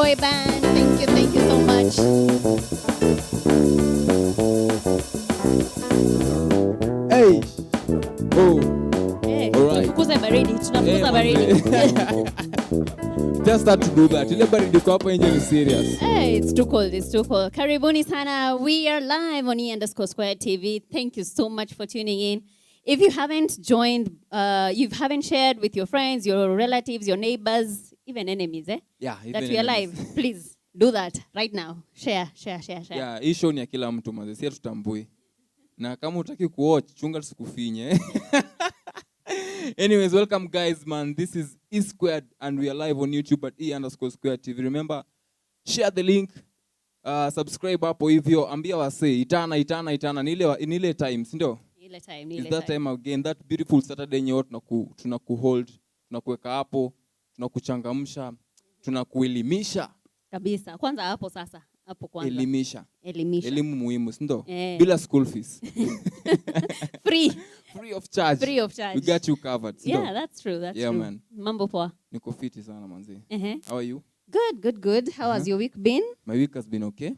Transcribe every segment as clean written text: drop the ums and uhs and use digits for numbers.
boy band. Thank you so much. Hey. Oh. Hey, All right. tunafukuza baridi. Just start to do that. Ile baridi kwa hapa nje ni serious. Hey, it's too cold. Karibuni sana. We are live on E_Square TV. Thank you so much for tuning in. If you haven't joined, you haven't shared with your friends, your relatives, your neighbors, even enemies, Yeah, that we are live, please do that right now. Share. Yeah, hii show ni ya kila mtu manze, si tutambui. Na kama utaki kuwatch, chunga tusikufinye. Anyways, welcome guys, man. This is E_Squared and we are live on YouTube at E_Square TV. Remember, share the link, subscribe hapo hivyo, ambia wase, itana, nile time, sindio? Is that time again, that beautiful Saturday nyote tunakuhold, tunakuweka hapo, tunakuchangamsha, tunakuelimisha. Kabisa. Kwanza hapo sasa. Hapo kwanza. Elimisha. Elimu muhimu, sindio? Bila school fees. Free of charge. We got you covered. Sindio? Yeah, that's true. Yeah, man. Mambo poa. Niko fiti sana manzi. How are you? Good. How has your week been? My week has been okay.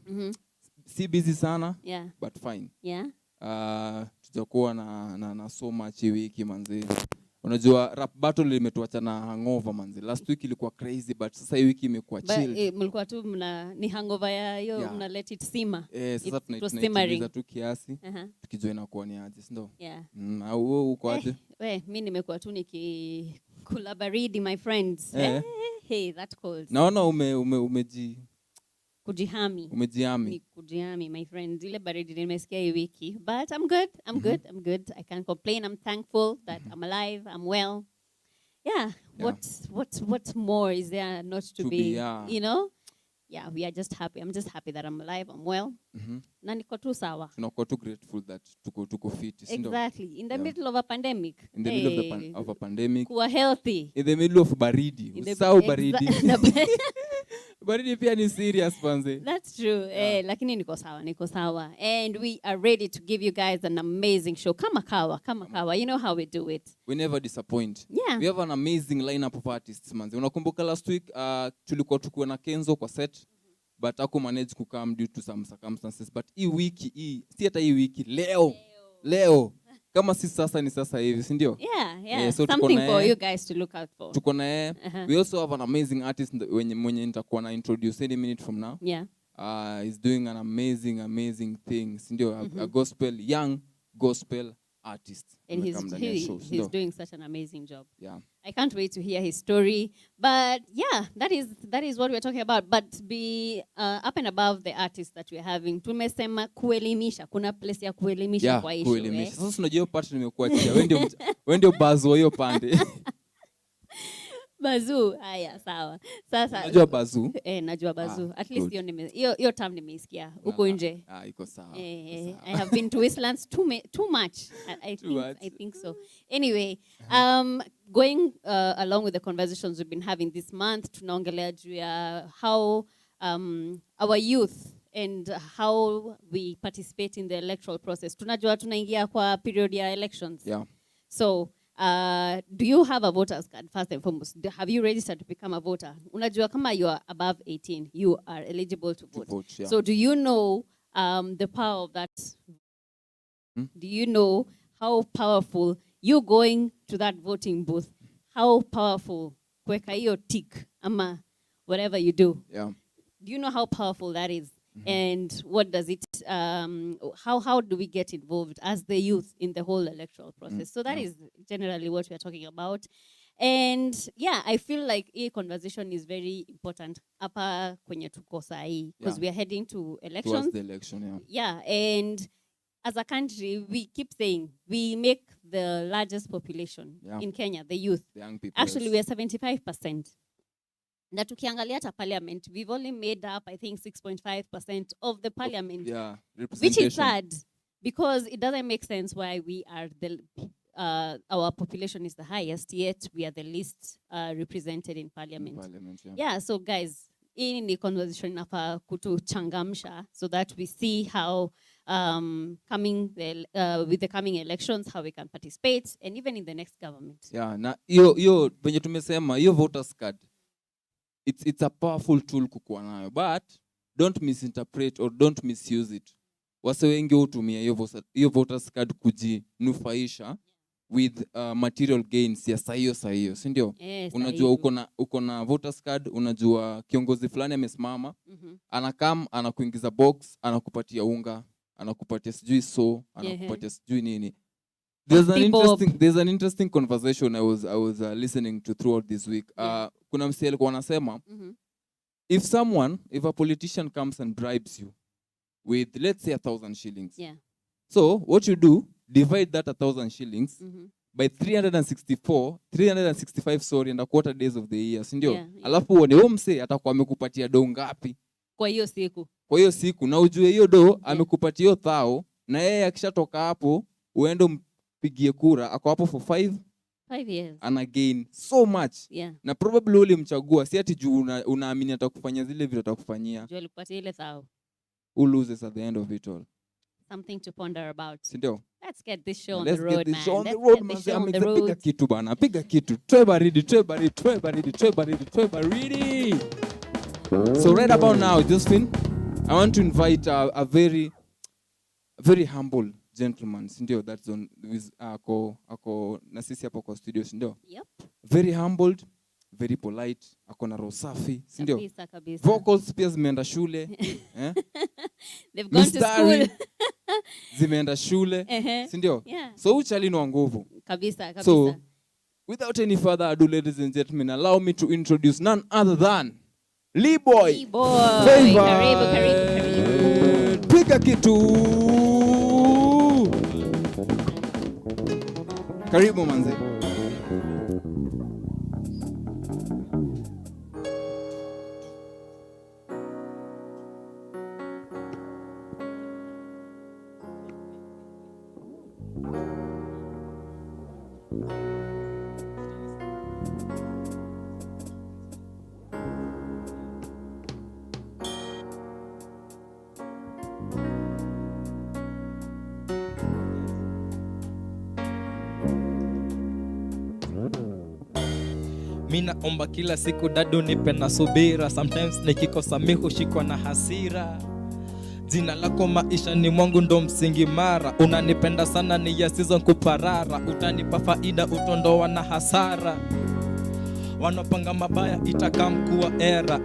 Si busy sana, but fine. Yeah. Tutakuwa na so much wiki manzi. Unajua rap battle limetuacha na hangover manzi. Last week ilikuwa crazy but sasa hii wiki imekuwa chill. Mlikuwa tu ni hangover ya hiyo mna let it simmer. Sasa tunaitimiza tu kiasi. Tukijua inakuwa ni aje, ndio? Yeah. Au uko aje? Mimi nimekuwa tu nikikula baridi my friends. Hey, that cold. Naona umeji kujihami. Umejihami. Ni kujihami my friends. Ile baridi nimesikia hii wiki. But I'm good. I can't complain. I'm thankful that I'm alive, I'm well. Yeah. What more is there not to be, you know? Yeah, we are just happy. I'm just happy that I'm alive, I'm well. Na niko tu sawa. Tunakuwa tu grateful that tuko fit. Exactly. In the middle of a pandemic. In the middle of a pandemic. Kuwa healthy. In the middle of baridi. Usau baridi. Baridi pia ni serious panze. That's true. Lakini niko sawa. And we are ready to give you guys an amazing show. Kama kawa. You know how we do it. We never disappoint. Yeah. We have an amazing lineup of artists manze. Unakumbuka last week tulikuwa na KENZO kwa set. But haku manage kukam due to some circumstances. But hii wiki, si hata hii wiki, leo. Kama si sasa ni sasa hivi, si ndio? Yeah. So something for you guys to look out for. Tuko na we also have an amazing artist mwenye nitakuwa na introduce any minute from now. Yeah. He's doing an amazing thing, si ndio? A young gospel artist. And he's doing such an amazing job. Yeah. I can't wait to hear his story. But yeah, that is what we're talking about. But be up and above the artists that we're having. Tumesema kuelimisha. Kuna place ya kuelimisha kwa issue. Kuelimisha. Sasa unajua part nimekuachia. Wewe ndio bazo hiyo pande. Bazu, haya sawa. Sasa unajua bazu? Najua bazu. At least hiyo term nimeisikia huko nje. Iko sawa. I have been to Eastlands too much. I think so. Anyway, going along with the conversations we've been having this month, tunaongelea juu ya how our youth and how we participate in the electoral process. Tunajua tunaingia kwa period ya elections. Yeah. So do you have a voter's card first and foremost? Have you registered to become a voter? Unajua kama you are above 18, you are eligible to vote. Yeah. So do you know the power of that? Do you know how powerful you going to that voting booth? How powerful kuweka hiyo tick ama whatever you do? Yeah. Do you know how powerful that is? And what does it, how do we get involved as the youth in the whole electoral process? So that is generally what we're talking about. And yeah, I feel like a conversation is very important hapa kwenye tuko sahi, because we are heading to elections. Towards the election, Yeah, and as a country, we keep saying we make the largest population in Kenya, the youth. The young people. Actually, we are 75%. Na tukiangalia hata parliament, we've only made up, I think, 6.5% of the parliament. Yeah, which is sad, because it doesn't make sense why we are our population is the highest, yet we are the least represented in parliament. Yeah, so guys, in the conversation of kutuchangamsha, so that we see how with the coming elections, how we can participate, and even in the next government. Yeah, na hiyo venye tumesema, hiyo voters card it's a powerful tool kukuwa nayo, but don't misinterpret or don't misuse it. Wase wengi hutumia hiyo voters card kujinufaisha with material gains ya sahiyo, si ndio? Unajua uko na voters card, unajua kiongozi fulani amesimama, anakam anakuingiza box, anakupatia unga, anakupatia sijui anakupatia sijui nini. There's an interesting conversation I was listening to throughout this week. Kuna msee alikuwa anasema, if a politician comes and bribes you with, let's say, 1,000 shillings. So what you do, divide that 1,000 shillings by 365 and a quarter days of the year, si ndio? Alafu uone huyo msee atakuwa amekupatia do ngapi kwa hiyo siku. Na ujue hiyo do amekupatia hiyo thao, na yeye akishatoka hapo uende mpigie kura, ako hapo for 5 years. Ana gain so much. Na probably ulimchagua si ati juu unaamini atakufanyia zile vitu atakufanyia. Juu alikupatia ile thao. Who loses at the end of it all? Something to ponder about. Sindio? Let's get this show on the road, man. Piga kitu bana, piga kitu. Twe baridi. So right about now, Josephine, I want to invite a very humble gentleman, sindio, that's on with ako na sisi hapo kwa studio, sindio? Yep. Very humbled, very polite, ako na roho safi, sindio? Kabisa. Vocals pia zimeenda shule. They've gone to school. Zimeenda shule, sindio? So uchali wa nguvu. Kabisa. So without any further ado, ladies and gentlemen, allow me to introduce none other than LEEBWOY. Karibu. Piga kitu. Karibu manze. Mina omba kila siku dadu nipe na subira. Sometimes nikikosa mi hushikwa na hasira. Jina lako maisha ni mwangu ndo msingi mara. Unanipenda sana ni ya season kuparara. Utanipa faida utondoa na hasara. Wanapanga mabaya itakamkuwa era.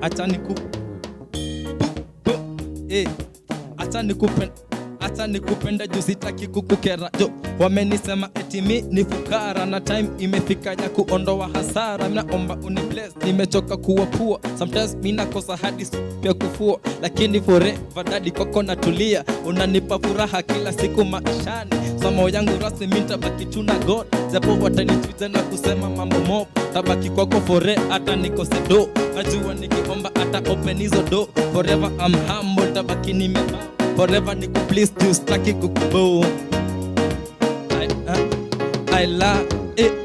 Acha nikupenda juu sitaki kukukera jo. Wamenisema eti mi ni fukara na time imefika ya kuondoa hasara. Mina omba unibless, nimechoka kuwa poor. Sometimes mina kosa hadi pia kufua. Lakini forever daddy kwako natulia. Unanipa furaha kila siku maishani. Samo yangu rasmi minta baki tuna God. Japo watanitwiza na kusema mambo mob. Tabaki kwako forever hata nikose do. Najua nikiomba hata open hizo do. Forever I'm humble tabaki nimeba. Forever niku please do staki kukubo.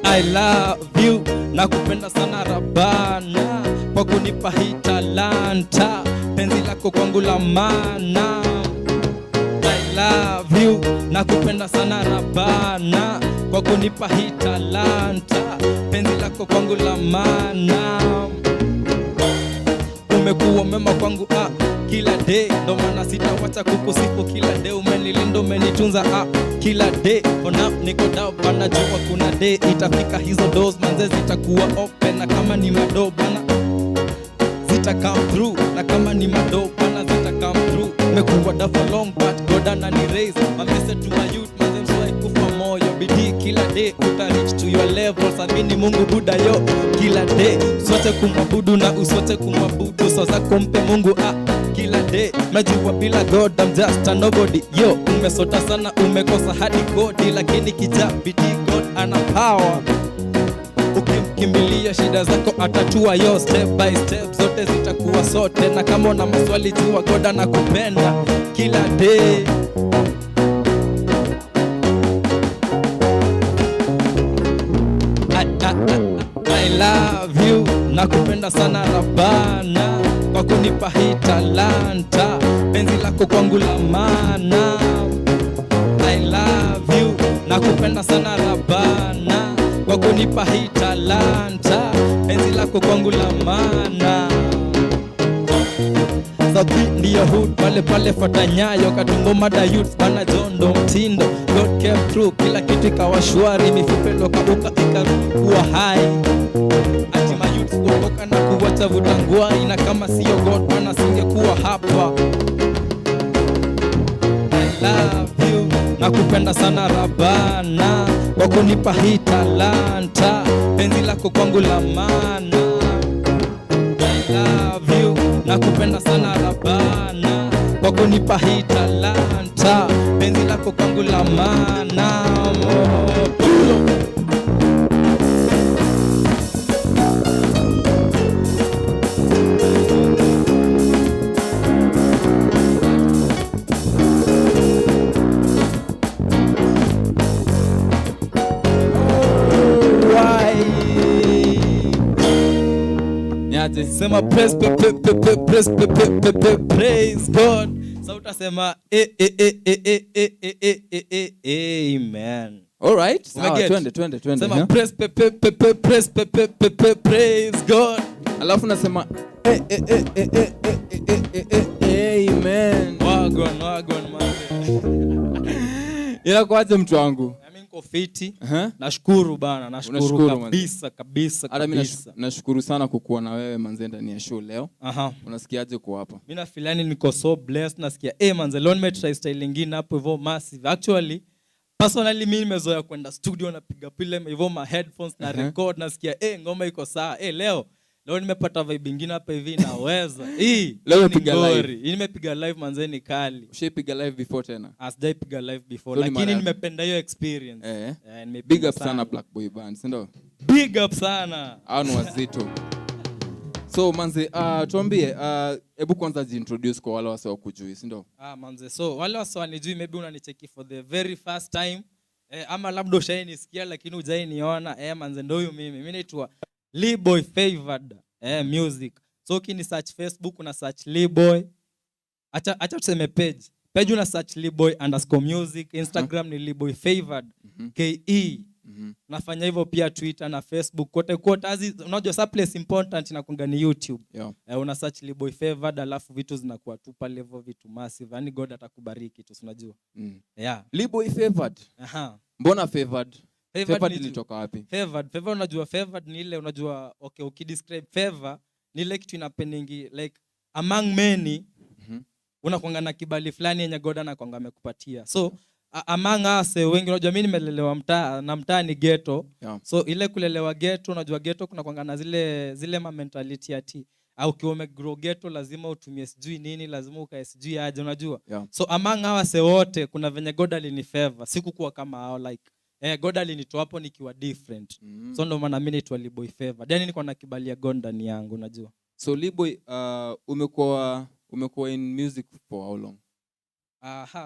I love you. Nakupenda sana Rabana kwa kunipa hii talanta. Penzi lako kwangu la maana. I love you. Nakupenda sana Rabana kwa kunipa hii talanta. Penzi lako kwangu la maana. Umekuwa mema kwangu kila day, ndo maana sitawacha kukusifu kila day. Umenilinda umenitunza kila day. Ona niko down bana, jua kuna day itafika hizo doors manze zitakuwa open. Na kama ni mado bana zita come through. Na kama ni mado bana zita come through. Umekuwa down for long but God anani raise. My message to my youth manze mswahi kufa moyo. Bidii kila day uta reach to your level. Sabini Mungu Buddha yo kila day. Usiwache kumwabudu na usiwache kumwabudu. Sasa kumpe Mungu kila day. Najua bila God I'm just a nobody. Yo umesota sana umekosa hadi kodi. Lakini kija bidii God ana power. Ukimkimbilia shida zako atatua yo. Step by step zote zitakuwa sote. Na kama una maswali jua God anakupenda kila day. I love you. Nakupenda sana Rabana kwa kunipa hii talanta. Penzi lako kwangu la maana. I love you. Nakupenda sana Rabana kwa kunipa hii talanta. Penzi lako kwangu la maana. za ndio hood pale pale fatanyayo katungo mada youth bana jondo mtindo God came through kila kitu ikawa shwari mifupelo kauka ikakuwa hai atima youth kuokoka na kuwacha vutangwai na kama sio God bana singekuwa hapa. I love you nakupenda sana Rabana kwa kunipa hii talanta penzi lako kwangu la maana. I love you nakupenda sana Rabana kwa kunipa hii talanta penzi lako kwangu la maana. Sema praise God. So utasema amen. All right. Twende. Sema praise God. Alafu nasema amen. Wagwan man. Inakuaje mtu wangu? Niko fiti. Nashukuru bana, nashukuru kabisa. Hata mimi nashukuru sana kukuona wewe manze ndani ya show leo. Unasikiaje kwa hapa? Mimi na filani niko so blessed, nasikia manze leo nimetry style nyingine hapo hivyo massive. Actually personally mimi nimezoea kwenda studio na piga pile hivyo ma headphones na record, nasikia ngoma iko sawa. Leo nimepata vibe nyingine hapa hivi naweza. Leo nipiga live. Nimepiga live manze ni kali. Ushapiga live before tena? Sijaipiga live before, lakini nimependa hiyo experience. Big up sana Black Boy Band, si ndio? Big up sana. Hao wazito. So manze, tuambie, hebu kwanza jintroduce kwa wale wasio kujui, si ndio? Manze, so wale wasio wanijui maybe unanicheki for the very first time. Ama labda ushainisikia lakini hujainiona. Manze ndio huyu mimi naitwa LEEBWOY favored music. So ukini search Facebook una search LEEBWOY. Acha tuseme page una search LEEBWOY_music. Instagram ni LEEBWOY favored KE. Nafanya hivyo pia Twitter na Facebook kote unajua sa place important inakuanga ni YouTube. Una search LEEBWOY favored alafu vitu zinakuwa tu pale level vitu massive. Yani God atakubariki tu unajua. LEEBWOY favored. Mbona favored? Favored ilitoka wapi? Favored unajua favored ni ile unajua ukidescribe favor ni ile kitu inapeningi like among many unakuanga na kibali fulani yenye God anakuanga amekupatia. So among us wengi unajua mimi nimelelewa mtaa na mtaa ni ghetto. So ile kulelewa ghetto unajua ghetto kuna kuanga na zile ma mentality ati au ukiwa umegrow ghetto lazima utumie sijui nini, lazima ukae sijui aje unajua. So among us wote kuna venye God alinifavor. Sikukuwa kama hao like God alinitoa hapo nikiwa different. So ndo maana mimi naitwa LEEBWOY favored. Yaani niko na kibali ya God ndani yangu unajua. So LEEBWOY umekuwa in music for how long?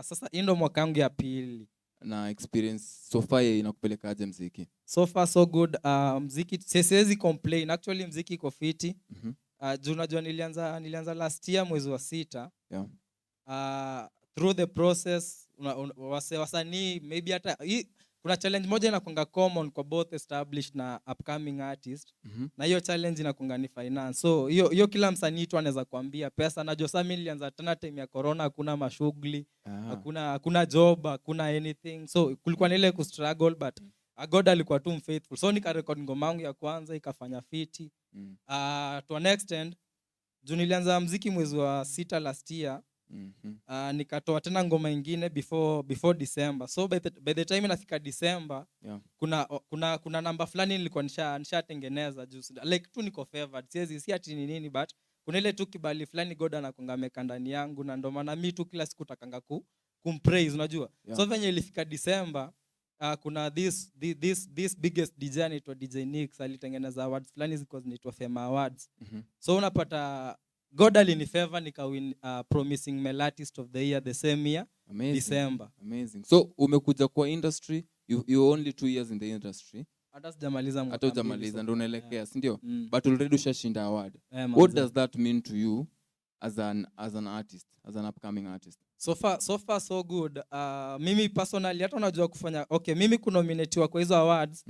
Sasa hii ndo mwaka wangu ya pili. Na experience so far inakupelekaje muziki? So far so good. Muziki siwezi complain. Actually muziki iko fiti. Unajua nilianza last year mwezi wa 6. Through the process wasanii maybe hata kuna challenge moja inakuanga common kwa both established na upcoming artist. Na hiyo challenge inakuanga ni finance. So hiyo kila msanii tu anaweza kuambia pesa. Najua sasa mimi nilianza tena time ya corona, hakuna mashughuli, hakuna job, hakuna anything. So kulikuwa ni ile ku struggle but God alikuwa tu faithful. So nika record ngoma yangu ya kwanza ikafanya fiti. To an extent nilianza muziki mwezi wa 6 last year. Nikatoa tena ngoma nyingine before December. So by the time nafika December kuna namba fulani nilikuwa nishatengeneza juice like tu niko favored, si ati ni nini but kuna ile tu kibali fulani God anakonga ameka ndani yangu na ndo maana mimi tu kila siku takanga kumpraise unajua. So venye ilifika December kuna this biggest DJ anaitwa DJ Nix alitengeneza awards fulani ziko zinaitwa Fema Awards. So unapata God alinifavor nikawin promising male artist of the year the same year. Amazing. December. Amazing. So umekuja kwa industry, you only 2 years in the industry. Hata sijamaliza mwaka. Hata hujamaliza ndio unaelekea, si ndio? But already ushashinda award. What does that mean to you as an artist, as an upcoming artist? So far so good. Mimi personally hata unajua kufanya mimi kunominatiwa kwa hizo awards.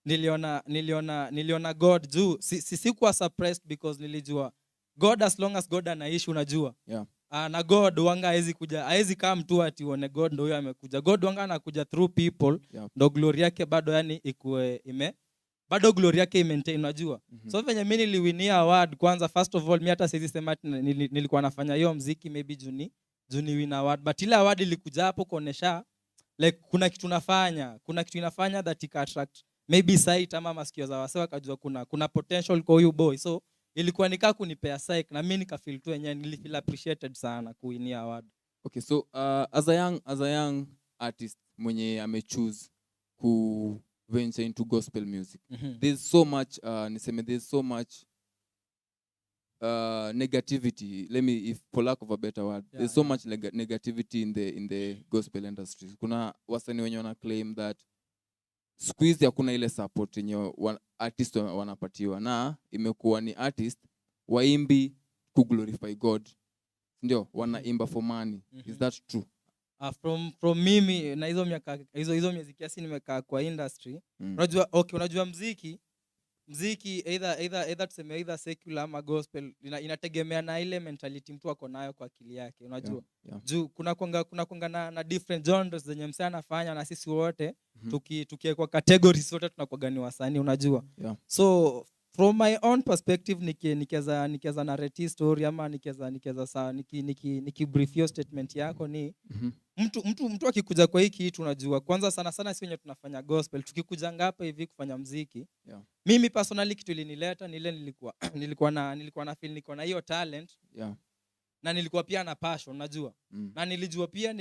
Niliona God juu sikuwa surprised because nilijua God as long as God anaishi unajua. Yeah. Na God wanga haezi kaa mtu ati uone God ndio huyo amekuja. God wanga anakuja through people. Yeah. Ndo glory yake bado yani ikue bado glory yake i-maintain unajua. So venye mimi niliwinia award kwanza, first of all mimi hata siwezi sema nilikuwa nafanya hiyo muziki maybe juni win award, but ile award ilikuja hapo kuonesha like kuna kitu inafanya that it attract maybe sight ama masikio za wase wakajua kuna potential kwa huyu boy. So ilikuwa nikaa kunipea psych na mimi nikafeel tu yenyewe nilifeel appreciated sana kuwinia award. Okay, so as a young artist mwenye amechoose ku venture into gospel music, there's so much negativity, if for lack of a better word, there's so much negativity in the gospel industry. Kuna wasanii wenye wana claim that squeeze hakuna ile support yenye artist wanapatiwa, na imekuwa ni artist waimbi ku glorify God, ndio wanaimba for money. Is that true? From mimi na hizo miezi kiasi nimekaa kwa industry. Unajua muziki either tuseme either secular ama gospel inategemea na ile mentality mtu ako nayo kwa akili yake unajua. Juu kuna kwanga na different genres zenye msanii anafanya, na sisi wote tukiwekwa categories wote tunakuwa ni wasanii unajua. So from my own perspective nikiweza narrate story ama nikibrief your statement yako ni mtu akikuja kwa hii kitu unajua, kwanza sana si wenye tunafanya gospel tukikuja ngapa hivi kufanya muziki. Mimi personally kitu ilinileta nile nilikuwa na feel niko na hiyo talent. Na nilikuwa pia na passion unajua. Na nilijua pia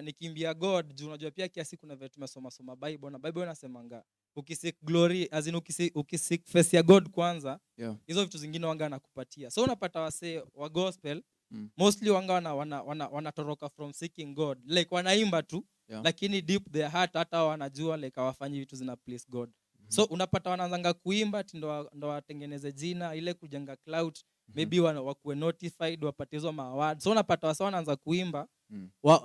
nikiimbia God juu unajua pia kiasi kuna vile tumesoma Bible, na Bible inasemanga ukisik glory as in ukisik face ya God kwanza, hizo vitu zingine wanga anakupatia. So unapata wase wa gospel mostly wanga wanatoroka from seeking God, like wanaimba tu lakini deep their heart hata wanajua like hawafanyi vitu zina please God. So unapata wanaanza kuimba ndo watengeneze jina ile kujenga cloud, maybe wakuwe notified wapate hizo awards. So unapata wasa wanaanza kuimba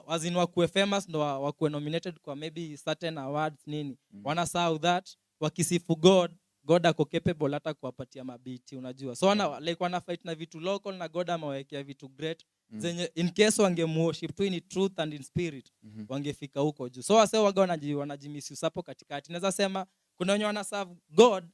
wazini wakuwe famous ndo wakuwe nominated kwa maybe certain awards nini. Wanasahau that wakisifu God ako capable hata kuwapatia mabiti unajua. So wana fight na vitu local na God amewekea vitu great zenye in case wangemuworship tu in truth and in spirit wangefika huko juu. So wase waga wanajimisi hapo katikati. Naweza sema kuna wenye wana serve God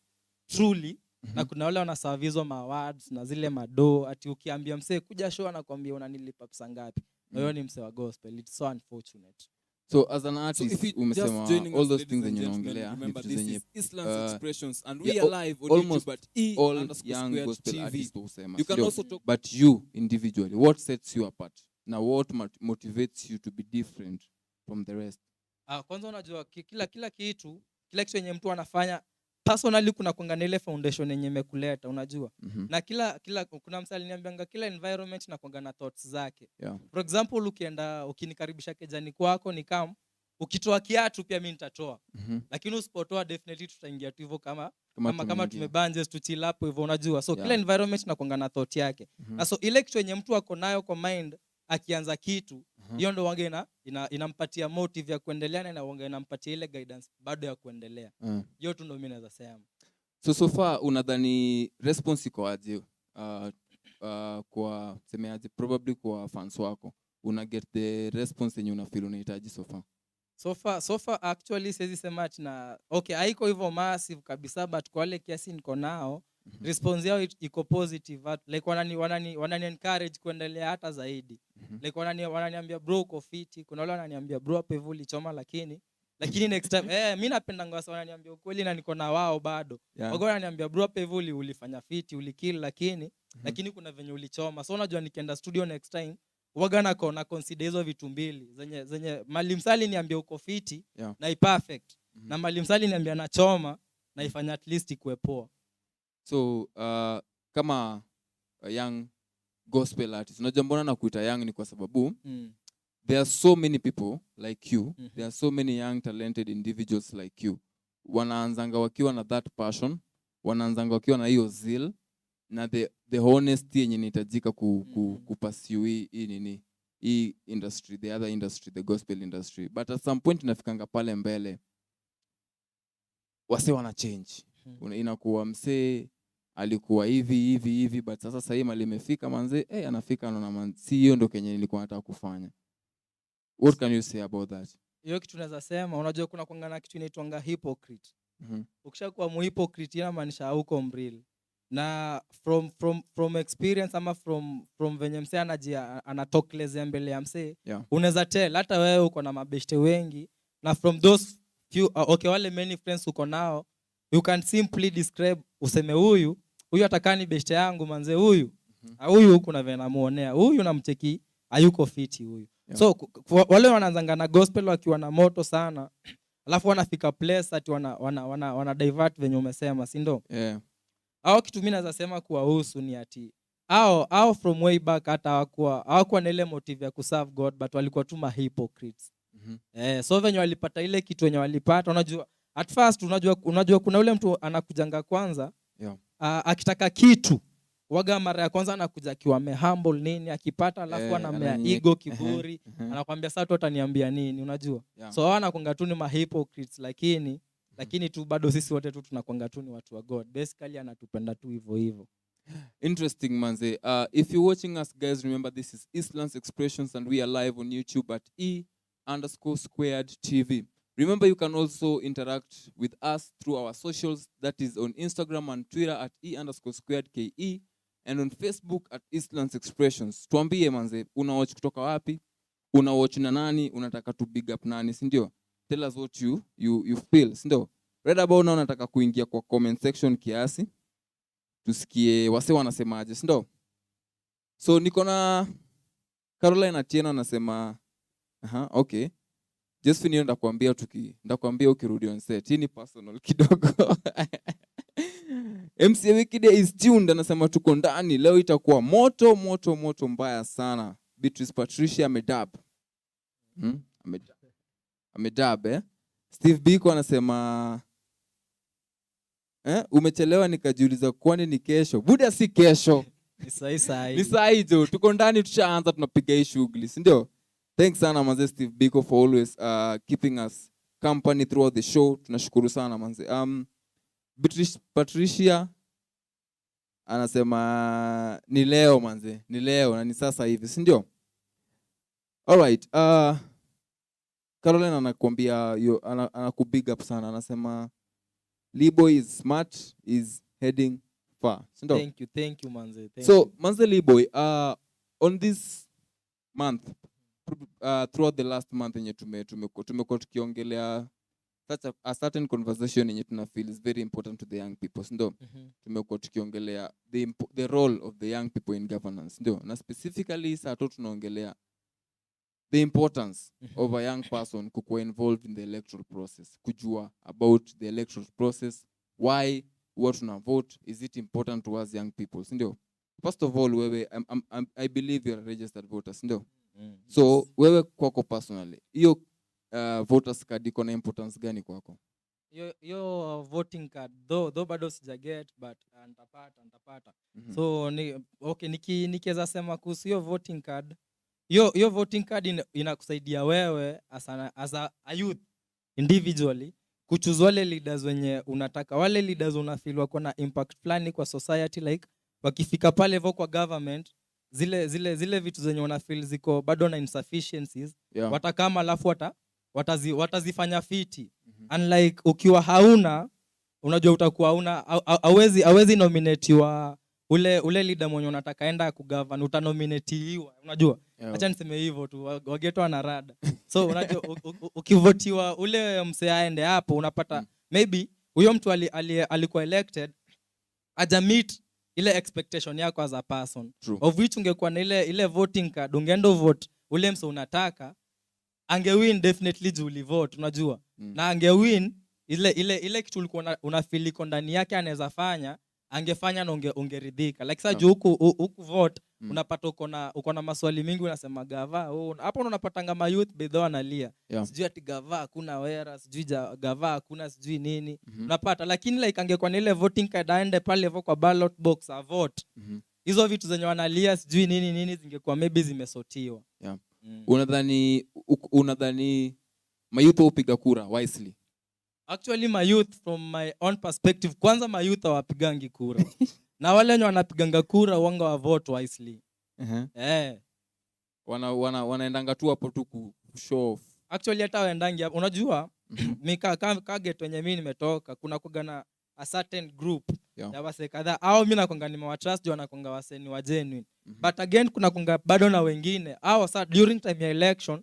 truly na kuna wale wana serve hizo awards na zile mado, ati ukiambia msee kuja show anakuambia unanilipa pesa ngapi. Hiyo ni msee wa gospel. It's so unfortunate. So as an artist, umesema all those things that you ongelea, remember this is Eastlands Expressions and we are live on almost YouTube at all young gospel TV. artists usema. You can also talk, but you individually, what sets you apart? Now what motivates you to be different from the rest? Kwanza unajua kila kitu yenye mtu anafanya personally kuna kuanga na ile foundation yenye imekuleta unajua. Na kila kuna msali niambianga kila environment na kuanga na thoughts zake. For example ukinikaribisha kejani kwako ni kama ukitoa kiatu pia mimi nitatoa. Lakini usipotoa definitely tutaingia tu hivyo kama tumebanje tu chill hapo hivyo unajua. So kila environment na kuanga na thought yake. Na so ile kitu yenye mtu ako nayo kwa mind akianza kitu hiyo ndo wange inampatia motive ya kuendelea na wange inampatia ile guidance bado ya kuendelea. Hiyo tu ndo mimi naweza sema. So far unadhani response iko aje kwa semeaje probably kwa fans wako? Una get the response yenye una feel unahitaji so far actually siwezi sema ati na okay haiko hivyo massive kabisa, but kwa wale kiasi niko nao response yao iko positive, like wanani encourage kuendelea hata zaidi. Like wananiambia bro uko fit, kuna wale wananiambia bro hapo hivyo ulichoma lakini next time mimi napenda ngwasa wananiambia ukweli na niko na wao bado. Wao wananiambia bro hapo hivyo ulifanya fit ulikill lakini kuna venye ulichoma. So unajua nikienda studio next time waga na consider hizo vitu mbili zenye malimsali niambia uko fit na i perfect na malimsali niambia nachoma na ifanya at least ikuwe poa. So kama a young gospel artist, unajua mbona nakuita young ni kwa sababu there are so many people like you, there are so many young talented individuals like you. Wanaanzanga wakiwa na that passion, wanaanzanga wakiwa na hiyo zeal na the honesty yenye inahitajika kupursue hii industry, the other industry, the gospel industry. But at some point inafikanga pale mbele wase wana change. Inakuwa msee alikuwa hivi but sasa hivi mali imefika manze, anafika anaona manze si hiyo ndo kenye nilikuwa nataka kufanya. What can you say about that? Hiyo kitu naweza sema, unajua kuna kuangana kitu inaitwa hypocrite. Ukishakuwa hypocrite inamaanisha huko mreal. Na from experience ama from venye msee anatokelezea mbele ya msee, unaweza tell hata wewe uko na mabeshte wengi, na from those few wale many friends uko nao, you can simply describe, useme huyu atakani beshte yangu manze, huyu kuna vena namuonea, huyu namcheki hayuko fiti huyu. So wale wanaanzanga na gospel wakiwa na moto sana, alafu wanafika place ati wana divert venye umesema, si ndio? Hao kitu mimi naweza sema kuwahusu ni ati hao from way back hata hawakuwa na ile motive ya kuserve God, but walikuwa tu hypocrites. So venye walipata ile kitu wenye walipata, unajua at first unajua kuna ule mtu anakujanga kwanza, akitaka kitu waga mara ya kwanza anakuja akiwa humble nini, akipata alafu anamea ego, kiburi, anakuambia sasa tu ataniambia nini, unajua. So hao anakuanga tu ni hypocrites, lakini tu bado sisi wote tu tunakuanga tu ni watu wa God. Basically anatupenda tu hivyo. Interesting manze. If you're watching us guys, remember this is Eastlands Expressions and we are live on YouTube at E_squared TV. Remember you can also interact with us through our socials, that is on Instagram and Twitter at E_squared KE, and on Facebook at Eastlands Expressions. Tuambie manze, unawatch kutoka wapi? Unawatch na nani? Unataka to big up nani, si ndio? Tell us what you feel, si ndio? Right about now nataka kuingia kwa comment section kiasi, tusikie wase wanasemaje, si ndio? So niko na Caroline Atieno anasema okay. Josephine ndakwambia ukirudi on set. Hii ni personal kidogo. MC Weekday is tuned anasema tuko ndani. Leo itakuwa moto mbaya sana. Beatrice Patricia amedab. Amedab Steve Biko anasema umechelewa nikajiuliza kwani ni kesho. Buda si kesho. Ni saa hizo. Tuko ndani tushaanza tunapiga hii shughuli, si ndio? Thanks sana manze Steve Biko for always keeping us company throughout the show. Tunashukuru sana manze. Beatrice Patricia anasema ni leo manze, ni leo na ni sasa hivi, si ndio? Alright, Caroline anakuambia anakubig up sana, anasema LEEBWOY is smart, is heading far, si ndio? Thank you manze. So manze LEEBWOY, on this month, throughout the last month yenye tumekuwa tukiongelea such a certain conversation yenye tuna feel is very important to the young people, ndio? Tumekuwa tukiongelea the role of the young people in governance, ndio? Na specifically sasa tunaongelea the importance of a young person kukuwa involved in the electoral process, kujua about the electoral process, why what tuna vote, is it important to us young people, ndio? First of all, wewe I believe you are registered voters, ndio? So wewe kwako personally, hiyo voters card iko na importance gani kwako? Yo voting card though bado sija get, but nitapata. So nikiweza sema kuhusu hiyo voting card, hiyo voting card inakusaidia wewe as a youth individually kuchoose wale leaders wenye unataka, wale leaders unafeel wako na impact fulani kwa society, like wakifika pale hivyo kwa government, zile vitu zenye unafeel ziko bado na insufficiencies, watakama alafu watazifanya fiti. Unlike ukiwa hauna, unajua utakuwa hauna, hawezi nominatiwa ule leader mwenye unataka enda kugovern, utanominatiwa, unajua. Acha niseme hivyo tu, wagetwa na rada. So unajua ukivotiwa ule msee aende hapo, unapata maybe huyo mtu alikuwa elected aja meet ile expectation yako as a person. True. Of which ungekuwa na ile voting card, ungeenda vote ule msee unataka, angewin definitely juu ulivote, unajua. Na angewin ile kitu ulikuwa unafeel iko ndani yake anaweza fanya, angefanya na ungeridhika. Like sasa juu huku vote unapata uko na maswali mingi, unasema gava hapo unapata ngama youth bedho analia, sijui ati gava hakuna wera, sijui gava hakuna sijui nini, unapata. Lakini like angekuwa na ile voting card aende pale hivyo kwa ballot box a vote, hizo vitu zenye wanalia sijui nini zingekuwa maybe zimesotiwa. Unadhani mayouth upiga kura wisely? Actually my youth, from my own perspective, kwanza my youth hawapigangi kura. Na wale wenye wanapiganga kura wanga wa vote wisely. Wanaendanga tu hapo tu ku show off. Actually hata waendangi hapo. Unajua mika kaget wenye mimi nimetoka kuna kugana a certain group ya wase kadhaa au mimi nakonga nimewatrust juu wanakonga wase ni wa genuine. But again kuna konga bado na wengine au sasa during time ya election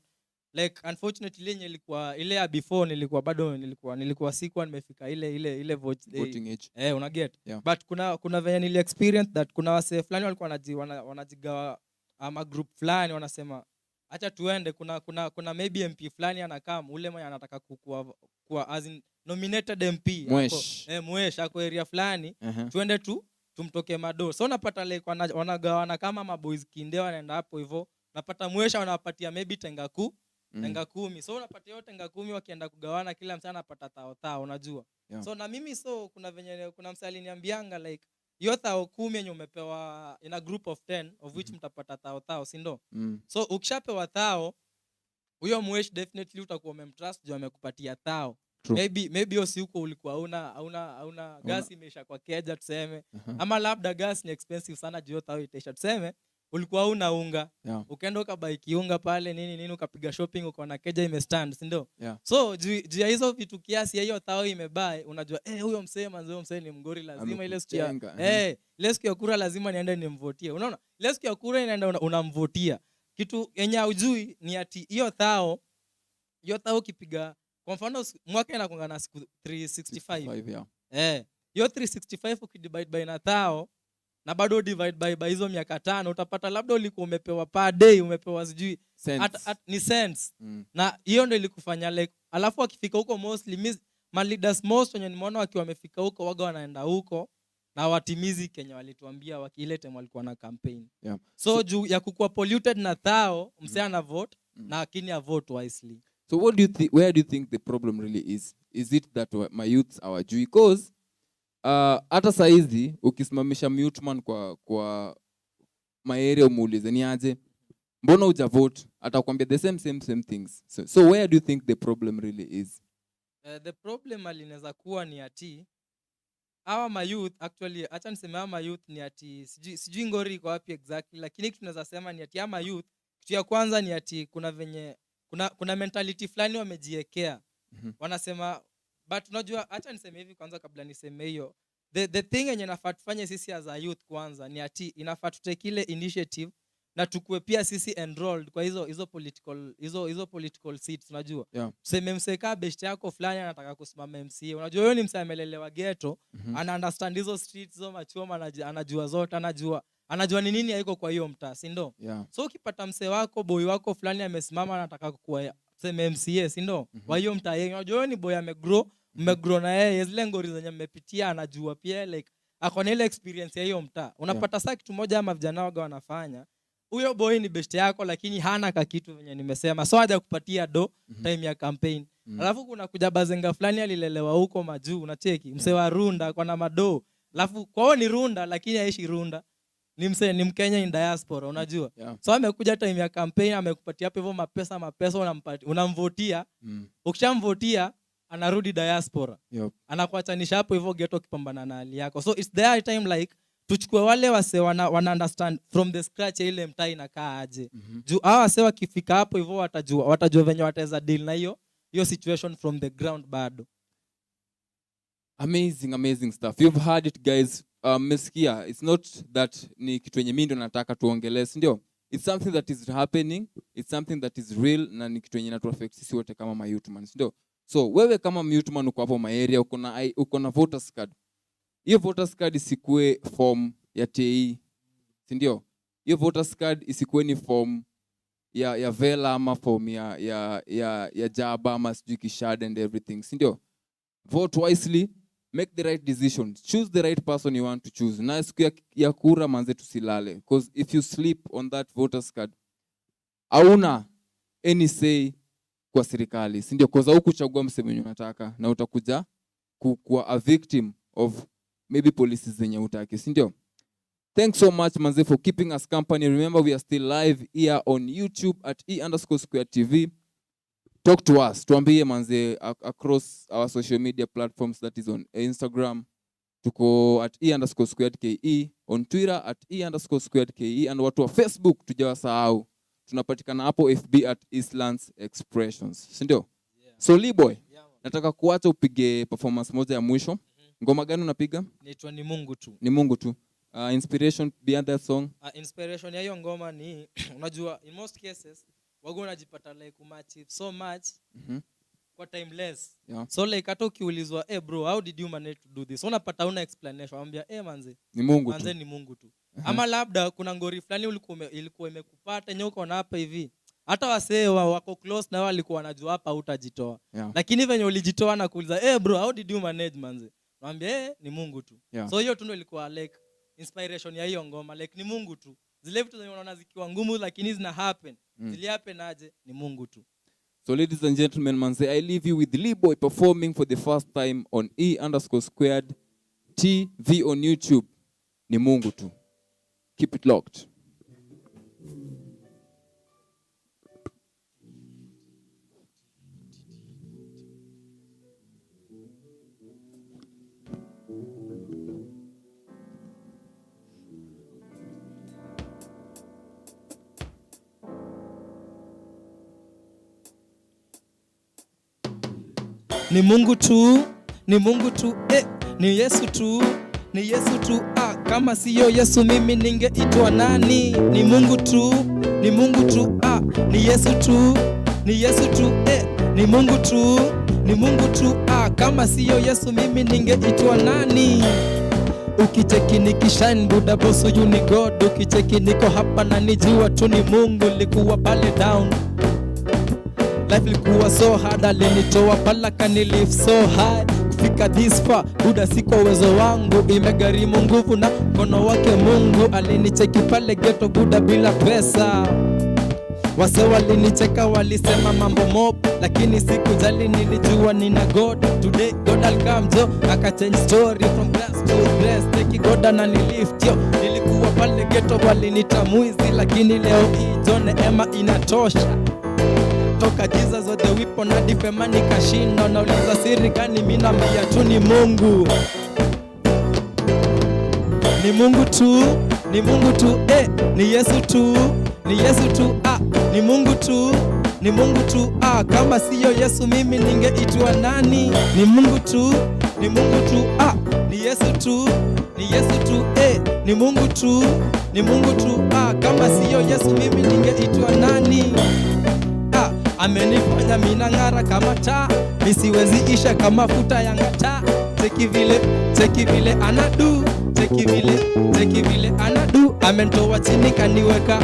like unfortunately yenye ilikuwa ile ya before nilikuwa sikuwa nimefika ile voting age. Una get. But kuna venye nili experience that kuna wase fulani walikuwa wanajigawa ama group fulani wanasema acha tuende kuna maybe MP fulani anakaa ule mwenye anataka kuwa as in nominated MP mwesh ako area fulani tuende tumtoke mado. So unapata like wanagawana kama maboys kinde wanaenda hapo hivyo. Unapata mwesha wanapatia maybe tenga 10. So unapata yote tenga 10 wakienda kugawana kila mtu anapata thao unajua. So na mimi so kuna msali niambianga like hiyo thao 10 yenye umepewa in a group of 10 of which mtapata thao si ndo? So ukishapewa thao huyo mwesh definitely utakuwa umemtrust juu amekupatia thao. Maybe hiyo siku ulikuwa hauna gas imesha kwa keja tuseme ama labda gas ni expensive sana juu thao itaisha tuseme ulikuwa una unga ukaenda ukabuy kiunga pale nini ukapiga shopping uko na keja imestand si ndio? So juu ya hizo vitu kiasi hiyo thao imebuy unajua huyo msee ni mgori lazima ile siku ile siku ya kura lazima niende nimvotie. Unaona ile siku ya kura inaenda unamvotia kitu yenye hujui ni ati hiyo thao kipiga kwa mfano mwaka inakuanga na siku 365 hiyo 365 ukidivide by na thao na bado divide by hizo miaka 5 utapata labda ulikuwa umepewa per day umepewa sijui ni cents na hiyo ndio ilikufanya like alafu akifika huko mostly my leaders most wenye nimeona wakiwa wamefika huko waga wanaenda huko na watimizi Kenya walituambia wakile time walikuwa na campaign so juu ya kukua polluted na thao msee ana vote na akini a vote wisely. So where do you think the problem really is? Is it that my youths hawajui? Because hata saizi ukisimamisha mute man kwa maeria umuulize ni aje mbona uja vote atakwambia the same things. So where do you think the problem really is? The problem alinaweza kuwa ni ati my youth actually acha niseme my youth ni ati sijui ngori iko wapi exactly lakini tunaweza sema ni ati my youth kitu ya kwanza ni ati kuna venye kuna mentality fulani wamejiwekea wanasema but unajua acha niseme hivi kwanza kabla niseme hiyo the thing yenye inafaa tufanye sisi as a youth kwanza ni ati inafaa tutake ile initiative na tukue pia sisi enrolled kwa hizo political seats unajua tuseme mseka best yako fulani anataka kusimama MCA unajua yeye ni msee amelelewa ghetto ana understand hizo streets hizo machoma anajua zote anajua ni nini haiko kwa hiyo mtaa si ndo? So ukipata msee wako boy wako fulani amesimama anataka kuwa tuseme MCA si ndo? Kwa hiyo mtaa yeye unajua yeye ni boy mmegrow na yeye zile ngori zenye mmepitia anajua pia like ako na ile experience ya hiyo mtaa. Unapata saa kitu moja ama vijana waga wanafanya huyo boy ni best yako lakini hana kitu venye nimesema so haja kupatia time ya campaign. Alafu kuna kuja bazenga fulani alilelewa huko majuu unacheki msee wa Runda kwa na mado alafu kwao ni Runda lakini haishi Runda ni Mkenya in diaspora unajua so amekuja time ya campaign amekupatia hapo hivyo mapesa unamvotia ukishamvotia anarudi diaspora anakuachanisha hapo hivyo ghetto kipambana na hali yako. So it's their time like tuchukue wale wase wana understand from the scratch ile mtaa inakaa aje juu hao wase wakifika hapo hivyo watajua venye wataweza deal na hiyo situation from the ground bado. Amazing stuff. You've heard it guys. Meskia, it's not that ni kitu yenye mimi ndo nataka tuongelee ndio. It's something that is happening, it's something that is real na ni kitu yenye inatu affect sisi wote kama my youth man ndio. So wewe kama youth man uko hapo my area uko na voters card. Hiyo voters card isikue form ya TE ndio. Hiyo voters card isikue ni form ya vela ama form ya jaba ama sijui kishada and everything ndio. Vote wisely. Make the right decision. Choose the right person you want to choose. Na siku ya kura manze tusilale. Because if you sleep on that voters card, hauna any say kwa serikali. Si ndio? Because hukuchagua msemo wenye unataka na utakuja kuwa a victim of maybe policies zenye utaki. Si ndio? Thanks so much manze for keeping us company. Remember we are still live here on YouTube at E_Square TV. Talk to us. Tuambie manze across our social media platforms, that is on Instagram, Tuko at E_squared_KE, on Twitter at E_squared_KE, and watu wa Facebook tujawasahau. Tunapatikana hapo FB at eastlandsexpressions. Si ndio? Yeah. So LEEBWOY, Yeah, nataka kuacha upige performance moja ya mwisho. Ngoma gani unapiga? Inaitwa Ni Mungu Tu. Ni Mungu Tu. Inspiration behind that song? Inspiration ya hiyo ngoma ni unajua in most cases wago unajipata like umachieve so much kwa timeless. Yeah. So like hata ukiulizwa bro, how did you manage to do this? Unapata una explanation. Anambia manze, ni Mungu tu. Manze ni Mungu tu. Ama labda kuna ngori fulani ilikuwa imekupata yenyewe uko na hapa hivi. Hata wasee wako close na walikuwa wanajua hapa utajitoa. Yeah. Lakini venye ulijitoa na kuuliza bro, how did you manage manze? Anambia ni Mungu tu. Yeah. So hiyo tu ndio ilikuwa like inspiration ya hiyo ngoma, like ni Mungu tu. Zile vitu zenye unaona zikiwa ngumu lakini zina happen. Zili happen aje? Ni Mungu tu. So ladies and gentlemen, manze, I leave you with LEEBWOY performing for the first time on E_squared TV on YouTube. Ni Mungu tu. Keep it locked. Ni Mungu tu, ni Mungu tu, ni Yesu tu, ni Yesu tu. Kama siyo Yesu mimi ningeitwa nani? Ni Mungu tu, ni Mungu tu, ni Yesu tu, ni Yesu tu, ni Mungu tu, ni Mungu tu. Kama siyo Yesu mimi ningeitwa nani? Ukicheki nikishine buda boss you ni God. Ukicheki niko hapa na nijua tu ni Mungu. Likuwa pale down, life ilikuwa so hard, alinitoa pala kanilive so high. Kufika this far, buda si kwa uwezo wangu, imegharimu nguvu na mkono wake Mungu. Alinicheki pale ghetto buda bila pesa. Wase walinicheka walisema mambo mob, lakini sikujali nilijua nina God. Today God will come jo, aka change story from grass to grass. Take God na nilift yo. Nilikuwa pale ghetto walinita mwizi, lakini leo hii jo neema inatosha. Toka Jesus of the weapon na difema nikashinda. Nauliza siri gani? Mimi naambia tu ni Mungu. Ni Mungu tu, ni Mungu tu, ni Yesu tu, ni Yesu tu, ni Mungu tu, ni Mungu tu. Kama siyo Yesu mimi ningeitwa nani? Ni Mungu tu, ni Mungu tu, ni Yesu tu, ni Yesu tu, ni Mungu tu, ni Mungu tu. Kama siyo Yesu mimi ningeitwa nani? Amenifanya mina ngara kama taa, nisiwezi isha kama futa ya ngata. Cheki vile anadu, cheki vile anadu. Amenitoa chini kaniweka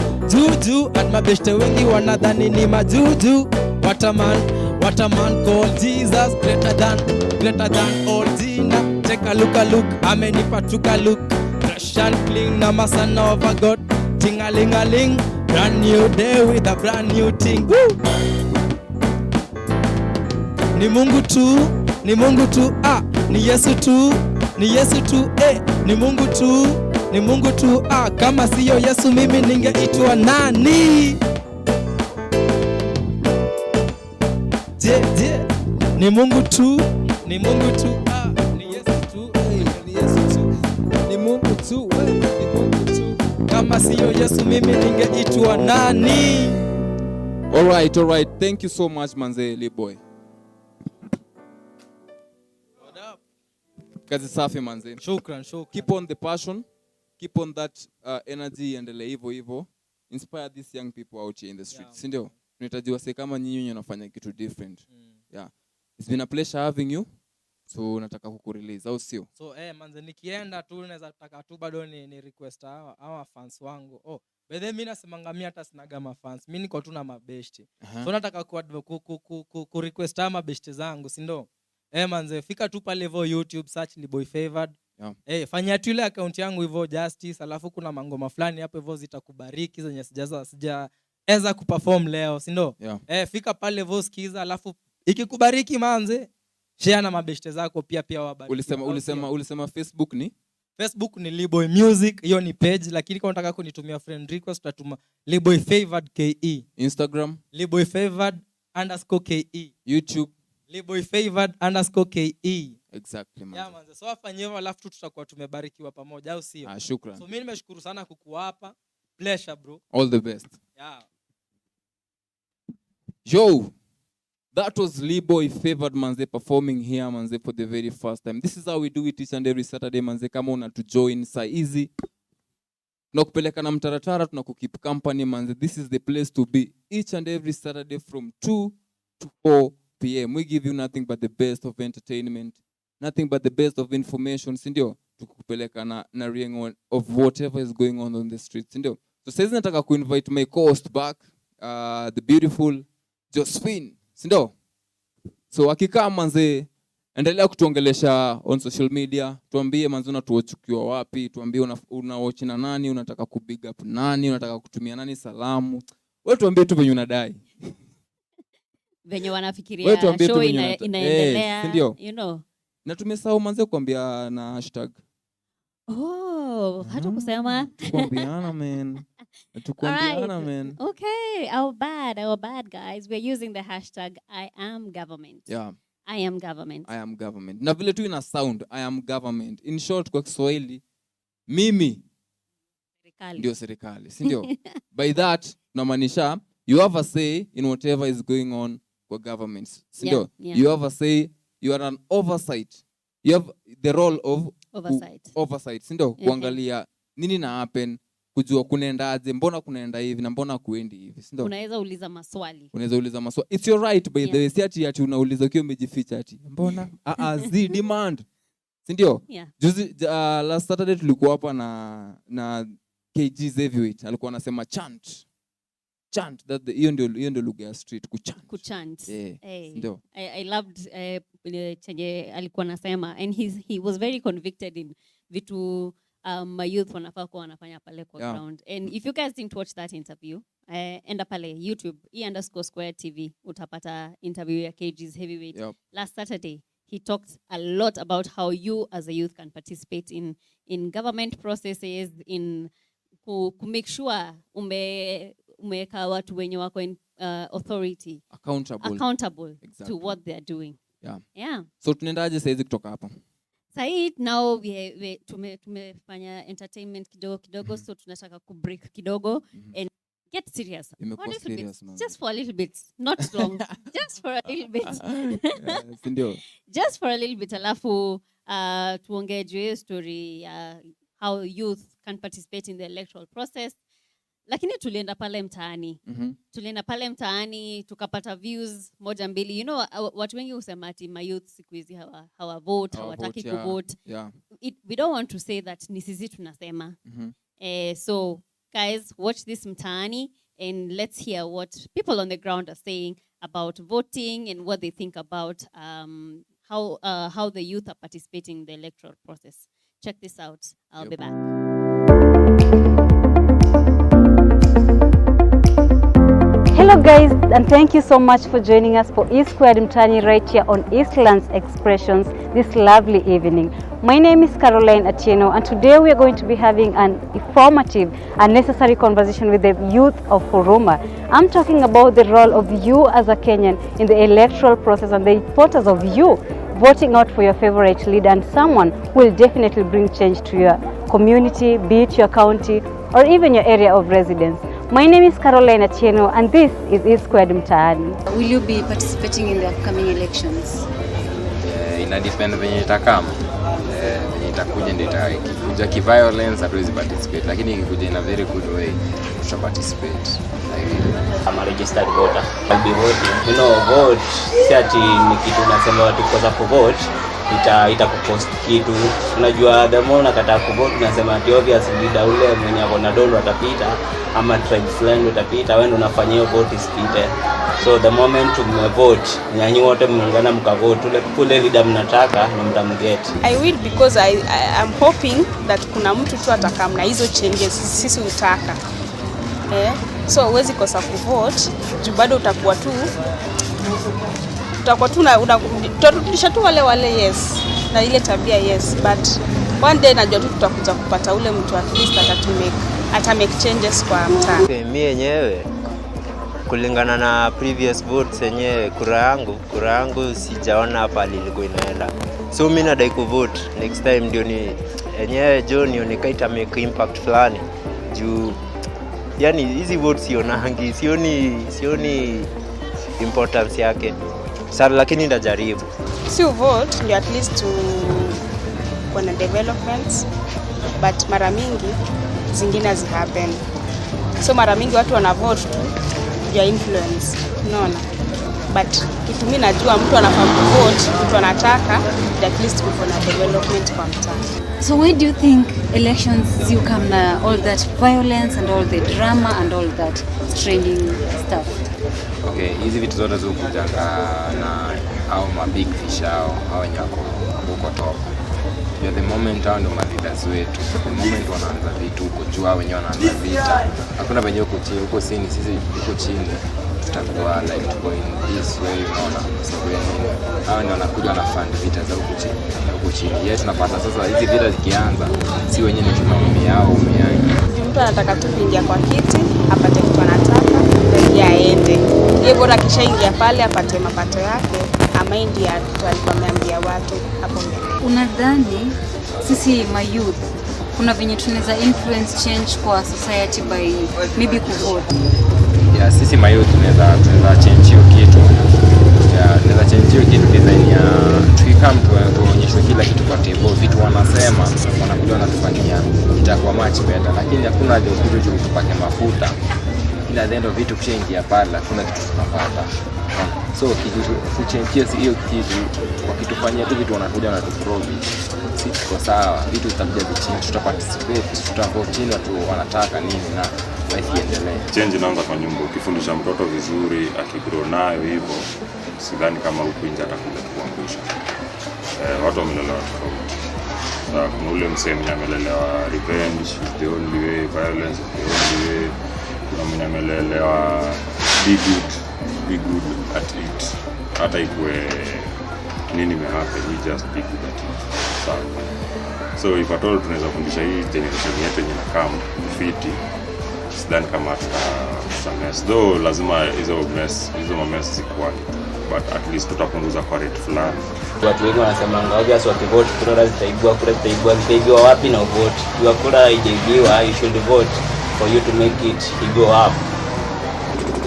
juu, at mabeshte wengi wanadhani ni majuju. What a man called Jesus, greater than all jina. Take a look, amenipa tuka look, fresh and clean na masana of a God. Ting-a-ling-a-ling, brand new day with a brand new thing. Woo! Ni Mungu tu, ni Mungu tu, ni Yesu tu, ni Yesu tu, ni Mungu tu, ni Mungu tu. Kama siyo Yesu mimi ningeitwa nani? Je, ni Mungu tu, ni Mungu tu, ni Yesu tu, ni Yesu tu, ni Mungu tu, ni Mungu tu. Kama siyo Yesu mimi ningeitwa nani? All right. Thank you so much, manze LEEBWOY. Kazi safi manze. Shukran. Keep on the passion. Keep on that energy and hivyo. Inspire these young people out here in the streets. Yeah. Ndio. Tunahitaji wase kama nyinyi wanafanya kitu different. Yeah. It's been a pleasure having you. So nataka kukurelease au sio? So manze nikienda tu naweza taka tu bado ni request hawa fans wangu. By the way mimi nasemanga mimi hata sinaga ma fans. Mimi niko tu na mabeshte. So nataka ku request hawa mabeshte zangu, si ndio? Manze fika tu pale hivyo YouTube search LEEBWOY Favored. Yeah. Fanya tu ile account yangu hivyo Justice, alafu kuna mangoma fulani hapo hivyo zitakubariki zenye sijaweza kuperform leo, si ndio? Yeah. Fika pale hivyo sikiza, alafu ikikubariki manze share na mabeshte zako pia wabariki. Ulisema Facebook ni? Facebook ni LEEBWOY Music, hiyo ni page, lakini kama unataka kunitumia friend request utatuma LEEBWOY Favored KE. Instagram LEEBWOY Favored _KE. YouTube LEEBWOY Favored _KE. Exactly manze. Yeah manze, so afanye hivyo alafu tutakuwa tumebarikiwa pamoja au sio? Shukran. So mimi nimeshukuru sana kukuwa hapa. Pleasure bro. All the best. Yeah. Yo, that was LEEBWOY Favored manze performing here manze for the very first time. This is how we do it each and every Saturday manze. Kama una to join saa easy, tunakupeleka na mtaratara, tunakukeep company manze. This is the place to be each and every Saturday from 2 to 4 p.m. We give you nothing but the best of entertainment, nothing but the best of information, sindio? Tukupeleka na riengo of whatever is going on the streets, sindio? So saizi nataka ku-invite my co-host back, the beautiful Josephine, sindio? So akikaa manze, endelea kutuongelesha on social media, tuambie manze unatuochukiwa wapi, tuambie unawatch na nani, unataka kubig up nani, unataka kutumia nani salamu. Wewe tuambie tu venye unadai. Venye wanafikiria show inaendelea, sindio? You know. Na tumesahau manze kuambia na hashtag. Oh, hata kusema. Tukuambiana man. Tukuambiana man. Okay, our bad guys. We're using the hashtag I am government. Yeah. I am government. I am government. Na vile tu ina sound I am government. In short kwa Kiswahili, mimi ndio serikali, si ndio? By that tunamaanisha you have a say in whatever is going on kwa governments, si ndio? You have a say, you are an oversight. You have the role of oversight, si ndio? Kuangalia nini na happen, kujua kunaendaje, mbona kunaenda hivi na mbona kuendi hivi, si ndio? Unaweza uliza maswali. It's your right by the way, si ati unauliza ukiwa umejificha ati. Mbona? Demand. Si ndio? Juzi last Saturday tulikuwa hapa na KG's Heavyweight. Alikuwa anasema chant that hiyo ndio lugha ya street, kuchant. Ndio. I loved chenye alikuwa anasema, and he was very convicted in vitu my youth wanafaa kuwa wanafanya pale kwa ground. And if you guys didn't watch that interview, enda pale YouTube _square TV utapata interview ya KG's Heavyweight. Last Saturday he talked a lot about how you as a youth can participate in government processes, in to make sure umeweka watu wenye wako in authority accountable to what they are doing. So tunaendaje saizi kutoka hapa? Said now tumefanya entertainment kidogo, so tunataka ku break kidogo and get serious. Just for a little bit, not long. Just for a little bit. Just for a little bit. Alafu tuongee juu story how youth can participate in the electoral process. Lakini tulienda pale mtaani tukapata views moja mbili. You know, watu wengi husema ati my youth siku hizi hawavote, hawataki kuvote. We don't want to say that ni sisi tunasema. So guys, watch this mtaani and let's hear what people on the ground are saying about voting and what they think about how the youth are participating in the electoral process. Check this out. I'll be back. Hello guys, and thank you so much for joining us for E Squared Mtani right here on Eastlands Expressions this lovely evening. My name is Caroline Atieno, and today we are going to be having an informative and necessary conversation with the youth of Huruma. I'm talking about the role of you as a Kenyan in the electoral process and the importance of you voting out for your favorite leader and someone who will definitely bring change to your community, be it your county or even your area of residence. My name is Caroline Atieno, and this is E Squared Mtaani. Will you be participating in the upcoming elections? Ina depend venye itakama. Venye itakuja ndio itakuja kiviolence hatuwezi participate, lakini ikikuja in a very good way tuta participate. I'm a registered voter. I'll be voting. You know, vote si ati ni kitu unasema watu kosa kuvote itakupost kitu. Unajua the more unakataa kuvote unasema ati obviously leader ule mwenye akona dondo atapita ama tribe friend utapita, wewe unafanya hiyo vote isipite. So the moment umevote, nyinyi wote mnaungana mkavote ule leader mnataka na mtamget. I will because I am hoping that kuna mtu tu atakamna hizo changes sisi utaka. So huwezi kosa kuvote, juu bado utakuwa tu tulisha tu wale yes na ile tabia yes, but one day najua tu tutakuja kupata ule mtu at least ata make changes kwa mtaa. Mimi yenyewe kulingana na previous votes yenyewe kura yangu sijaona hapa ilikuwa inaenda. So mimi nadai kuvote next time ndio ni enyewe John nikaita make impact fulani. Juu yani hizi votes sioni importance yake. Sasa lakini ndajaribu. Si vote ndio at least to kuna developments, but mara mingi zingine happen. So mara mingi watu wana vote tu ya influence, unaona. But kitu mimi najua mtu anafaa kuvote mtu anataka at least kuna development kwa mtaa. So why do you think elections you come na all that violence and all the drama and all that straining stuff? Okay, hizi vitu zote zikujanga na au ma big fish au wenye wako huko top. The moment hao ndio leaders wetu. The moment wanaanza vitu huko juu hao wenyewe wanaanza vita. Hakuna venye huko chini, huko chini sisi huko chini tutakuwa like going this way, unaona. Sababu nini? Hao ndio wanakuja na fund vita za huko chini. Huko chini. Yes, tunapata sasa hizi vita zikianza, si wenyewe ni tunaumia au umiaji. Mtu anataka tu kuingia kwa kiti, apate kitu anataka, ndio aende. Yeye bora kishaingia pale apate mapato yake, amaindi ya kitu alikuwa ameambia watu hapo mbele. Unadhani sisi youth kuna venye tunaweza influence change kwa society by maybe kuvote? Yeah, sisi youth tunaweza change hiyo kitu. Yeah, tunaweza change hiyo kitu design ya tukikam tuonyeshwe kila kitu kwa table, vitu wanasema wanakuja wanatufanyia itakuwa much better, lakini hakuna haja kitu tupake mafuta. Ila ndio vitu kishaingia pale hakuna kitu tunapata. So kitu kuchange hiyo kitu wakitufanyia tu vitu wanakuja na tupromise. Sisi tuko sawa, vitu vitakuja chini, tutaparticipate, tutavote chini watu wanataka nini na life iendelee. Change inaanza kwa nyumba. Ukifundisha mtoto vizuri akigrow nayo hivyo, sidhani kama huko nje atakuja kuangusha. Watu wamelelewa tofauti. Kuna ule msemo amelelewa revenge is the only way, violence is the only way. Kuna mwenye amelelewa be good at it. Hata ikwe nini mehappen, we just be good at it. So if at all tunaweza fundisha hii generation yetu yenye nakam fiti, sidhani kama tutasamess. Though lazima hizo mamess zikuwa, but at least tutapunguza kwa rate fulani. Watu wengi wanasema obvious wakivote kura zitaibiwa wapi na vote. Your kura haijabiwa, you should vote for you to make it go up.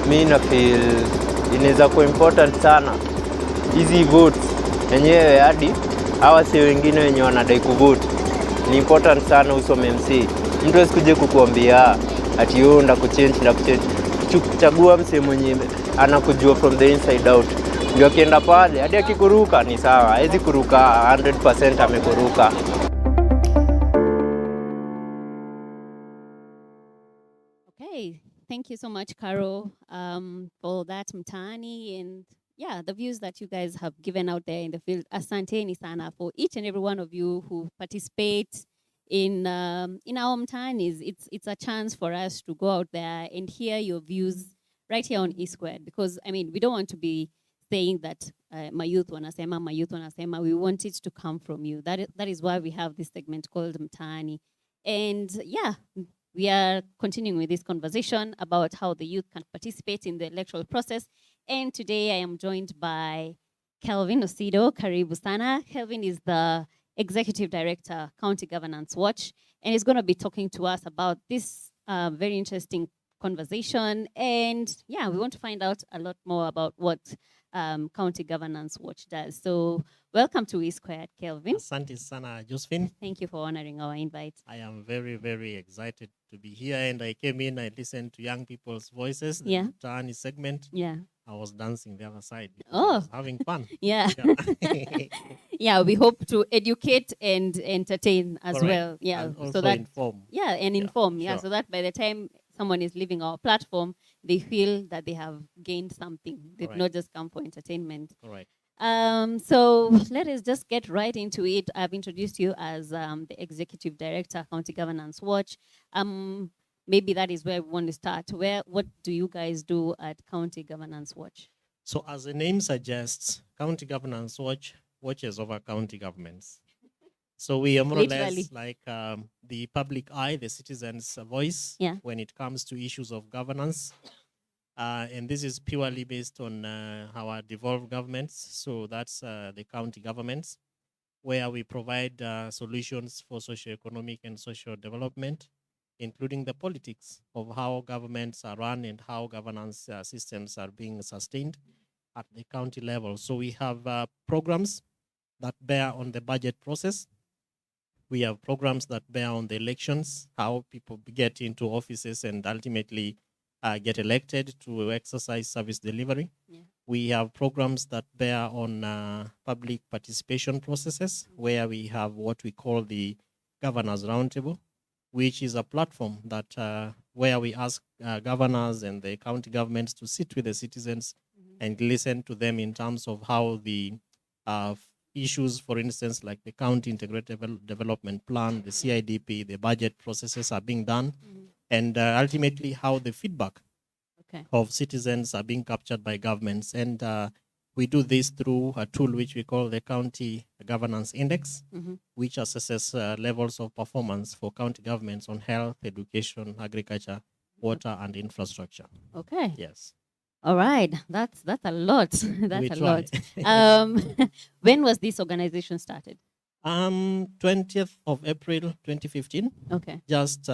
Mimi na feel inaweza kuwa important sana hizi votes yenyewe, hadi hawa si wengine wenye wanadai kuvote. Ni important sana usome MC. Mtu asikuje kukuambia ati yeye nda kuchange. Chagua mse mwenye anakujua from the inside out. Ndio akienda pale hadi akikuruka ni sawa. Haizi kuruka 100% amekuruka. Okay, thank you so much, Carol, for that mtaani and yeah, the views that you guys have given out there in the field. Asanteni sana for each and every one of you who participate in our mtaanis. It's a chance for us to go out there and hear your views right here on E Squared, because I mean we don't want to be saying that my youth wanasema. We want it to come from you. That is why we have this segment called Mtaani. And yeah, we are continuing with this conversation about how the youth can participate in the electoral process. And today I am joined by Kelvin OSIDO. Karibu sana. Kelvin is the Executive Director, County Governance Watch, and he's going to be talking to us about this very interesting conversation. And yeah, we want to find out a lot more about what County Governance Watch does. So welcome to E Squared, Kelvin. Asante sana, Josephine. Thank you for honoring our invite. I am very, very excited to be here, and I came in, I listened to young people's voices, the Yeah. Mtaani segment. Yeah. I was dancing the other side. Oh. I was having fun. Yeah. Yeah. Yeah, we hope to educate and entertain as Correct. well. Yeah, And also so that inform. Yeah, and inform. Yeah, sure. so that by the time someone is leaving our platform, they feel that they have gained something. They've Correct. not just come for entertainment. Correct. So let us just get right into it. I've introduced you as the Executive Director, County Governance Watch. Maybe that is where we want to start. What do you guys do at County Governance Watch? So as the name suggests, County Governance Watch watches over county governments. So we are more or Literally. less like the public eye, the citizen's voice Yeah. when it comes to issues of governance. And this is purely based on our devolved governments. So that's the county governments. where we provide solutions for socio-economic and social development, including the politics of how governments are run and how governance systems are being sustained at the county level. So we have programs that bear on the budget process. We have programs that bear on the elections, how people get into offices and ultimately get elected to exercise service delivery. Yeah. We have programs that bear on public participation processes, where we have what we call the Governors Roundtable, which is a platform that where we ask governors and the county governments to sit with the citizens and listen to them in terms of how the issues, for instance, like the County Integrated Development Plan, the CIDP, the budget processes are being done, and ultimately how the feedback of citizens are being captured by governments. And we do this through a tool which we call the County Governance Index, which assesses levels of performance for county governments on health, education, agriculture, water, and infrastructure. Okay. Yes. All right, that's a lot. That's We a try. lot. When was this organization started? 20th of April 2015. Okay. Just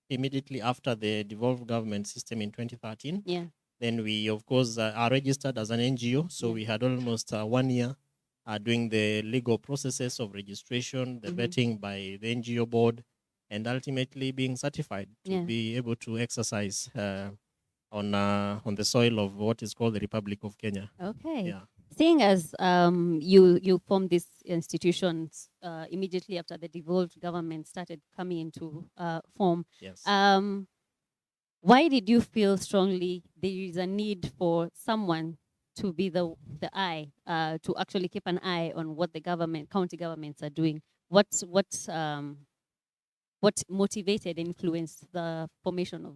immediately after the devolved government system in 2013. Yeah. Then we, of course, are registered as an NGO. So we had almost 1 year doing the legal processes of registration, the vetting by the NGO board, and ultimately being certified to be able to exercise on the soil of what is called the Republic of Kenya. Okay. Yeah. Seeing as you formed these institutions immediately after the devolved government started coming into form. Yes. Why did you feel strongly there is a need for someone to be the eye, to actually keep an eye on what the county governments are doing? What motivated, influenced the formation of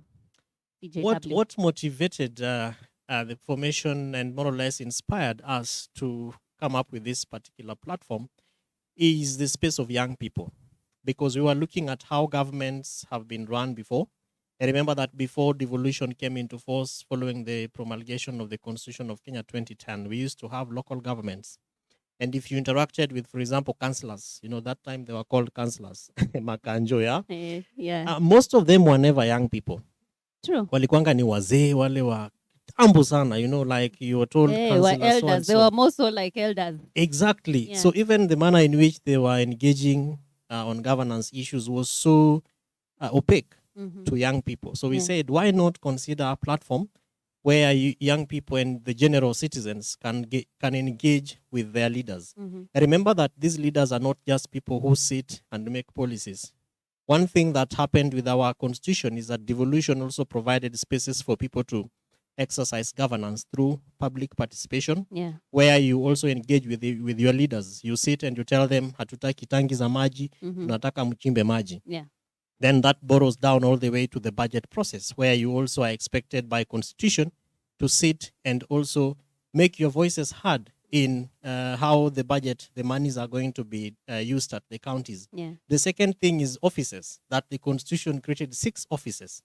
CJW? What motivated the formation and more or less inspired us to come up with this particular platform is the space of young people, because we were looking at how governments have been run before. I remember that before devolution came into force following the promulgation of the Constitution of Kenya 2010, we used to have local governments. And if you interacted with, for example, councillors, that time they were called councillors, Makanjo, yeah? Yeah. Most of them were never young people. True. Walikuanga ni wazee, wale wa kitambo sana, like you were told They were councillors, so and elders. They so. were more so like elders. Exactly. Yeah. So even the manner in which they were engaging on governance issues was so opaque to young people. So we said, why not consider a platform where young people and the general citizens can engage with their leaders. I remember that these leaders are not just people who sit and make policies. One thing that happened with our constitution is that devolution also provided spaces for people to exercise governance through public participation, where you also engage with your leaders. You sit and you tell them, hatutaki tangi za maji, tunataka mchimbe maji. Then that borrows down all the way to the budget process, where you also are expected by constitution to sit and also make your voices heard in how the budget, the monies are going to be used at the counties. The second thing is offices, that the constitution created 6 offices.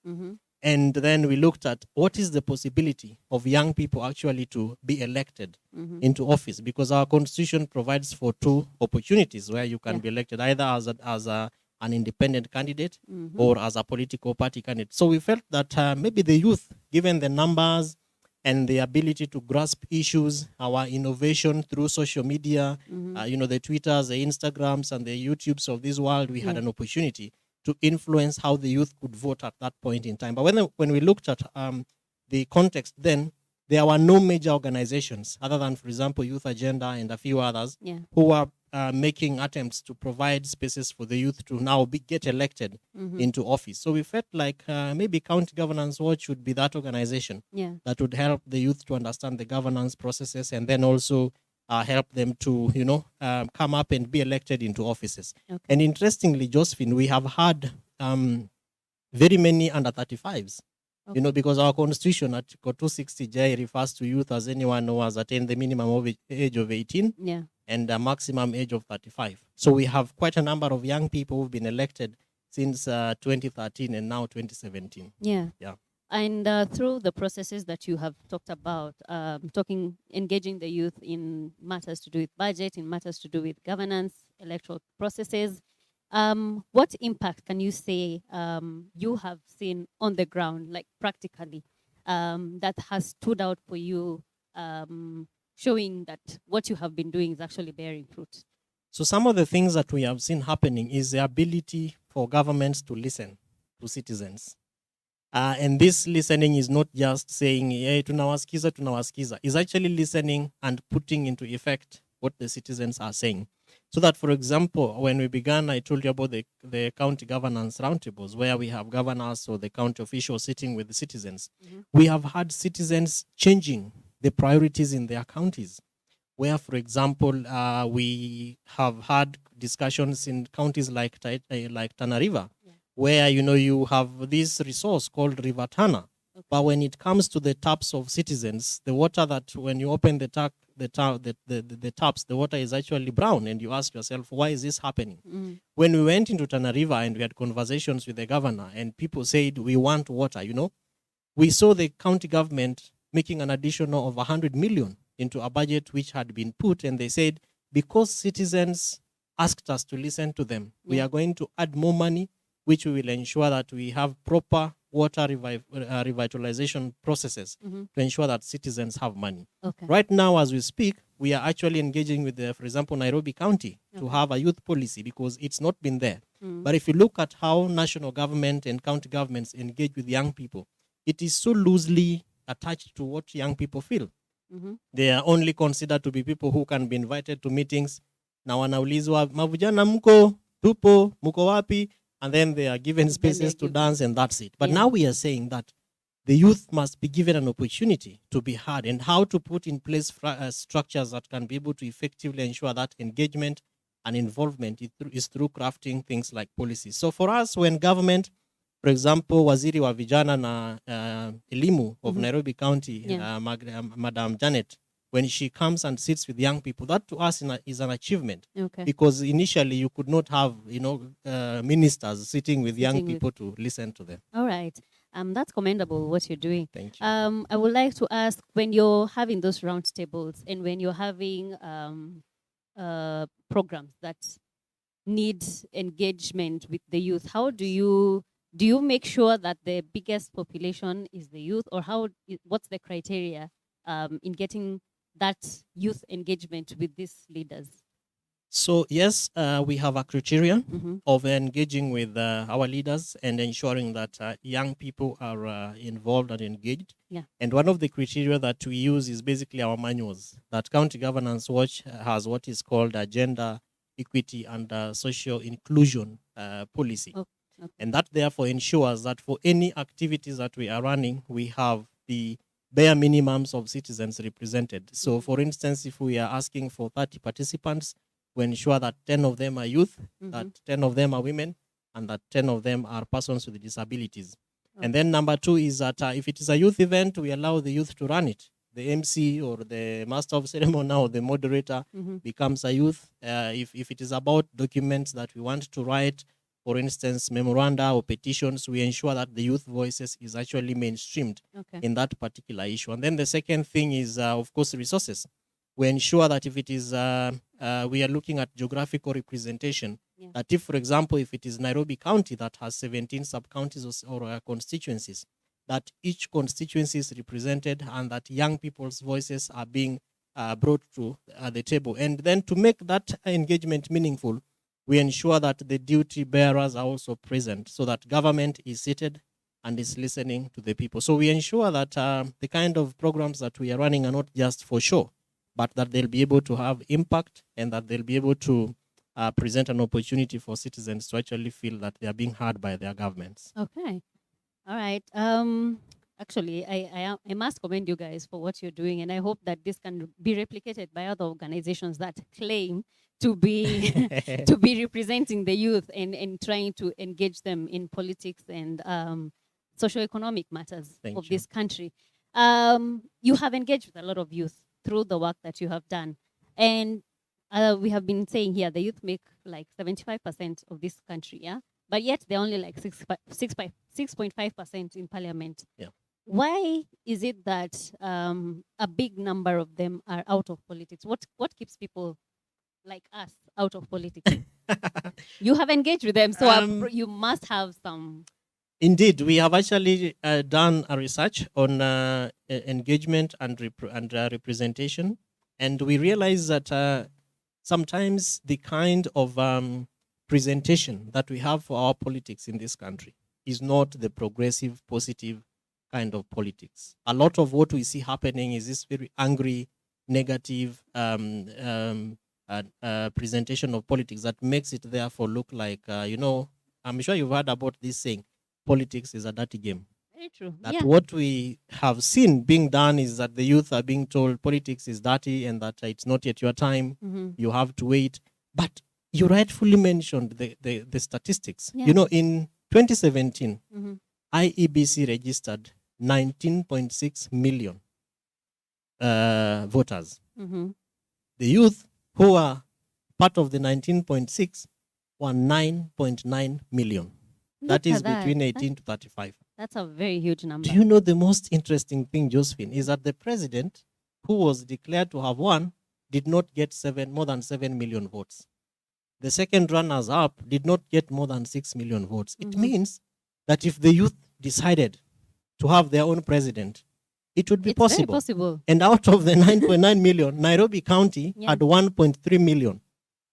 And then we looked at what is the possibility of young people actually to be elected into office, because our constitution provides for 2 opportunities where you can be elected, either as an independent candidate or as a political party candidate. So we felt that maybe the youth, given the numbers and the ability to grasp issues, our innovation through social media, the Twitters, the Instagrams, and the YouTubes of this world, we had an opportunity to influence how the youth could vote at that point in time. But when we looked at the context then, there were no major organizations other than, for example, Youth Agenda and a few others who were making attempts to provide spaces for the youth to now get elected into office. So we felt like maybe County Governance Watch should be that organization that would help the youth to understand the governance processes and then also help them to, come up and be elected into offices. And interestingly, Josephine, we have had very many under 35s. Because our constitution, Article 260J, refers to youth as anyone who has attained the minimum age of 18 and a maximum age of 35. So we have quite a number of young people who've been elected since 2013 and now 2017. Yeah. And through the processes that you have talked about, engaging the youth in matters to do with budget, in matters to do with governance, electoral processes. What impact can you say you have seen on the ground, like practically, that has stood out for you, showing that what you have been doing is actually bearing fruit? So some of the things that we have seen happening is the ability for governments to listen to citizens. And this listening is not just saying, hey, tunawasikiza. It's actually listening and putting into effect what the citizens are saying. So that, for example, when we began, I told you about the county governance roundtables, where we have governors or the county officials sitting with the citizens. We have had citizens changing the priorities in their counties, where, for example, we have had discussions in counties like Tana River, where you have this resource called River Tana. Okay. But when it comes to the taps of citizens, the water that when you open the taps, the water is actually brown, and you ask yourself, why is this happening? When we went into Tana River and we had conversations with the governor, and people said, we want water, we saw the county government making an additional of 100 million into a budget which had been put, and they said, because citizens asked us to listen to them, we are going to add more money, which we will ensure that we have proper water revitalization processes to ensure that citizens have money. Okay. Right now, as we speak, we are actually engaging with, for example, Nairobi County to have a youth policy, because it's not been there. But if you look at how national government and county governments engage with young people, it is so loosely attached to what young people feel. They are only considered to be people who can be invited to meetings. Na wanaulizwa, mavujana mko, tupo, muko wapi? And then they are given spaces to dance, and that's it. But now we are saying that the youth must be given an opportunity to be heard, and how to put in place structures that can be able to effectively ensure that engagement and involvement is through crafting things like policies. So for us, when government, for example, Waziri wa Vijana na Elimu of Nairobi County, Madam Janet, when she comes and sits with young people, that to us is an achievement. Okay. Because initially you could not have, ministers sitting with young people to listen to them. All right. That's commendable what you're doing. Thank you. I would like to ask, when you're having those roundtables and when you're having programs that need engagement with the youth, how do you make sure that the biggest population is the youth, or what's the criteria in getting that youth engagement with these leaders? So yes, we have a criteria of engaging with our leaders and ensuring that young people are involved and engaged. Yeah. And one of the criteria that we use is basically our manuals. That County Governance Watch has what is called a gender equity and social inclusion policy. Okay. And that therefore ensures that for any activities that we are running, we have the bare minimums of citizens represented. So for instance, if we are asking for 30 participants, we ensure that 10 of them are youth, that 10 of them are women, and that 10 of them are persons with disabilities. Okay. And then number 2 is that if it is a youth event, we allow the youth to run it. The MC or the master of ceremony or the moderator becomes a youth. If it is about documents that we want to write, for instance, memoranda or petitions, we ensure that the youth voices is actually mainstreamed in that particular issue. And then the second thing is, of course, resources. We ensure that if it is, we are looking at geographical representation, that if, for example, if it is Nairobi County that has 17 sub-counties or constituencies, that each constituency is represented and that young people's voices are being brought to the table. And then to make that engagement meaningful, we ensure that the duty bearers are also present so that government is seated and is listening to the people. So we ensure that the kind of programs that we are running are not just for show, but that they'll be able to have impact and that they'll be able to present an opportunity for citizens to actually feel that they are being heard by their governments. Okay. All right. Actually, I must commend you guys for what you're doing, and I hope that this can be replicated by other organizations that claim to be to be representing the youth and trying to engage them in politics and socioeconomic matters of this country. You have engaged with a lot of youth through the work that you have done, and we have been saying here the youth make like 75% of this country, yeah, but yet they're only like 6.5% in parliament. Yeah. Why is it that a big number of them are out of politics? What keeps people like us out of politics? You have engaged with them, so you must have some. Indeed, we have actually done a research on engagement and representation, and we realize that sometimes the kind of presentation that we have for our politics in this country is not the progressive, positive kind of politics. A lot of what we see happening is this very angry, negative presentation of politics that makes it therefore look like, I'm sure you've heard about this saying, politics is a dirty game. Very true. That what we have seen being done is that the youth are being told politics is dirty and that it's not yet your time. You have to wait. But you rightfully mentioned the statistics. Yeah. You know, in 2017, IEBC registered 19.6 million voters. The youth who are part of the 19.6 were 9.9 million. That is between 18 to 35. That's a very huge number. Do you know the most interesting thing, Josephine, is that the president who was declared to have won did not get more than 7 million votes. The second runners up did not get more than 6 million votes. It means that if the youth decided to have their own president, it would be possible. Very possible. And out of the 9.9 million, Nairobi County had 1.3 million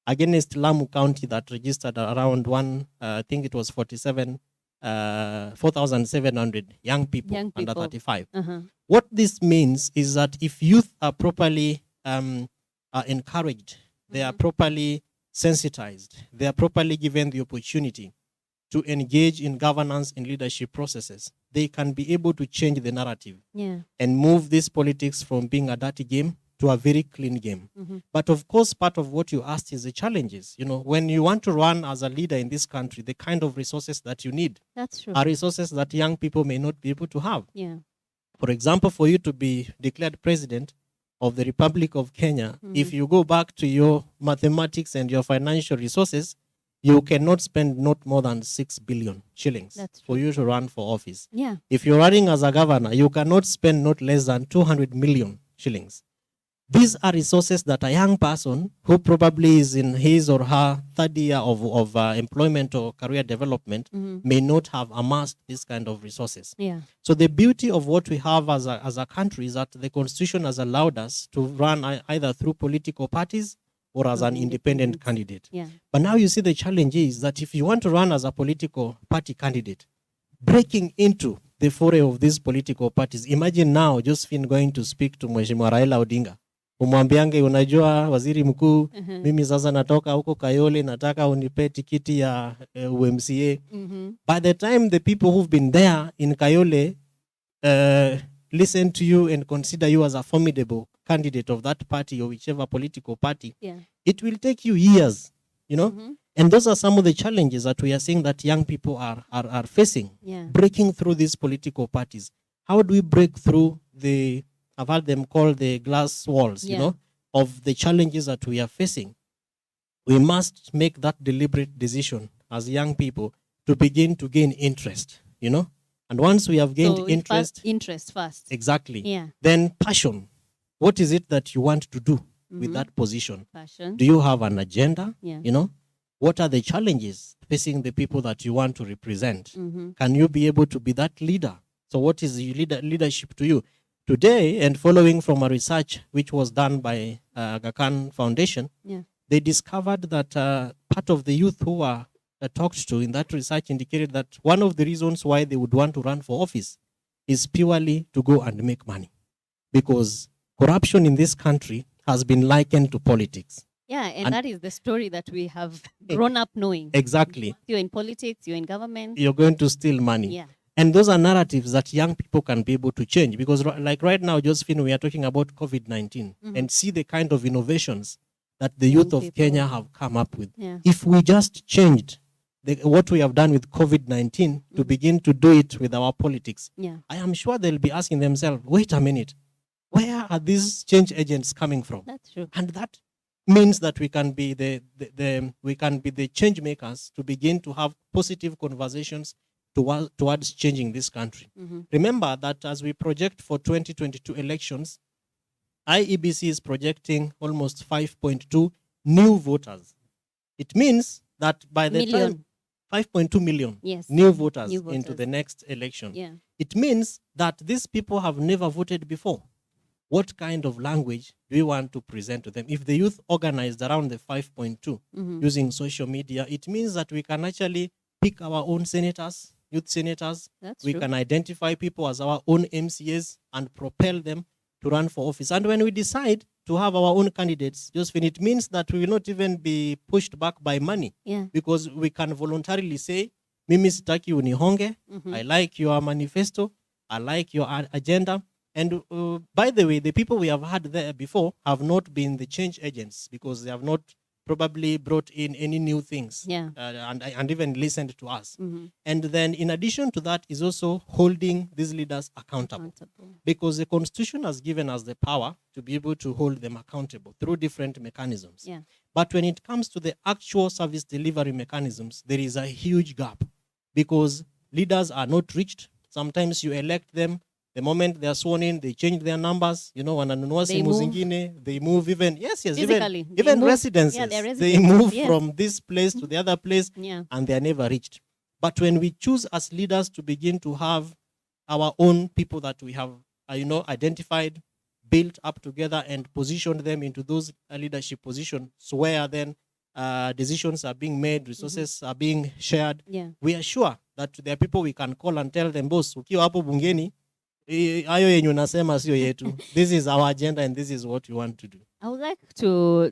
against Lamu County that registered around I think it was 4,700 young people under 35. What this means is that if youth are properly encouraged, they are properly sensitized, they are properly given the opportunity to engage in governance and leadership processes, they can be able to change the narrative and move this politics from being a dirty game to a very clean game. But of course, part of what you asked is the challenges. You know, when you want to run as a leader in this country, the kind of resources that you need are resources that young people may not be able to have. For example, for you to be declared president of the Republic of Kenya, if you go back to your mathematics and your financial resources, you cannot spend not more than 6 billion shillings for you to run for office. If you're running as a governor, you cannot spend not less than 200 million shillings. These are resources that a young person who probably is in his or her third year of employment or career development may not have amassed this kind of resources. So the beauty of what we have as a country is that the Constitution has allowed us to run either through political parties or as an independent candidate. But now you see the challenge is that if you want to run as a political party candidate, breaking into the foray of these political parties, imagine now Josephine going to speak to Mheshimiwa Raila Odinga. Umwambiange, unajua waziri mkuu, mimi sasa natoka huko Kayole, nataka unipe tikiti ya UMCA. By the time the people who've been there in Kayole listen to you and consider you as a formidable candidate of that party or whichever political party, it will take you years, you know? And those are some of the challenges that we are seeing that young people are facing, breaking through these political parties. How do we break through I've heard them called the glass walls, you know, of the challenges that we are facing? We must make that deliberate decision as young people to begin to gain interest, you know? And once we have gained interest first. Exactly. Then passion. What is it that you want to do with that position? Passion. Do you have an agenda? You know? What are the challenges facing the people that you want to represent? Can you be able to be that leader? So what is leadership to you? Today, and following from a research which was done by Aga Khan Foundation, they discovered that part of the youth who were talked to in that research indicated that one of the reasons why they would want to run for office is purely to go and make money. Because corruption in this country has been likened to politics. And that is the story that we have grown up knowing. Exactly. You're in politics, you're in government. You're going to steal money. And those are narratives that young people can be able to change. Because like right now, Josephine, we are talking about COVID-19 and see the kind of innovations that the youth of Kenya have come up with. If we just changed what we have done with COVID-19 to begin to do it with our politics, I am sure they'll be asking themselves, wait a minute, where are these change agents coming from? That's true. And that means that we can be the change makers to begin to have positive conversations towards changing this country. Remember that as we project for 2022 elections, IEBC is projecting almost 5.2 new voters. It means that by the Million. time 5.2 million Yes. new voters New into voters. the next election. Yeah. It means that these people have never voted before. What kind of language do we want to present to them? If the youth organized around the 5.2 using social media, it means that we can actually pick our own senators, youth senators. That's we true. can identify people as our own MCAs and propel them to run for office. And when we decide to have our own candidates, Josephine, it means that we will not even be pushed back by money. Yeah. Because we can voluntarily say, Mimi sitaki unihonge, I like your manifesto, I like your agenda. And by the way, the people we have had there before have not been the change agents because they have not probably brought in any new things and even listened to us. And then in addition to that is also holding these leaders accountable. Because the Constitution has given us the power to be able to hold them accountable through different mechanisms. Yeah. But when it comes to the actual service delivery mechanisms, there is a huge gap because leaders are not reached. Sometimes you elect them, the moment they are sworn in, they change their numbers. You know, wananunua simu zingine, they move even, even residences. Yeah, they move yes. from this place to the other place, and they are never reached. But when we choose as leaders to begin to have our own people that we have, identified, built up together, and positioned them into those leadership positions, where then decisions are being made, resources are being shared, we are sure that there are people we can call and tell them, boss, ukiwa hapo bungeni, ayo yenye unasema sio yetu. This is our agenda and this is what we want to do. I would like to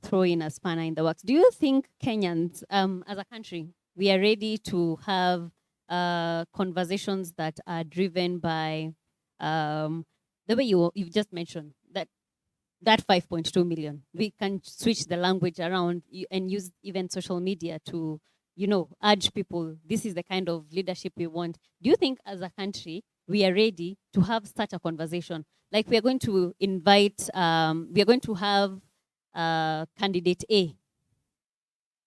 throw in a spanner in the works. Do you think Kenyans, as a country, we are ready to have conversations that are driven by the way you've just mentioned, that 5.2 million? We can switch the language around and use even social media to, urge people, this is the kind of leadership we want. Do you think as a country, we are ready to have such a conversation? Like we are going to invite, we are going to have candidate A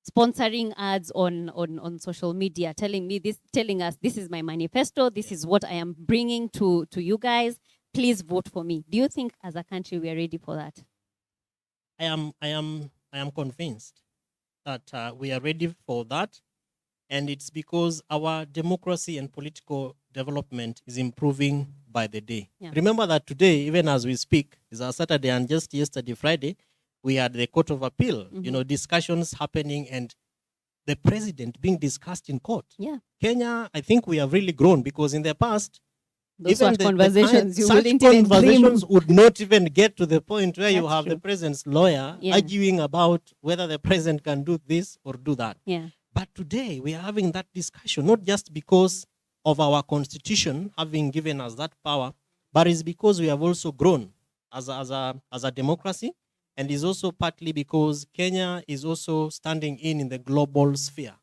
sponsoring ads on social media, telling us, this is my manifesto, this is what I am bringing to you guys, please vote for me. Do you think as a country we are ready for that? I am convinced that we are ready for that. And it's because our democracy and political development is improving by the day. Yeah. Remember that today, even as we speak, is a Saturday, and just yesterday, Friday, we had the Court of Appeal, discussions happening and the president being discussed in court. Yeah. Kenya, I think we have really grown because in the past, those such conversations, you such wouldn't even conversations dream. would not even get to the point where you That's have true. the president's lawyer arguing about whether the president can do this or do that. Yeah. But today we are having that discussion, not just because of our constitution having given us that power, but it's because we have also grown as a democracy, and is also partly because Kenya is also standing in the global sphere.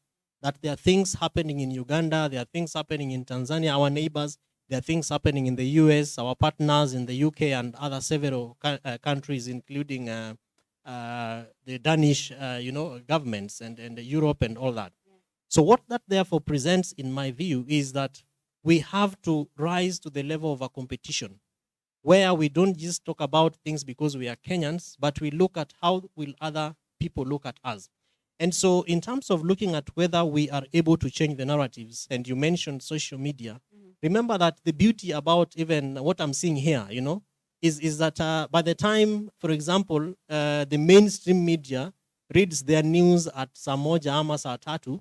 That there are things happening in Uganda, there are things happening in Tanzania, our neighbors, there are things happening in the US, our partners in the UK and other several countries, including the Danish, governments and Europe and all that. So what that therefore presents, in my view, is that we have to rise to the level of a competition where we don't just talk about things because we are Kenyans, but we look at how will other people look at us. And so in terms of looking at whether we are able to change the narratives, and you mentioned social media, remember that the beauty about even what I'm seeing here, is that by the time, for example, the mainstream media reads their news at saa moja ama saa tatu,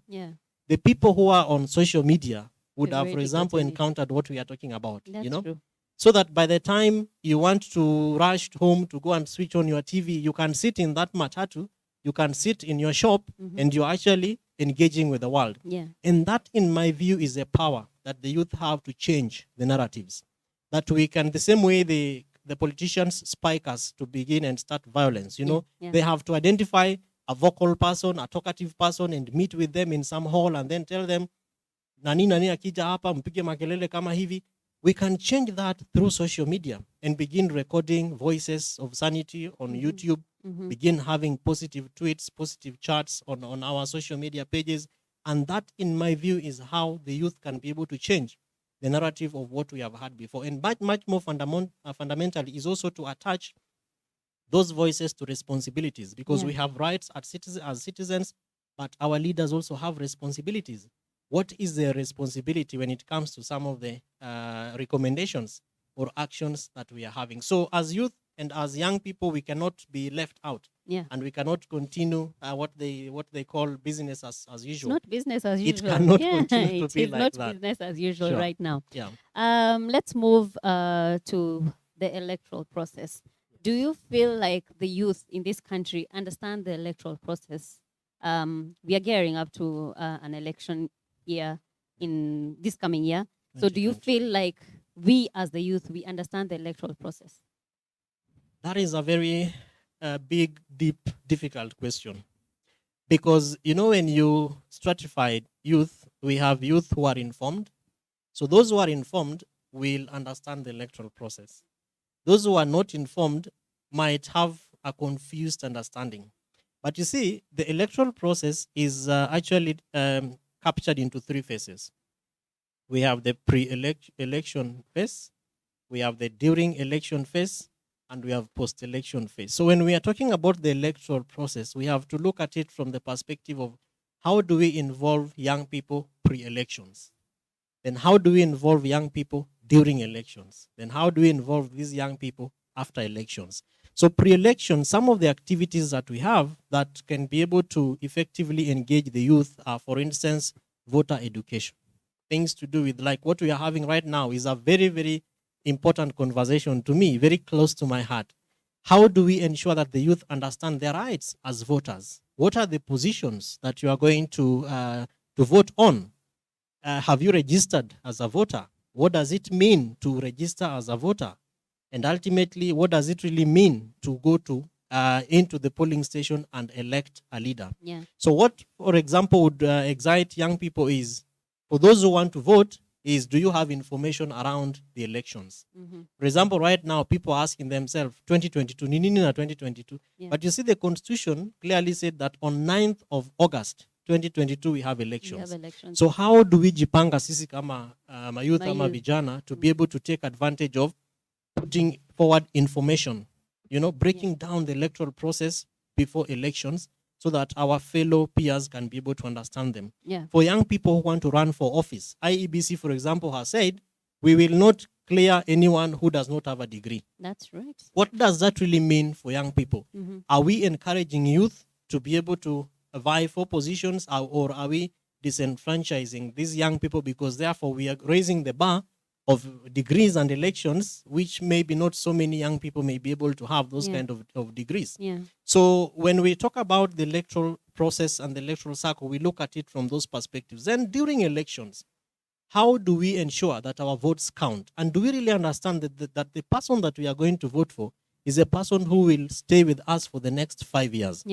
the people who are on social media would have, for example, encountered what we are talking about. That's true. So that by the time you want to rush home to go and switch on your TV, you can sit in that matatu, you can sit in your shop, and you're actually engaging with the world. Yeah. And that, in my view, is a power that the youth have to change the narratives. That we can, the same way the politicians spike us to begin and start violence, they have to identify a vocal person, a talkative person, and meet with them in some hall and then tell them, nani akija hapa, mpige makelele kama hivi. We can change that through social media and begin recording voices of sanity on YouTube, begin having positive tweets, positive charts on our social media pages. And that, in my view, is how the youth can be able to change the narrative of what we have had before. And much more fundamentally is also to attach those voices to responsibilities, because we have rights as citizens, but our leaders also have responsibilities. What is their responsibility when it comes to some of the recommendations or actions that we are having? So as youth and as young people, we cannot be left out. And we cannot continue what they call business as usual. It's not business as usual. It cannot continue to be like not that. business as usual Sure. right now. Yeah. Let's move to the electoral process. Do you feel like the youth in this country understand the electoral process? We are gearing up to an election year in this coming year. So do you feel like we as the youth, we understand the electoral process? That is a very big, deep, difficult question. Because, you know, when you stratify youth, we have youth who are informed. So those who are informed will understand the electoral process. Those who are not informed might have a confused understanding. But you see, the electoral process is actually captured into three phases. We have the pre-election phase, we have the during election phase, and we have post-election phase. So when we are talking about the electoral process, we have to look at it from the perspective of how do we involve young people pre-elections? Then how do we involve young people during elections? Then how do we involve these young people after elections? So pre-election, some of the activities that we have that can be able to effectively engage the youth are, for instance, voter education. Things to do with like what we are having right now is a very, very important conversation to me, very close to my heart. How do we ensure that the youth understand their rights as voters? What are the positions that you are going to vote on? Have you registered as a voter? What does it mean to register as a voter? And ultimately, what does it really mean to go to into the polling station and elect a leader? So what, for example, would excite young people is, for those who want to vote, is do you have information around the elections? For example, right now, people are asking themselves, 2022, nini na 2022. But you see, the Constitution clearly said that on 9th of August, 2022, we have elections. So how do we jipanga sisi kama mayouth ama vijana to be able to take advantage of putting forward information, you know, breaking down the electoral process before elections so that our fellow peers can be able to understand them. For young people who want to run for office, IEBC, for example, has said, we will not clear anyone who does not have a degree. That's right. What does that really mean for young people? Are we encouraging youth to be able to vie for positions, or are we disenfranchising these young people because therefore we are raising the bar of degrees and elections, which maybe not so many young people may be able to have those kind of degrees. So when we talk about the electoral process and the electoral cycle, we look at it from those perspectives. Then during elections, how do we ensure that our votes count? And do we really understand that the person that we are going to vote for is a person who will stay with us for the next 5 years?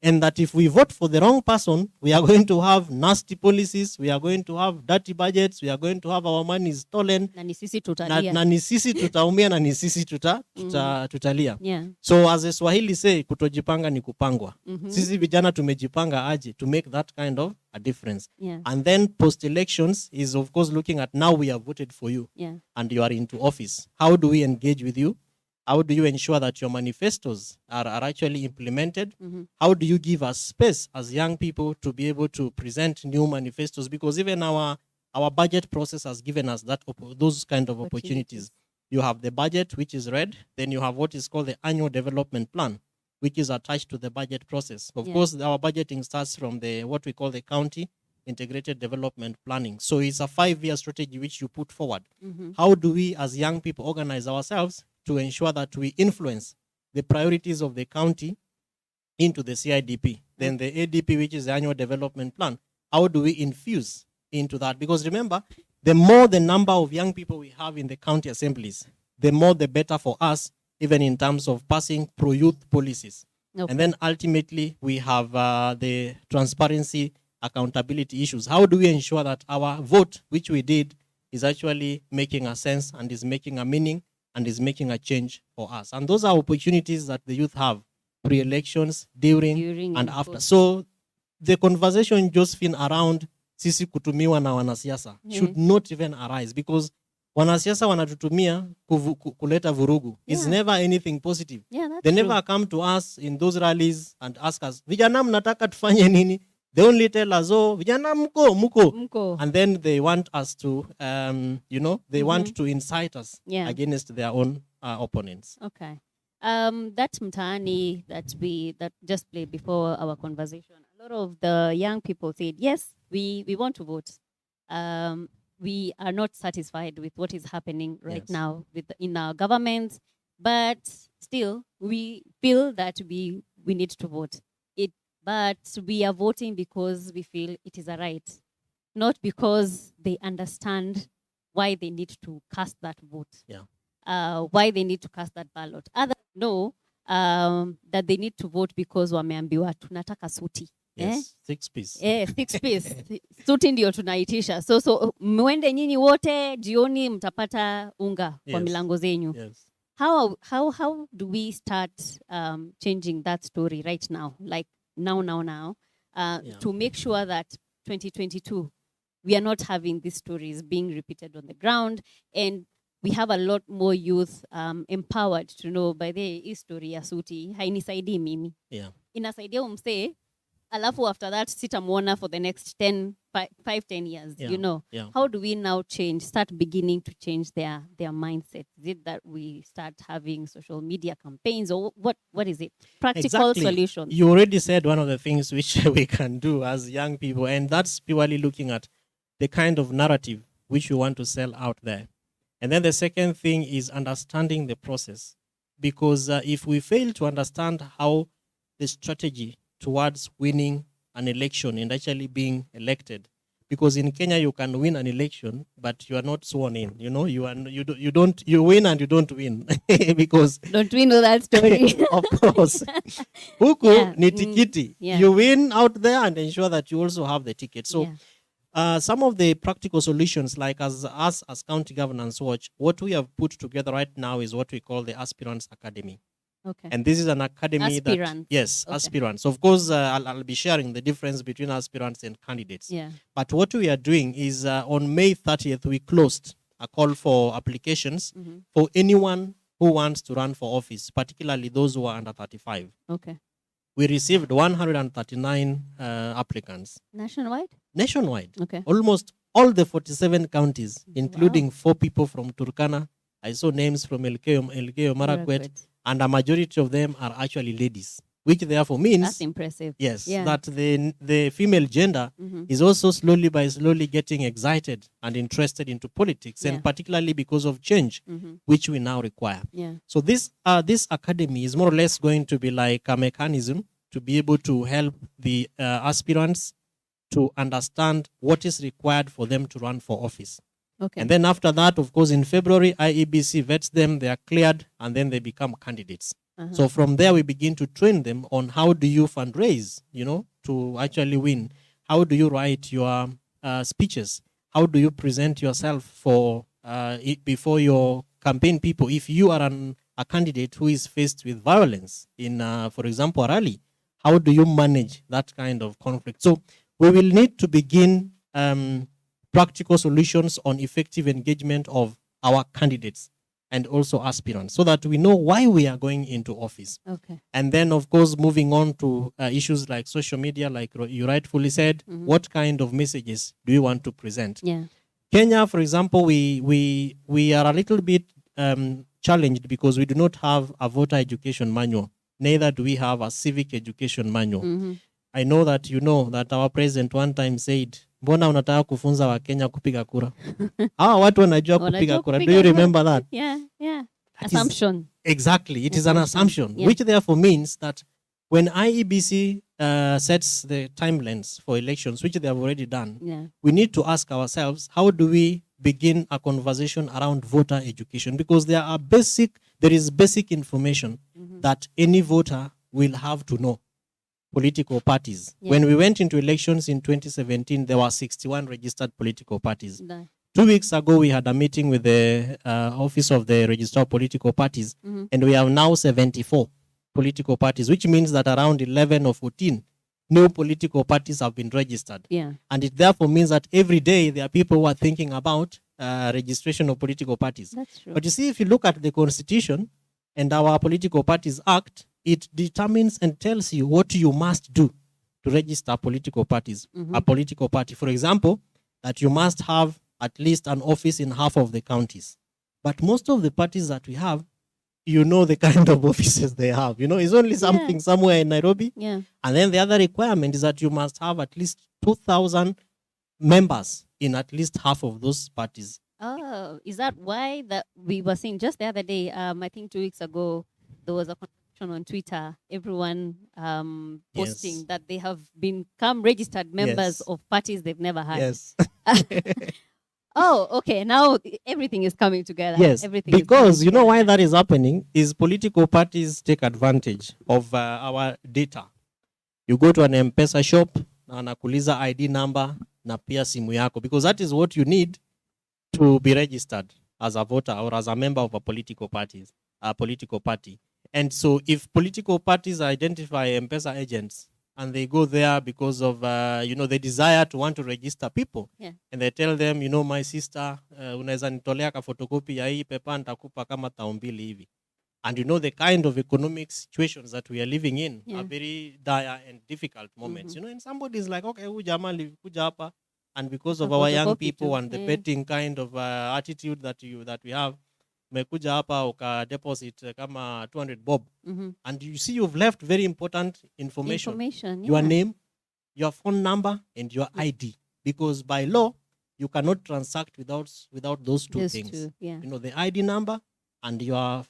And that if we vote for the wrong person, we are going to have nasty policies, we are going to have dirty budgets, we are going to have our money stolen. Na ni sisi tutalia. Na ni sisi tutaumia, na ni sisi tutalia. So as a Swahili say, kutojipanga ni kupangwa. Sisi vijana tumejipanga aje to make that kind of a difference. And then post-elections is of course looking at now we have voted for you and you are into office. How do we engage with you? How do you ensure that your manifestos are actually implemented? How do you give us space as young people to be able to present new manifestos? Because even our budget process has given us those kind of opportunities. You have the budget, which is read. Then you have what is called the annual development plan, which is attached to the budget process. Of course, our budgeting starts from what we call the county integrated development planning. So it's a 5-year strategy which you put forward. How do we as young people organize ourselves to ensure that we influence the priorities of the county into the CIDP? Then the ADP, which is the annual development plan, how do we infuse into that? Because remember, the more the number of young people we have in the county assemblies, the more the better for us, even in terms of passing pro-youth policies. And then ultimately, we have the transparency, accountability issues. How do we ensure that our vote, which we did, is actually making a sense and is making a meaning and is making a change for us? And those are opportunities that the youth have, pre-elections, during and after. So the conversation, Josephine, around sisi kutumiwa na wanasiasa should not even arise, because wanasiasa wanatutumia kuleta vurugu. It's never anything positive. They never come to us in those rallies and ask us, vijana mnataka tufanye nini? They only tell us, oh, vijana mko. And then they want us to, they want to incite us against their own opponents. Okay. That mtaani that just played before our conversation, a lot of the young people said, yes, we want to vote. We are not satisfied with what is happening right now in our government, but still we feel that we need to vote. But we are voting because we feel it is a right, not because they understand why they need to cast that vote. Why they need to cast that ballot. Others know that they need to vote because wameambiwa tunataka suti. Yes, 6 piece. 6 piece. Suti ndio tunaitisha. So mwende nyinyi wote jioni mtapata unga kwa milango zenyu. How do we start changing that story right now? Like now, to make sure that 2022, we are not having these stories being repeated on the ground, and we have a lot more youth empowered to know by the history ya suti hainisaidii mimi. Inasaidia umse, alafu after that sitamuona for the next 10 years, How do we now start beginning to change their mindset? Is it that we start having social media campaigns, or what is it? Practical solutions. You already said one of the things which we can do as young people, and that's purely looking at the kind of narrative which we want to sell out there. And then the second thing is understanding the process. Because if we fail to understand how the strategy towards winning an election and actually being elected, because in Kenya you can win an election, but you are not sworn in. You win and you don't win because don't we know that story? Of course, huku ni tikiti. You win out there and ensure that you also have the ticket. So. Some of the practical solutions, like as County Governance Watch, what we have put together right now is what we call the Aspirants Academy. Okay. And this is an academy aspirants. Of course, I'll be sharing the difference between aspirants and candidates. But what we are doing is on May 30th, we closed a call for applications for anyone who wants to run for office, particularly those who are under 35. Okay. We received 139 applicants. Nationwide. Okay. Almost all the 47 counties, including 4 people from Turkana. I saw names from Elgeyo Marakwet, and a majority of them are actually ladies, which therefore means that's impressive. Yes, that the female gender is also slowly getting excited and interested into politics, and particularly because of change, which we now require. So this academy is more or less going to be like a mechanism to be able to help the aspirants to understand what is required for them to run for office. Okay. And then after that, of course, in February, IEBC vets them, they are cleared, and then they become candidates. So from there, we begin to train them on how do you fundraise, to actually win. How do you write your speeches? How do you present yourself before your campaign people? If you are a candidate who is faced with violence in, for example, a rally, how do you manage that kind of conflict? So we will need to begin practical solutions on effective engagement of our candidates and also aspirants, so that we know why we are going into office. Okay. And then, of course, moving on to issues like social media, like you rightfully said, what kind of messages do we want to present? Kenya, for example, we are a little bit challenged because we do not have a voter education manual. Neither do we have a civic education manual. I know that that our president one time said, mbona unataka kufunza wa Kenya kupiga kura? Watu wanajua kupiga kura. Do you remember that? Yeah. Assumption. Exactly. It is an assumption, which therefore means that when IEBC sets the timelines for elections, which they have already done, we need to ask ourselves, how do we begin a conversation around voter education? Because there is basic information that any voter will have to know. Political parties. When we went into elections in 2017, there were 61 registered political parties. 2 weeks ago, we had a meeting with the Office of the Registrar of Political Parties, and we have now 74 political parties, which means that around 11 or 14 new political parties have been registered. Yeah. And it therefore means that every day there are people who are thinking about registration of political parties. That's true. But you see, if you look at the Constitution and our Political Parties Act, it determines and tells you what you must do to register political parties. A political party, for example, that you must have at least an office in half of the counties. But most of the parties that we have, you know the kind of offices they have. You know, it's only something somewhere in Nairobi. Yeah. And then the other requirement is that you must have at least 2,000 members in at least half of those parties. Oh, is that why that we were saying just the other day, I think 2 weeks ago, there was a conversation on Twitter, everyone posting that they have become registered members of parties they've never had. Yes. Oh, okay. Now everything is coming together. Yes, everything because you know why that is happening is political parties take advantage of our data. You go to an M-Pesa shop, na anakuuliza ID number na pia simu yako, because that is what you need to be registered as a voter or as a member of a political party. And so if political parties identify M-Pesa agents and they go there because of, the desire to want to register people, and they tell them, my sister, unaweza nitolea ka photocopy ya hii pepa nitakupa kama taumbili hivi. And the kind of economic situations that we are living in are very dire and difficult moments. And somebody is like, okay, huyu jamaa alikuja hapa, and because of our young people and the betting kind of attitude that we have, umekuja hapa uka deposit kama 200 bob. And you see you've left very important information. Your name, your phone number, and your ID. Because by law, you cannot transact without those two things. The ID number and your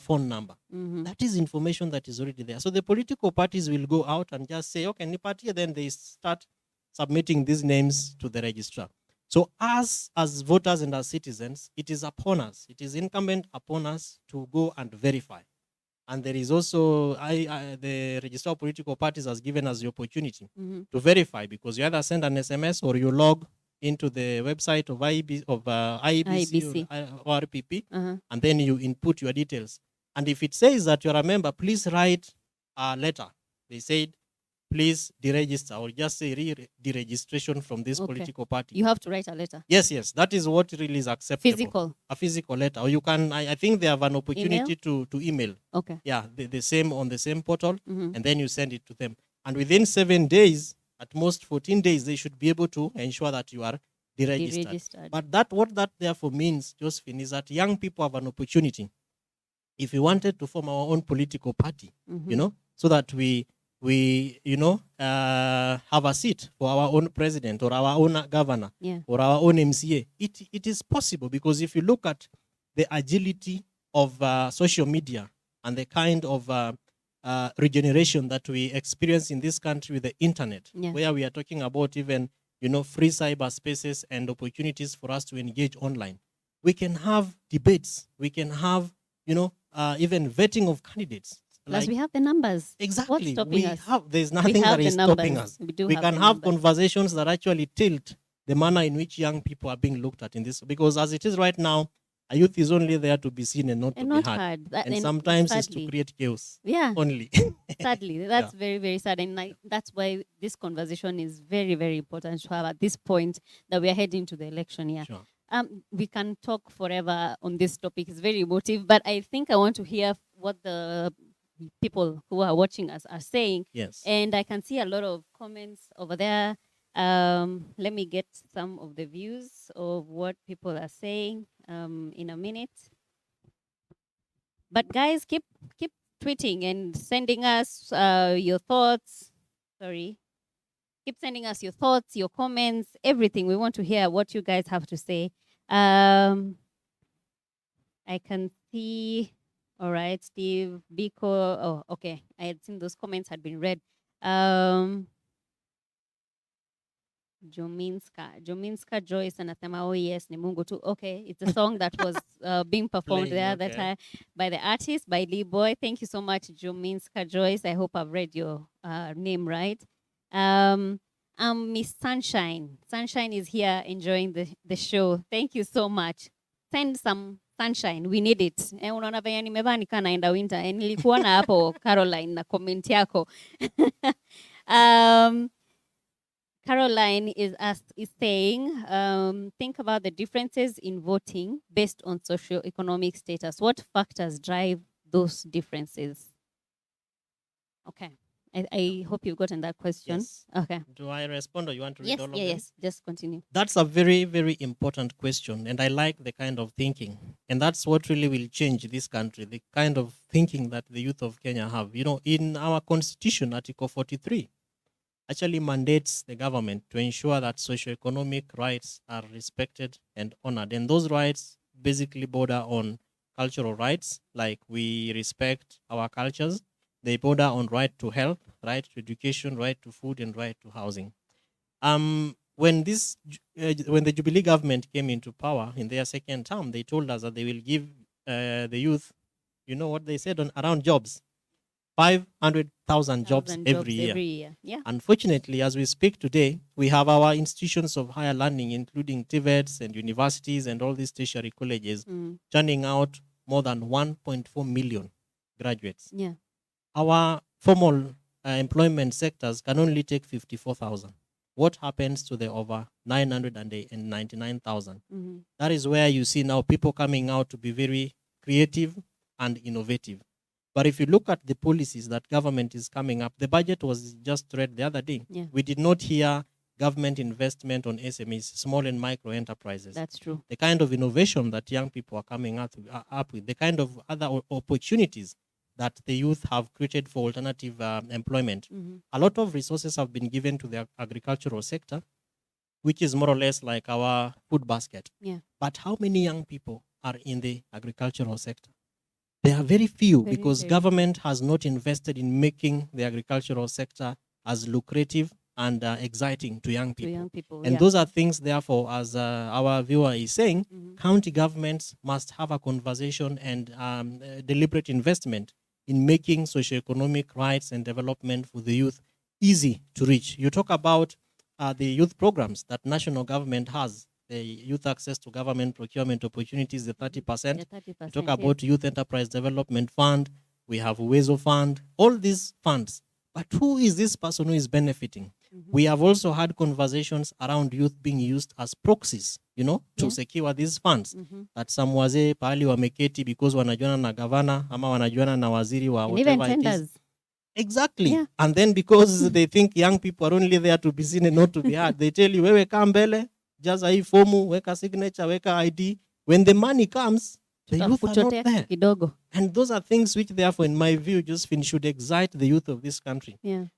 phone number. That is information that is already there. So the political parties will go out and just say, okay, nipatie, then they start submitting these names to the registrar. So as voters and as citizens, it is upon us. It is incumbent upon us to go and verify. And there is also, the Registrar of Political Parties has given us the opportunity to verify, because you either send an SMS or you log into the website of IEBC or RPP, and then you input your details. And if it says that you're a member, please write a letter. They said, please deregister, or just say deregistration from this political party. You have to write a letter. Yes. That is what really is acceptable. Physical. A physical letter. Or you can, I think they have an opportunity to email. Okay. Yeah, the same on the same portal, and then you send it to them. And within 7 days, at most 14 days, they should be able to ensure that you are deregistered. But what that therefore means, Josephine, is that young people have an opportunity. If we wanted to form our own political party, so that we have a seat for our own president or our own governor or our own MCA. It is possible, because if you look at the agility of social media and the kind of regeneration that we experience in this country with the internet, where we are talking about even, free cyber spaces and opportunities for us to engage online. We can have debates. We can have, even vetting of candidates. Plus, we have the numbers. Exactly. What's stopping us? There's nothing that is stopping us. We can have conversations that actually tilt the manner in which young people are being looked at in this. Because as it is right now, a youth is only there to be seen and not to be heard. And sometimes it's to create chaos. Yeah. Only. Sadly. That's very, very sad. And that's why this conversation is very, very important to have at this point that we are heading to the election year. Sure. We can talk forever on this topic. It's very emotive, but I think I want to hear what the people who are watching us are saying. Yes. And I can see a lot of comments over there. Let me get some of the views of what people are saying in a minute. But guys, keep tweeting and sending us your thoughts. Keep sending us your thoughts, your comments, everything. We want to hear what you guys have to say. I can see. All right, Steve, Biko. Oh, okay. I had seen those comments had been read. Jominska Joyce anasema, oh yes, ni Mungu tu. Okay, it's a song that was being performed that time by the artist, by LEEBWOY. Thank you so much, Jominska Joyce. I hope I've read your name right. Miss Sunshine. Sunshine is here enjoying the show. Thank you so much. Send some sunshine, we need it. Unaona venye nimevaa nikaa naenda winter. Nilikuwa na hapo Caroline na comment yako. Caroline is saying, think about the differences in voting based on socioeconomic status. What factors drive those differences? Okay. I hope you've gotten that question. Yes. Okay. Do I respond or you want to read Yes, all of yeah, them? yes. Just continue. That's a very, very important question. And I like the kind of thinking. And that's what really will change this country, the kind of thinking that the youth of Kenya have. You know, in our constitution, Article 43, actually mandates the government to ensure that socioeconomic rights are respected and honored. And those rights basically border on cultural rights, like we respect our cultures. They border on right to health, right to education, right to food, and right to housing. When the Jubilee government came into power in their second term, they told us that they will give the youth, you know what they said around jobs, 500,000 jobs every year. Yeah. Unfortunately, as we speak today, we have our institutions of higher learning, including TVETs and universities and all these tertiary colleges, churning out more than 1.4 million graduates. Yeah. Our formal employment sectors can only take 54,000. What happens to the over 999,000? That is where you see now people coming out to be very creative and innovative. But if you look at the policies that government is coming up, the budget was just read the other day. Yeah. We did not hear government investment on SMEs, small and micro enterprises. That's true. The kind of innovation that young people are coming up with, the kind of other opportunities that the youth have created for alternative employment. A lot of resources have been given to the agricultural sector, which is more or less like our food basket. Yeah. But how many young people are in the agricultural sector? There are very few because government has not invested in making the agricultural sector as lucrative and exciting to young people. And those are things, therefore, as our viewer is saying, county governments must have a conversation and deliberate investment in making socioeconomic rights and development for the youth easy to reach. You talk about the youth programs that national government has, the youth access to government procurement opportunities, the 30%. You talk about Youth Enterprise Development Fund, we have Uwezo Fund, all these funds. But who is this person who is benefiting? We have also had conversations around youth being used as proxies, you know, to secure these funds. That some wazee pahali wameketi because wanajuana na gavana ama wanajuana na waziri wa whatever it is. Exactly. Yeah. And then because they think young people are only there to be seen and not to be heard, they tell you, wewe kaa mbele, jaza hii fomu, weka signature, weka ID. When the money comes, the youth are not there. And those are things which, therefore, in my view, Josephine, should excite the youth of this country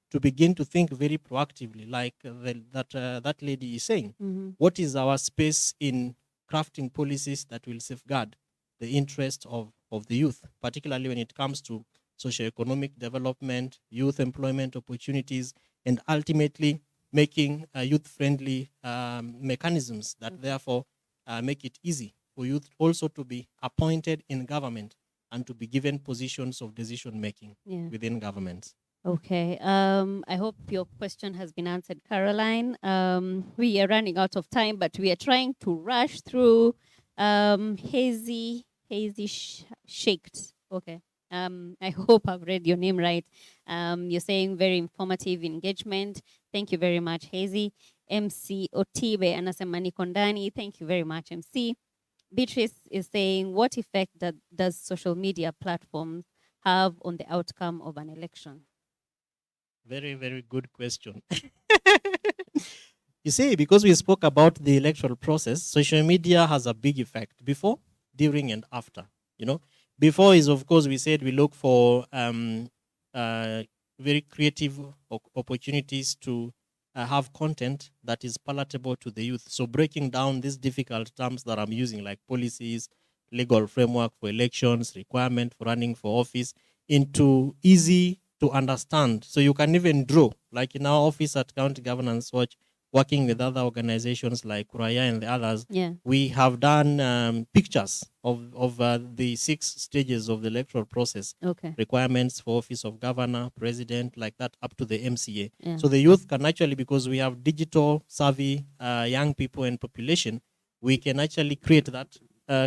to begin to think very proactively, like that lady is saying. What is our space in crafting policies that will safeguard the interest of the youth, particularly when it comes to socioeconomic development, youth employment opportunities, and ultimately making youth-friendly mechanisms that, therefore, make it easy for youth also to be appointed in government and to be given positions of decision-making within governments. Okay. I hope your question has been answered, Caroline. We are running out of time, but we are trying to rush through. Hazy Shaked. Okay. I hope I've read your name right. You're saying very informative engagement. Thank you very much, Hazy. MC Otibe anasema niko ndani. Thank you very much, MC. Beatrice is saying, what effect does social media platforms have on the outcome of an election? Very, very good question. You see, because we spoke about the electoral process, social media has a big effect before, during, and after. You know, before is, of course, we said we look for very creative opportunities to have content that is palatable to the youth. So breaking down these difficult terms that I'm using, like policies, legal framework for elections, requirement for running for office, into easy to understand. So you can even draw, like in our office at County Governance Watch, working with other organizations like Kuraya and the others, we have done pictures of the 6 stages of the electoral process. Requirements for office of governor, president, like that, up to the MCA. So the youth can actually, because we have digital savvy young people and population, we can actually create that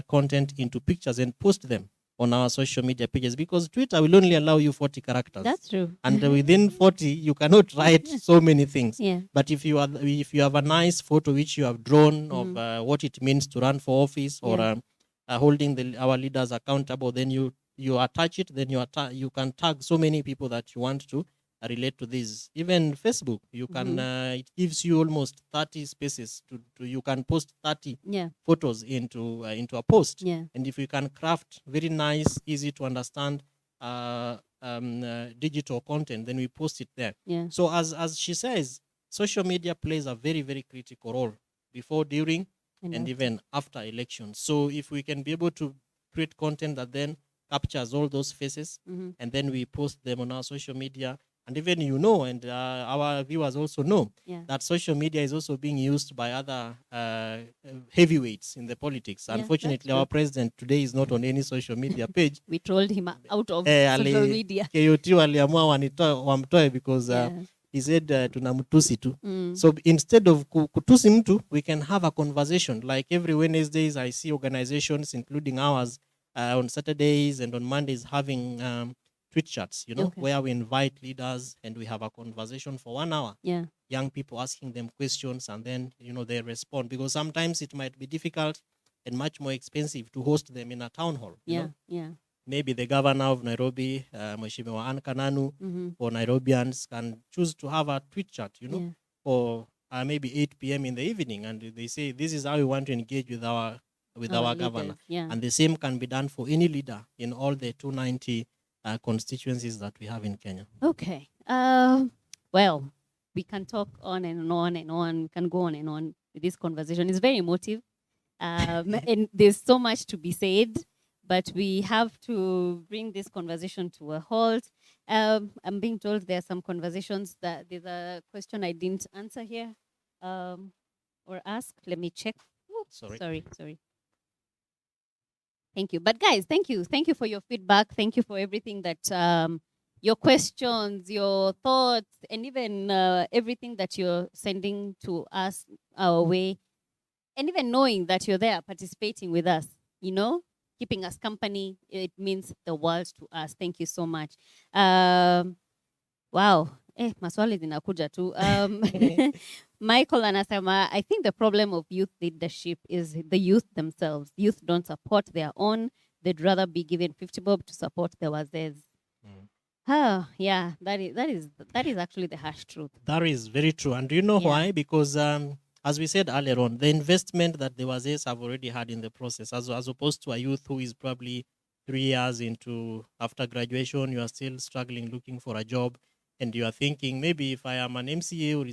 content into pictures and post them on our social media pages, because Twitter will only allow you 40 characters. That's true. And within 40, you cannot write so many things. Yeah. But if you have a nice photo which you have drawn of what it means to run for office, or holding our leaders accountable, then you attach it. Then you can tag so many people that you want to relate to this. Even Facebook, you can it gives you almost 30 spaces to you can post 30 photos into a post. And if you can craft very nice, easy to understand digital content, then we post it there. So as she says, social media plays a very, very critical role before, during, and even after elections. So if we can be able to create content that then captures all those faces, and then we post them on our social media, and even and our viewers also know that social media is also being used by other heavyweights in the politics. Unfortunately, our president today is not on any social media page. We trolled him out of social media. KOT waliamua wamtoe because he said tunamtusi tu. So instead of kutusi mtu, we can have a conversation. Like every Wednesdays, I see organizations, including ours, on Saturdays and on Mondays having tweet chats, where we invite leaders and we have a conversation for 1 hour. Young people asking them questions, and then they respond, because sometimes it might be difficult and much more expensive to host them in a town hall. Maybe the governor of Nairobi, Mheshimiwa Anne Kananu, or Nairobians can choose to have a tweet chat, or maybe 8 p.m. in the evening, and they say this is how we want to engage with our governor. And the same can be done for any leader in all the 290 constituencies that we have in Kenya. Okay. Well, we can talk on and on and on. We can go on and on with this conversation. It's very emotive. And there's so much to be said, but we have to bring this conversation to a halt. I'm being told there are some conversations that there's a question I didn't answer here or ask. Let me check. Sorry. Thank you. But guys, thank you. Thank you for your feedback. Thank you for everything that, your questions, your thoughts, and even everything that you're sending to us our way. And even knowing that you're there participating with us, keeping us company, it means the world to us. Thank you so much. Wow. Maswali zinakuja tu. Michael anasema, I think the problem of youth leadership is the youth themselves. Youth don't support their own. They'd rather be given 50 bob to support the wazes. Yeah, that is actually the harsh truth. That is very true. And do you know why? Because as we said earlier on, the investment that the wazes have already had in the process, as opposed to a youth who is probably 3 years into after graduation, you are still struggling looking for a job. And you are thinking, maybe if I am an MCA or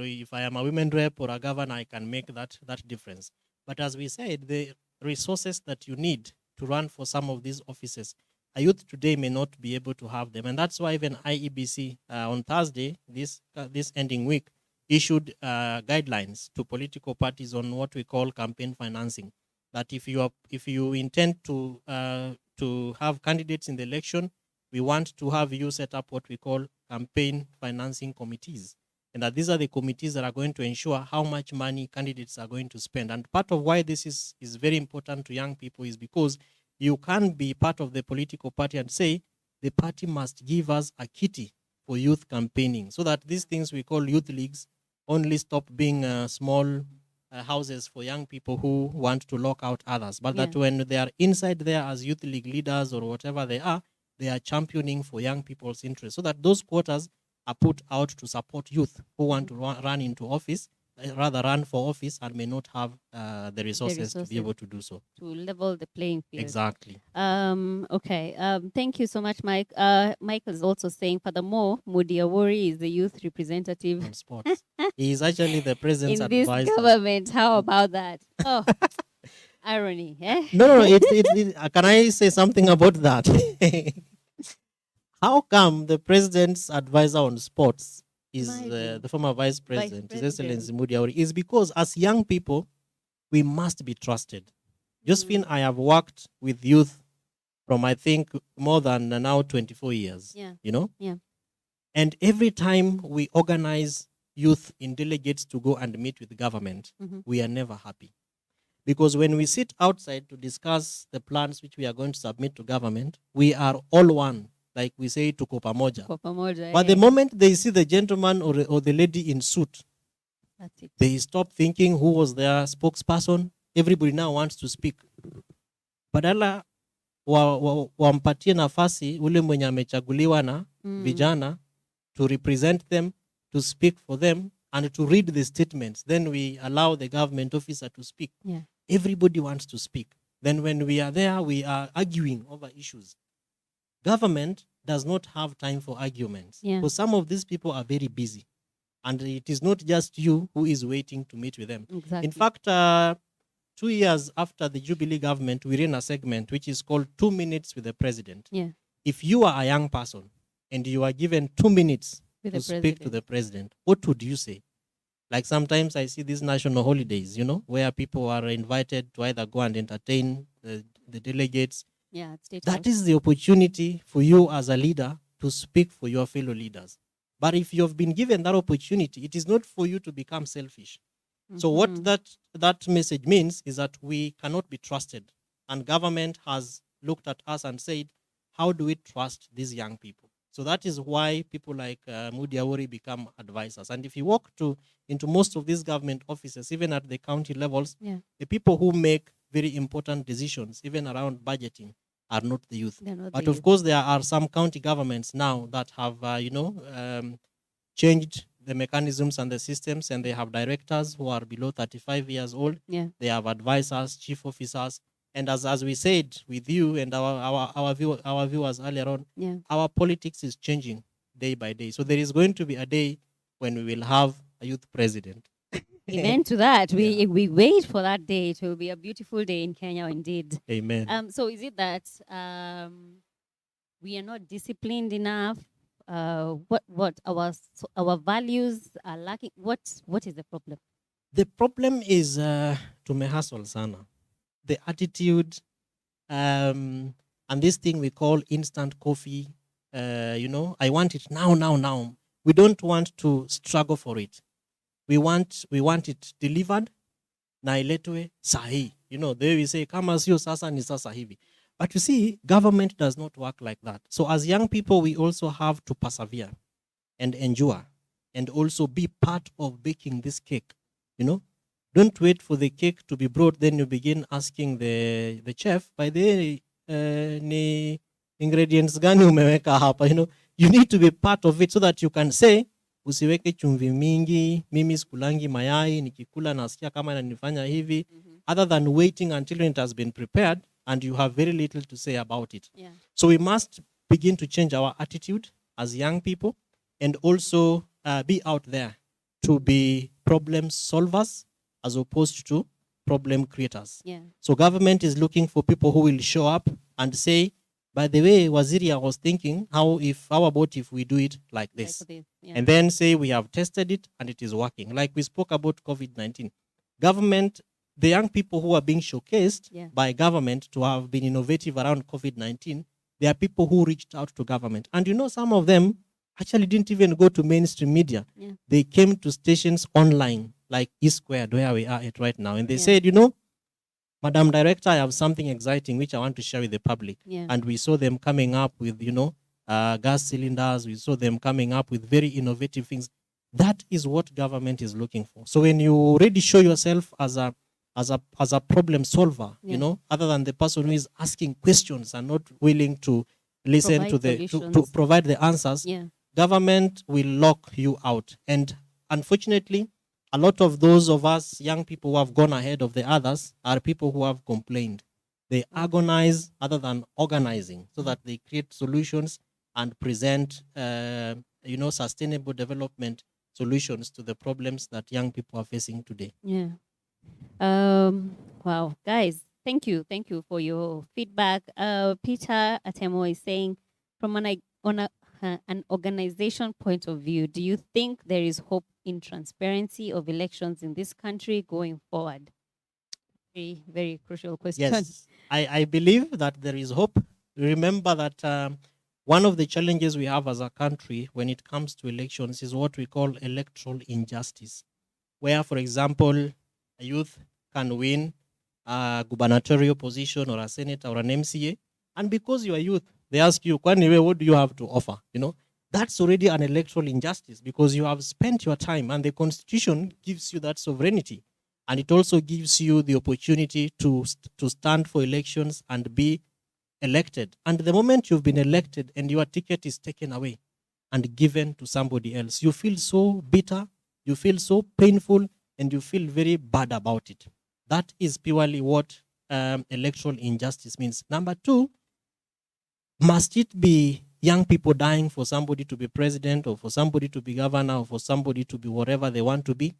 if I am a women rep or a governor, I can make that difference. But as we said, the resources that you need to run for some of these offices, a youth today may not be able to have them. And that's why even IEBC on Thursday, this ending week, issued guidelines to political parties on what we call campaign financing. That if you intend to have candidates in the election, we want to have you set up what we call campaign financing committees. And that these are the committees that are going to ensure how much money candidates are going to spend. And part of why this is very important to young people is because you can be part of the political party and say, the party must give us a kitty for youth campaigning, so that these things we call youth leagues only stop being small houses for young people who want to lock out others. But that when they are inside there as youth league leaders or whatever they are championing for young people's interests, so that those quotas are put out to support youth who want to run for office and may not have the resources to be able to do so. To level the playing field. Exactly. Okay. Thank you so much, Mike. Michael is also saying, furthermore, Mudi Awori is the youth representative on sports. He is actually the president's in advisor. this government. How about that? Oh, irony. Eh? No. Can I say something about that? How come the president's advisor on sports is the former vice president, His Excellency Mudi Awori? Is because as young people, we must be trusted. Josephine, I have worked with youth from, I think, more than now 24 years. Yeah. Yeah. And every time we organize youth in delegates to go and meet with the government, we are never happy. Because when we sit outside to discuss the plans which we are going to submit to government, we are all one. Like we say, tuko pamoja. But the moment they see the gentleman or the lady in suit, that's it. They stop thinking who was their spokesperson. Everybody now wants to speak. Badala wampatie nafasi ule mwenye amechaguliwa na vijana to represent them, to speak for them, and to read the statements. Then we allow the government officer to speak. Yeah. Everybody wants to speak. Then when we are there, we are arguing over issues. Government does not have time for arguments. Yeah. Because some of these people are very busy. And it is not just you who is waiting to meet with them. Exactly. In fact, 2 years after the Jubilee government, we ran a segment which is called 2 Minutes with the President. Yeah. If you are a young person and you are given 2 minutes With to the speak to the president, what would you say? Like sometimes I see these national holidays, where people are invited to either go and entertain the delegates. Yeah, That is the opportunity for you as a leader to speak for your fellow leaders. But if you've been given that opportunity, it is not for you to become selfish. So what that message means is that we cannot be trusted. And government has looked at us and said, how do we trust these young people? So that is why people like Mudi Awori become advisors. And if you walk into most of these government offices, even at the county levels, the people who make very important decisions, even around budgeting, are not the youth. But of course, there are some county governments now that have, changed the mechanisms and the systems, and they have directors who are below 35 years old. Yeah. They have advisors, chief officers. And as we said with you and our viewers earlier on, our politics is changing day by day. So there is going to be a day when we will have a youth president. Amen to that. We wait for that day. It will be a beautiful day in Kenya, indeed. Amen. So is it that we are not disciplined enough? What our values are lacking? What is the problem? The problem is tumehasol sana. The attitude, and this thing we call instant coffee. I want it now. We don't want to struggle for it. We want it delivered na iletwe sahi. There we say kama sio sasa ni sasa hivi. But you see, government does not work like that. So as young people, we also have to persevere and endure and also be part of baking this cake. Don't wait for the cake to be brought, then you begin asking the chef, by the ni ingredients gani umeweka hapa. You need to be part of it so that you can say, usiweke chumvi mingi, mimi sikulangi mayai, nikikula nasikia kama inanifanya hivi, other than waiting until it has been prepared and you have very little to say about it. Yeah. So we must begin to change our attitude as young people and also be out there to be problem solvers as opposed to problem creators. Yeah. So government is looking for people who will show up and say, by the way, Waziri, I was thinking, how about if we do it like this? Yeah. And then say we have tested it and it is working. Like we spoke about COVID-19. Government, the young people who are being showcased by government to have been innovative around COVID-19, there are people who reached out to government. And some of them actually didn't even go to mainstream media. Yeah. They came to stations online, like East Squared, where we are at right now. And they said, Madam Director, I have something exciting which I want to share with the public. Yeah. And we saw them coming up with, gas cylinders. We saw them coming up with very innovative things. That is what government is looking for. So when you already show yourself as a problem solver, other than the person who is asking questions and not willing to listen to provide the answers, government will lock you out. And unfortunately, a lot of those of us young people who have gone ahead of the others are people who have complained. They agonize other than organizing so that they create solutions and present, sustainable development solutions to the problems that young people are facing today. Yeah. Wow, guys, thank you for your feedback. Peter Atemo is saying, from an organization point of view, do you think there is hope in transparency of elections in this country going forward? Very, very crucial question. Yes, I believe that there is hope. Remember that one of the challenges we have as a country when it comes to elections is what we call electoral injustice, where, for example, a youth can win a gubernatorial position or a senator or an MCA, and because you are youth, they ask you, "Kwani, what do you have to offer?" You know, that's already an electoral injustice because you have spent your time, and the Constitution gives you that sovereignty, and it also gives you the opportunity to stand for elections and be elected. And the moment you've been elected and your ticket is taken away and given to somebody else, you feel so bitter, you feel so painful, and you feel very bad about it. That is purely what electoral injustice means. Number two, must it be young people dying for somebody to be president or for somebody to be governor or for somebody to be whatever they want to be?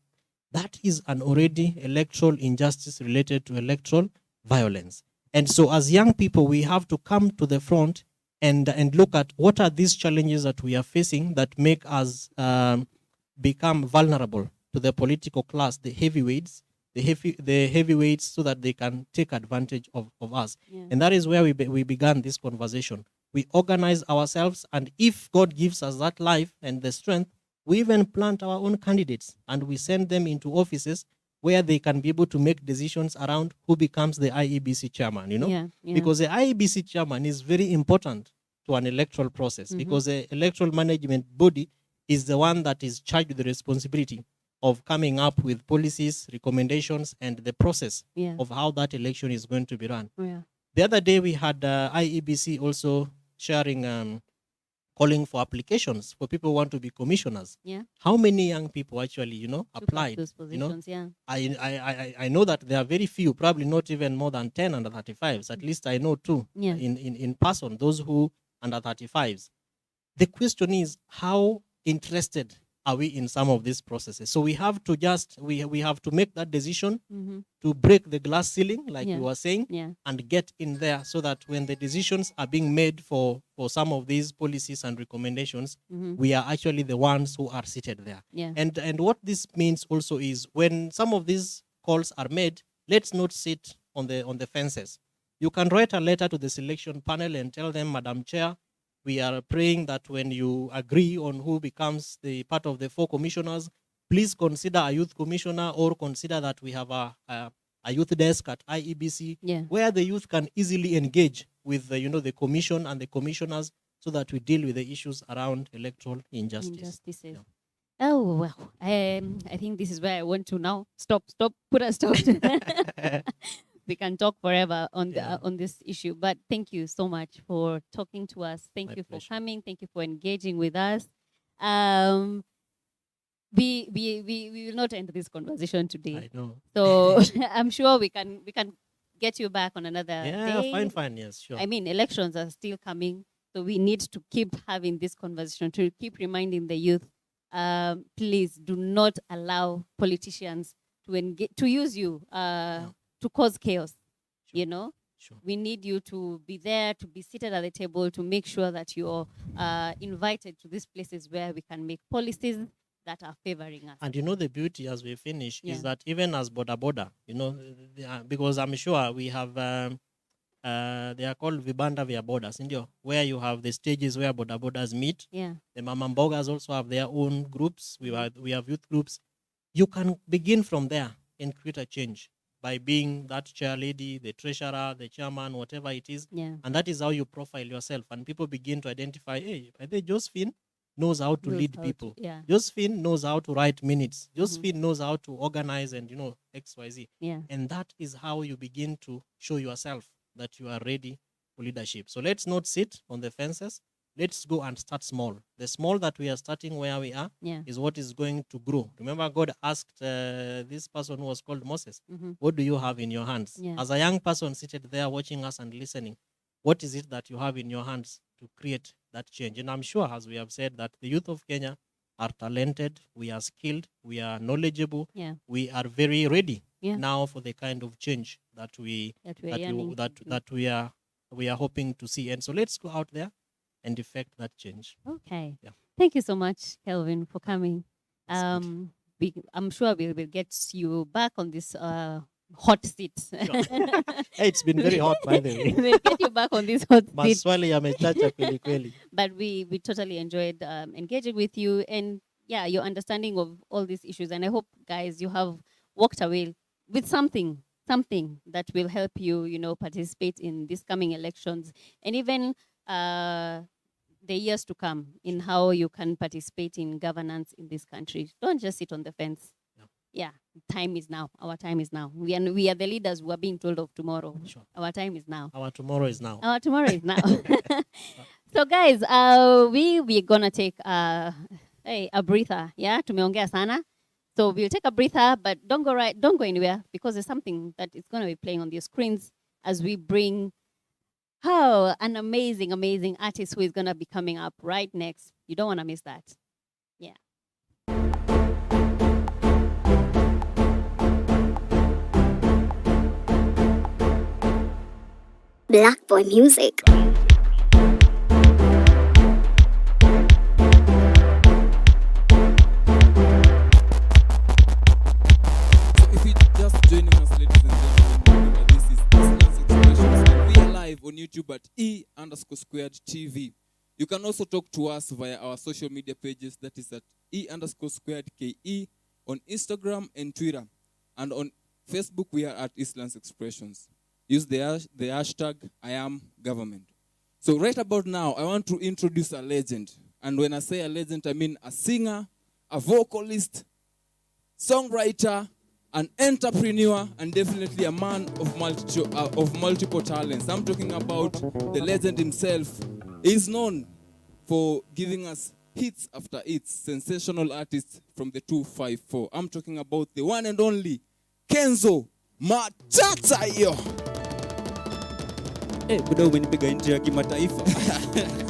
That is an already electoral injustice related to electoral violence. And so as young people, we have to come to the front and look at what are these challenges that we are facing that make us become vulnerable to the political class, the heavyweights, the heavyweights, so that they can take advantage of us. Yeah. And that is where we began this conversation. We organize ourselves, and if God gives us that life and the strength, we even plant our own candidates and we send them into offices where they can be able to make decisions around who becomes the IEBC chairman, you know? Yeah, yeah. Because the IEBC chairman is very important to an electoral process, because the electoral management body is the one that is charged with the responsibility of coming up with policies, recommendations, and the process of how that election is going to be run. Yeah. The other day we had IEBC also sharing, calling for applications for people who want to be commissioners. Yeah. How many young people actually, you know, applied? Those positions, you know? Yeah. I know that there are very few, probably not even more than 10 under 35s. At least I know two in person, those who under 35s. The question is, how interested are we in some of these processes? So we have to just, we have to make that decision to break the glass ceiling, like you were saying, and get in there so that when the decisions are being made for some of these policies and recommendations, we are actually the ones who are seated there. Yeah. And what this means also is when some of these calls are made, let's not sit on the fences. You can write a letter to the selection panel and tell them, Madam Chair, we are praying that when you agree on who becomes the part of the 4 commissioners, please consider a youth commissioner, or consider that we have a youth desk at IEBC where the youth can easily engage with the commission and the commissioners, so that we deal with the issues around electoral injustice. Yeah. Oh, well, I think this is where I want to now stop, put a stop. We can talk forever on on this issue, but thank you so much for talking to us. Thank you for coming. Thank you for engaging with us. We will not end this conversation today. I know. So I'm sure we can get you back on another day. Fine, yes, sure. I mean, elections are still coming, so we need to keep having this conversation, to keep reminding the youth. Please do not allow politicians to use you to cause chaos. Sure. You know, we need you to be there, to be seated at the table, to make sure that you're invited to these places where we can make policies that are favoring us. And you know, the beauty as we finish is that even as border, you know, because I'm sure we have, they are called vibanda via borders, where you have the stages where borders meet. Yeah. The mamambogas also have their own groups. We have youth groups. You can begin from there and create a change by being that chair lady, the treasurer, the chairman, whatever it is. Yeah. And that is how you profile yourself. And people begin to identify, hey, I think Josephine knows how to lead people. Josephine knows how to write minutes. Josephine knows how to organize and, X, Y, Z. Yeah. And that is how you begin to show yourself that you are ready for leadership. So let's not sit on the fences. Let's go and start small. The small that we are starting where we are is what is going to grow. Remember, God asked this person who was called Moses, what do you have in your hands? Yeah. As a young person seated there watching us and listening, what is it that you have in your hands to create that change? And I'm sure, as we have said, that the youth of Kenya are talented, we are skilled, we are knowledgeable, we are very ready now for the kind of change that we are hoping to see. And so let's go out there and effect that change. Okay. Yeah. Thank you so much, Kelvin, for coming. I'm sure we will get you back on this hot seat. Sure. Hey, it's been very hot, by the way. We'll get you back on this hot seat. Maswali yamechacha kweli kweli. But we totally enjoyed engaging with you, and your understanding of all these issues. And I hope, guys, you have walked away with something something that will help you, participate in these coming elections, and even the years to come, in how you can participate in governance in this country. Don't just sit on the fence. Yeah, time is now. Our time is now. We are the leaders who are being told of tomorrow. Sure. Our time is now. Our tomorrow is now. Our tomorrow is now. So guys, we're gonna take a breather. Yeah, tumeongea sana. So we'll take a breather, but don't go anywhere, because there's something that is gonna be playing on the screens as we bring an amazing, amazing artist who is gonna be coming up right next. You don't wanna miss that. Yeah. Black Boy Music. On YouTube at E_squared TV. You can also talk to us via our social media pages, that is at E_squared KE, on Instagram and Twitter. And on Facebook, we are at Eastlands Expressions. Use the hashtag #IamGovernment. So right about now, I want to introduce a legend. And when I say a legend, I mean a singer, a vocalist, songwriter, an entrepreneur, and definitely a man of multiple talents. I'm talking about the legend himself. He's known for giving us hits after hits, sensational artists from the 254. I'm talking about the one and only KENZO. Matata hiyo. Buda umenipiga intro ya kimataifa.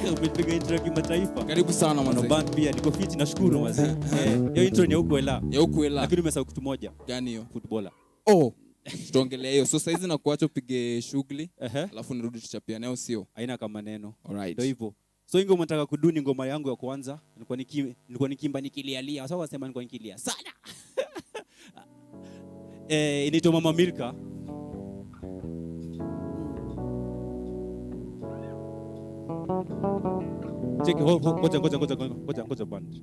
Umenipiga intro ya kimataifa. Karibu sana mzee. Band pia niko fit, nashukuru mzee. Hiyo intro ni huko ela. Ya huko ela. Lakini umesahau kitu moja. Gani hiyo? Footballer. Tutaongelea hiyo. So saizi na kuacha upige shughuli, alafu nirudi tuchapia nayo, sio? Haina kama neno. Alright. Ndio hivyo. So ingo nataka kuduni ngoma yangu ya kwanza. Nilikuwa nikimba nikilialia. Sasa wasema nilikuwa nikilia sana. Inaitwa Mama Milka. Check ngoja band.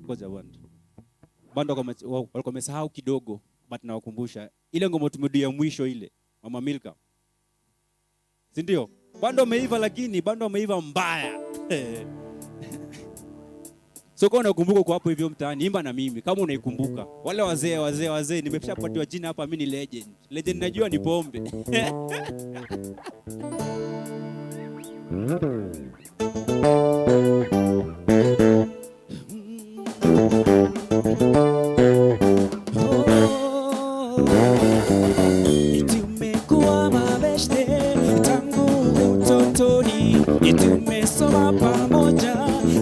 Bando walikuwa wamesahau kidogo, but nawakumbusha. Ile ngoma tumedia mwisho ile, Mama Milka. Si ndio? Bando ameiva, lakini bando ameiva mbaya. So kwa unakumbuka kwa hapo hivyo mtaani, imba na mimi kama unaikumbuka. Wale wazee nimeshapatiwa jina hapa, mimi ni legend. Legend najua ni pombe. Tumekuwa mabeshte tangu utotoni, tumesoma pamoja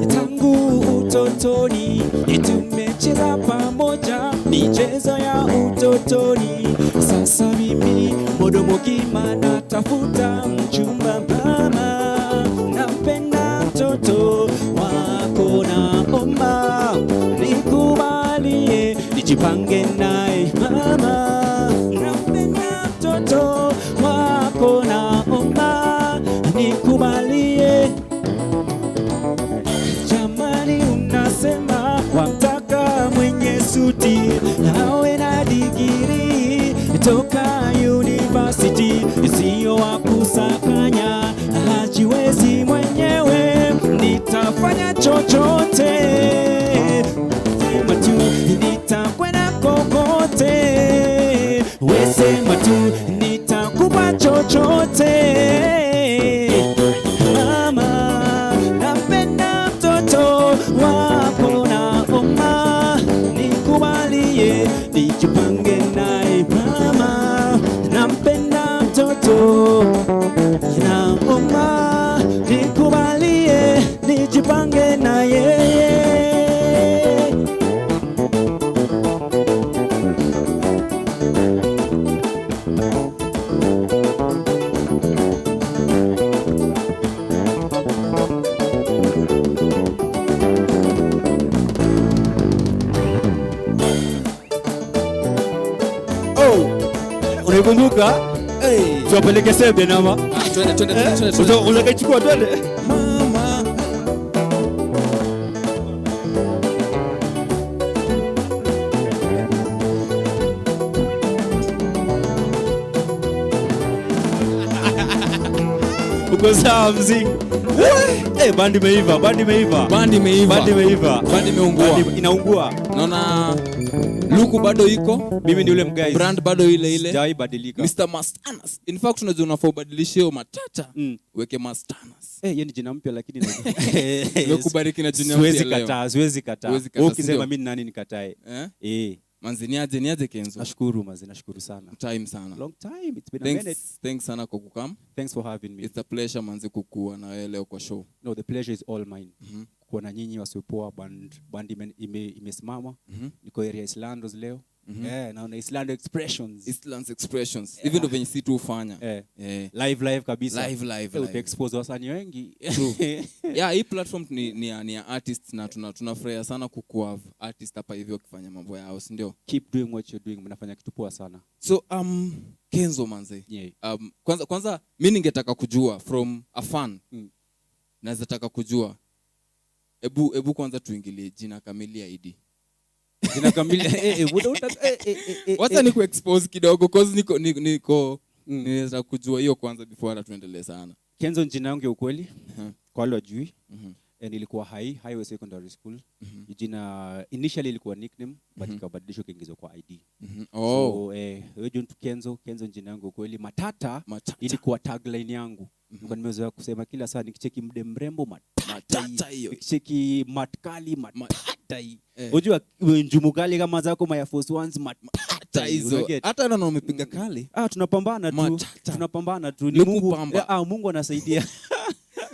tangu utotoni, tumecheza pamoja michezo ya utotoni. Sasa mimi modomo kima natafuta mchumba mama, napenda mtoto wako, naomba nikubalie nijipange naye mama, napenda mtoto wako, naomba nikubalie. Jamani, unasema wamtaka mwenye suti awe na digiri toka university, sio wa kusakanya, hajiwezi mwenyewe, nitafanya chochote, sema tu nitakwenda kokote, we sema tu nitakupa chochote. Mama, napenda mtoto wako, naomba nikubalie nijipange naye mama, nampenda mtoto, naomba nikubalie nijipange naye. Unakumbuka? Tuwapeleke sebe nama. Twende. Unakachukua twende. Mama, Uko sawa mziki? Bandi imeiva. Bandi imeungua. Inaungua. Naona luku bado iko. Mimi ni ule mguys. Brand bado ile. Sijai badilika. Mr. Mastanas. In fact unajua unafaa ubadilishe hiyo matata. Weke Mastanas. Yeye ni jina mpya lakini nimekubariki na jina mpya leo. Siwezi kataa. Ukisema mimi nani nikatae? Manzi niaje Kenzo. Nashukuru nashukuru sana. Time sana. Long time. It's been a minute. Thanks sana kwa kukam. Thanks for having me. It's a pleasure manzi kukua na wewe leo kwa show. No, the pleasure is all mine. Kuwa na nyinyi wasiopoa band imesimama. Niko area Islandos leo. Naona Eastlands Expressions. Even though venye si tu ufanya. Live kabisa. Live. Expose wasanii wengi. True. Hii platform ni ya artists na tunafurahia sana kukua artist hapa hivyo kufanya mambo yao, si ndio? Keep doing what you're doing. Mnafanya kitu poa sana. So Kenzo manze. Kwanza mimi ningetaka kujua from a fan. Naweza taka kujua. Ebu kwanza tuingilie jina kamili ya ID. Jina kamili wacha ni ku-expose kidogo cause niko naweza kujua hiyo kwanza before hata tuendelee sana. Kenzo jina yangu ya ukweli kwa wale wajui. Nilikuwa Highway Secondary School. Jina initially ilikuwa nickname but ikabadilishwa kiingizwa kwa ID. So wewe John Kenzo jina yangu ukweli. Matata ilikuwa tagline yangu. Nilikuwa nimezoea kusema kila saa nikicheki mde mrembo matata hiyo. Nikicheki matkali matata hiyo. Unajua njumukali kama zako my Force Ones matata hizo. Hata na umepiga kali. Tunapambana tu. Ni Mungu. Mungu anasaidia.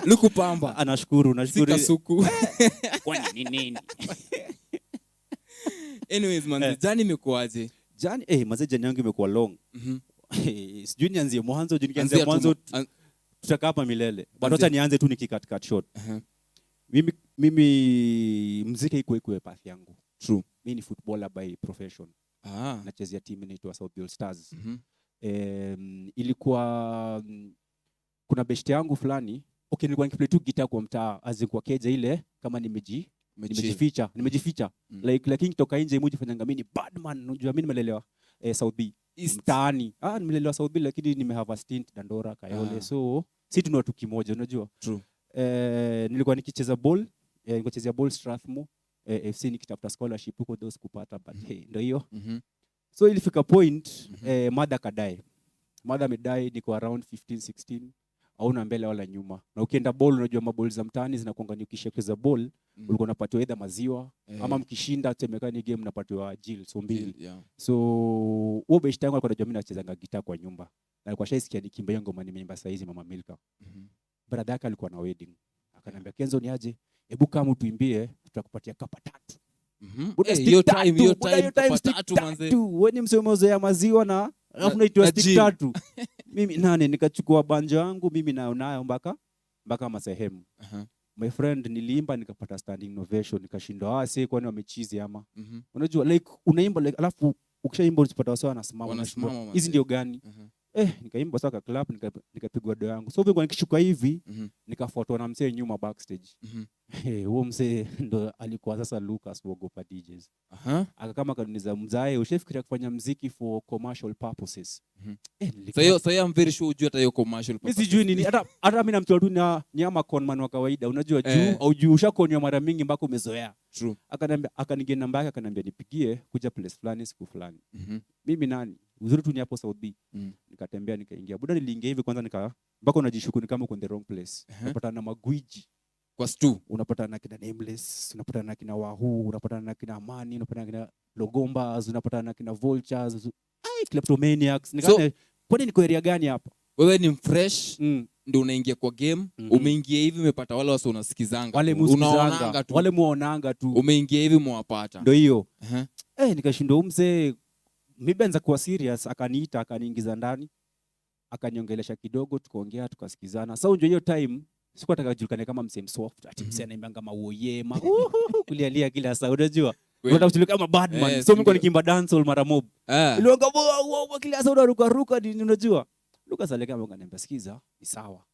Luku pamba. Nashukuru. Sika suku. Kwani nini? Anyways man, jani imekuaje? Mazee jani yangu imekuwa long. Sijui nianzie mwanzo tutakaa hapa milele. But acha nianze tu nikikat short. Mimi muziki iko path yangu. True. Mimi ni footballer by profession. Nachezea team inaitwa South Stars. Ilikuwa kuna best yangu fulani. Nilikuwa nikiplay tu guitar kwa mtaa azikuwa keja ile kama nimejificha. Lakini kutoka nje mujifanyanga mimi badman. Unajua mimi nimelelewa South B mtaani. Nimelelewa South B lakini nimehave a stint Dandora Kayole. So si tuna watu kimoja unajua. True. Nilikuwa nikicheza ball, nilikuwa ball Strathmore FC nikitafuta scholarship huko those kupata but ndio hiyo. So ilifika point mother kadai. Mother amedai niko around 15 16. Hauna mbele wala nyuma. Na ukienda ball unajua maball za mtaani zinakuanga ni ukishekeza ball ulikuwa unapatiwa either maziwa ama mkishinda temekani game unapatiwa jill so mbili. So huo best yangu alikuwa anajua mimi nachezanga gitaa kwa nyumba. Na alikuwa shaisikia nikimba hiyo ngoma nimeimba saa hizi Mama Milka. Brother yake alikuwa na wedding. Akaniambia Kenzo ni aje? Hebu kama tuimbie tutakupatia kapa 3. Hiyo time kapa 3 manze. Wewe ni msomozo ya maziwa na alafu naitwa stick 3. Mimi nikachukua banjo yangu mimi nayo mpaka masehemu. My friend niliimba nikapata standing ovation nikashindwa kwani wamechizi ama. Unajua like unaimba like alafu ukishaimba unapata wasao wanasimama. Hizi ndio gani? Nikaimba saka clap nikapigwa do yangu. So vile nikishuka hivi nikafuatwa na msee nyuma backstage. Huo msee ndo alikuwa sasa Lucas Wogopa DJs. Akakama kanuniza mzae ushafikiria kufanya muziki for commercial purposes. So I'm very sure ujue hata hiyo commercial purposes. Mimi sijui nini hata mimi namtoa tu ni ama conman wa kawaida unajua juu au juu ushakonywa mara mingi mpaka umezoea. True. Akanigia namba yake akaniambia nipigie kuja place fulani siku fulani. Mimi nani? Uzuri tu ni hapo South B. Nikatembea nikaingia. Buda niliingia hivi kwanza mpaka unajishuku kama uko in the wrong place. Unapata na magwiji kwa stu, unapata na kina Nameless, unapata na kina Wahoo, unapata na kina Amani, unapata na kina Logombas, unapata na kina Vultures. Kleptomaniacs. Nikane kwani niko area gani hapa? Wewe ni fresh ndio unaingia kwa game, umeingia hivi umepata wale wase unasikizanga. Wale muonanga tu. Umeingia hivi mwapata. Ndio hiyo. Nikashindwa umse mibenza kuwa serious akaniita akaniingiza ndani. Akaniongelesha kidogo tukaongea tukasikizana. Sasa unajua hiyo time sikuwa nataka kujulikana kama msem soft ati msee anaimba kama uoyema kulialia kila saa unajua. Unataka kujulikana kama badman. So mimi nikiimba dancehall mara mob. Ilionga kila saa unaruka unajua. Lucas alikuwa ananiambia sikiza ni sawa.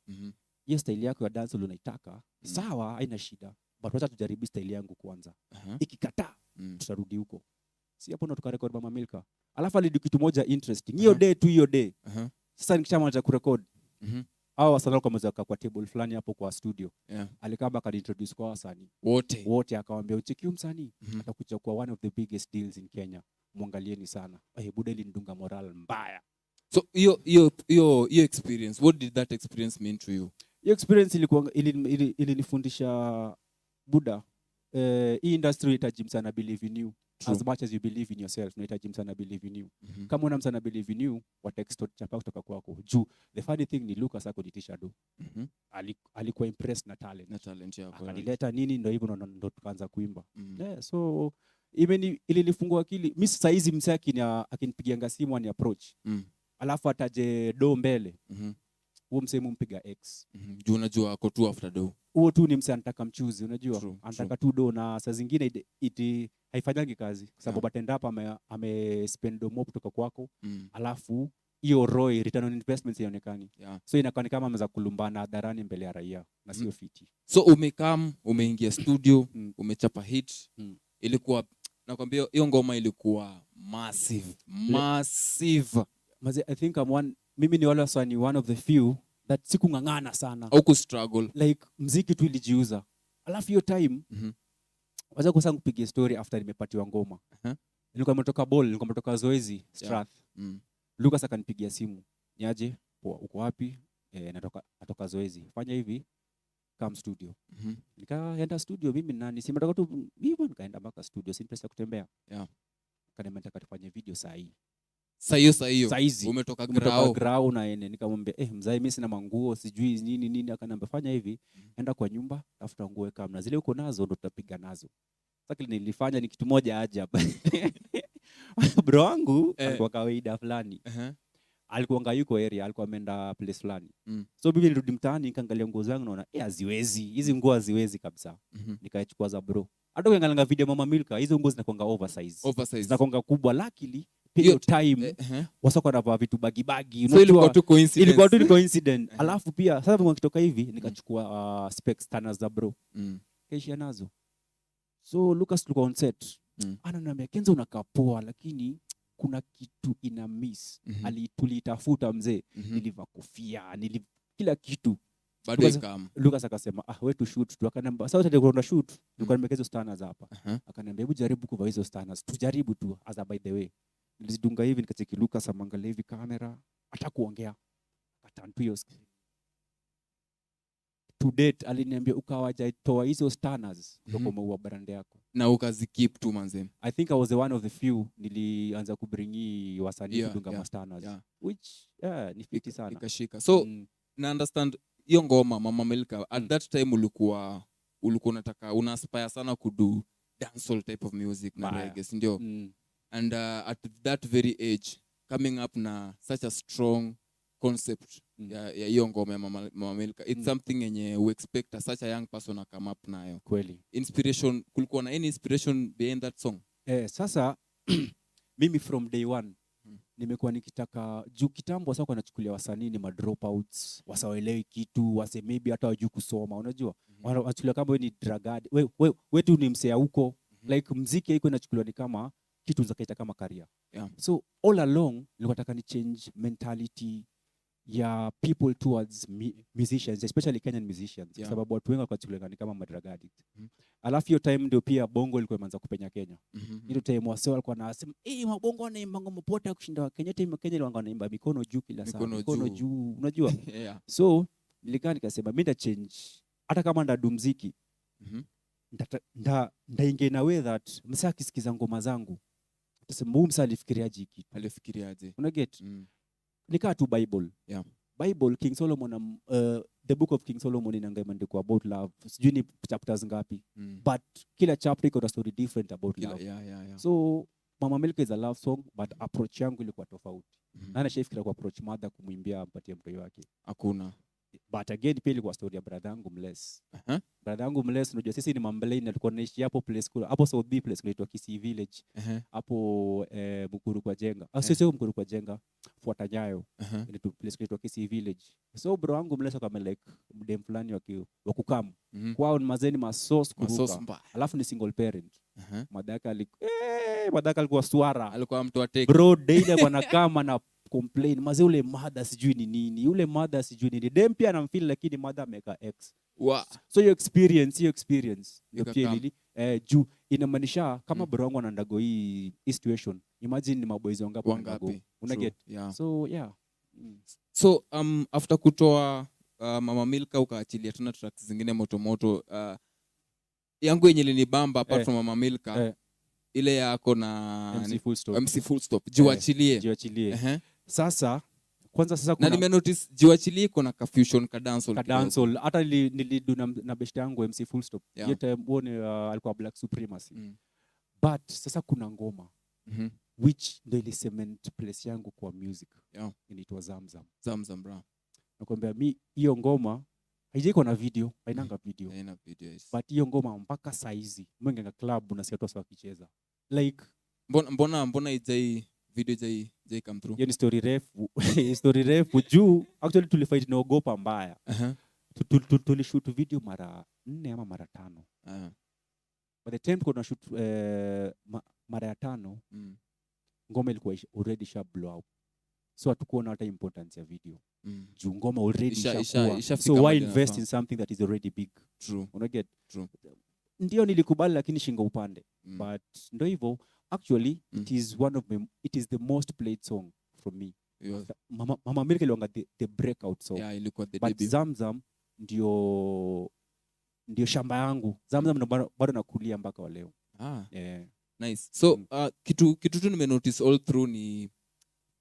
Hiyo style yako ya dancehall unaitaka. Sawa haina shida. But wacha tujaribu style yangu kwanza. Ikikataa tutarudi huko. Si hapo ndo tukarekodi Mama Milka. Alafu alidi kitu moja interesting. Hiyo day. Sasa nikishamaliza kurekodi. hao wasanii walikuwa wameweka kwa table fulani hapo kwa studio. Yeah. Alikaba akaintroduce kwa wasanii wote akamwambia ucheki msanii atakuja kwa one of the biggest deals in Kenya, muangalieni sana. Buda ilindunga moral mbaya. So your experience, what did that experience mean to you? Your experience ilinifundisha Buda, hii industry inahitaji msana believe in you. True. As much as you believe in yourself, unahitaji msana believe in you. Kama una msana believe in you, wataextort chapa kutoka kwako. Juu the funny thing ni Lucas akonitisha do. Alikuwa impressed na talent yako. Akanileta nini, ndio hivyo ndo tukaanza kuimba. Yeah, so ilinifungua akili. Mimi sasa hizi msaki akinipigia simu ani approach. Alafu ataje do mbele. Huo msemo mpiga X. Juu unajua ako tu after do. Huo tu ni mse anataka mchuzi, unajua. Anataka tu do, na saa zingine haifanyangi kazi kwa sababu atenda hapa ame-spend do mob kutoka kwako. Alafu hiyo ROI, return on investment, ionekani. So inakuwa kama ameza kulumbana hadharani mbele ya raia na sio fiti. So umeingia studio, umechapa hit. Ilikuwa nakwambia hiyo ngoma ilikuwa massive. I think mimi ni wale wasanii one of the few that sikungangana sana. Au ku struggle. Like mziki tu ilijiuza. Alafu hiyo time wacha kusanga kupigia story after nimepatiwa ngoma. Nilikuwa nimetoka zoezi Strath. Lucas akanipigia simu. Niaje? Uko wapi? Natoka zoezi. Fanya hivi, come studio. Nikaenda studio, mimi nani simetoka tu hivyo, nikaenda mpaka studio, si interest ya kutembea. Kanema nataka tufanye video saa hii. Saa hiyo umetoka grau na nikamwambia mzai mimi sina manguo sijui nini, akaniambia fanya hivi, enda kwa nyumba tafuta nguo kama zile uko nazo ndo tutapiga nazo. Sasa nilifanya ni kitu moja ajabu. Bro wangu alikuwa kawaida fulani. Alikuwa yuko area, alikuwa ameenda place fulani. So mimi nilirudi mtaani nikaangalia nguo zangu, naona haziwezi, hizi nguo haziwezi kabisa. Nikaichukua za bro. Hata ukiangalia video Mama Milka, hizo nguo zinakuanga oversize. Zinakuanga kubwa, luckily period time wasako wanavaa vitu bagi. So ilikuwa tu coincidence. Alafu pia sasa tukitoka hivi nikachukua specs tana za bro. Kaishia nazo. So Lucas tulikuwa on set. Ananiambia Kenzo unakaa poa lakini kuna kitu ina miss. Tulitafuta mzee, nilivaa kofia, kila kitu. Lucas akasema wewe tu shoot tu. Akaniambia sasa tutakwenda shoot. Tulikuwa nimekezo stanners hapa. Akaniambia hebu jaribu kuvaa hizo stanners. Tujaribu tu as by the way. Nilizidunga hivi nikacheki Lucas amangalia hivi kamera, hata kuongea. Akatantu hiyo screen. To date aliniambia ukawaja toa hizo stanners ndio umeua brand yako. Na ukazikeep tu manze. I think I was one of the few nilianza kubringi wasanii kudunga mastanners. Which ni fiti sana. Ikashika. So na understand hiyo ngoma Mama Milka at that time ulikuwa unataka unaspire sana kudu dancehall type of music na reggae, ndio? And at that very age coming up na such a strong concept ya hiyo ngoma ya Mama Milka, it's something yenye we expect such a young person to come up nayo. Kweli. Inspiration, kulikuwa na any inspiration behind that song? Sasa mimi from day one nimekuwa nikitaka juu kitambo sasa kwa nachukulia wasanii ni dropouts, wasawaelewi kitu, wase maybe hata wajui kusoma, unajua? Wanachukulia kama wewe ni dragad, wewe tu ni msea huko. Like muziki haiko inachukuliwa ni kama kitu zakaita kama career. So all along nilikuwa nataka ni change mentality ya people towards musicians, especially Kenyan musicians, kwa sababu watu wengi wakachukulia ni kama madragadi. Alafu hiyo time ndio pia bongo ilikuwa imeanza kupenya Kenya. Hiyo time wasee walikuwa wanasema mabongo wanaimba ngoma pote kushinda Kenya. Time Kenya wanaimba mikono juu kila saa, mikono juu, unajua? So nilikaa nikasema mimi nita change, hata kama ndadu muziki ndaingia na way that msaki akisikiza ngoma zangu atasema huyu msali alifikiriaje, una get? Nikaa tu Bible. Bible King Solomon, the book of King Solomon inaandikwa about love. Sijui ni chapters ngapi, but kila chapter iko na story different about love. So Mama Milka is a love song, but approach yangu ilikuwa tofauti. Nani shafikira kwa approach mother kumwimbia ampatie mtoto wake? Hakuna. But again pia ilikuwa story ya brother yangu Mless. Brother yangu Mless, unajua sisi ni Mambeleni, tulikuwa tunaishi hapo place kule, hapo South B place inaitwa Kisii Village. Hapo Mkuru kwa Jenga. Sio Mkuru kwa Jenga, fuata Nyayo. Inaitwa place inaitwa Kisii Village. So bro wangu Mless kama like mdem fulani wa kukamu. Kwao ni mazeni masos kuruka. Alafu ni single parent. Madaka alikuwa swara, alikuwa mtu wa take. Bro daily kwa nakama na complain mazee ule mother sijui ni nini, ule mother sijui nini, dem pia anamfeel lakini mother ameka X. So your experience ndio pia lili juu inamaanisha kama bro wangu anaandago hii situation, imagine ni maboys wangapi una get. So yeah. So after kutoa Mama Milka ukaachilia tena tracks zingine moto yangu yenye linibamba apart from Mama Milka ile yako na MC Full Stop jiwachilie. Sasa kuna na nime notice jiwachilie kuna fusion ka dancehall hata nilidu na best yangu MC Full Stop yote muone alikuwa Black Supremacy. But sasa kuna ngoma which ndio ile cement place yangu kwa music inaitwa Zamzam bro. Nakwambia mi hiyo ngoma haijiko na video, hainanga video. But hiyo ngoma mpaka saizi mwenga club unasikia tu sawa kicheza. Like mbona ijai video jai come through. Hiyo ni story refu juu actually tulifight na ogopa mbaya. Tulishoot video mara 4 ama mara 5. By the time kuna shoot mara ya 5 ngoma ilikuwa already blow up. So hatukuona hata importance ya video. Juu ngoma already ishakuwa. So why invest in something that is already big? True. Una get? True. Ndio nilikubali lakini shingo upande. But ndio hivyo actually it is the most played song from me. Mama Milka ilikuwa the breakout song. Yeah, ilikuwa the debut. But Zamzam ndio shamba yangu. Zamzam ndo bado nakulia mpaka leo. Yeah. Nice. So kitu tu nime notice all through ni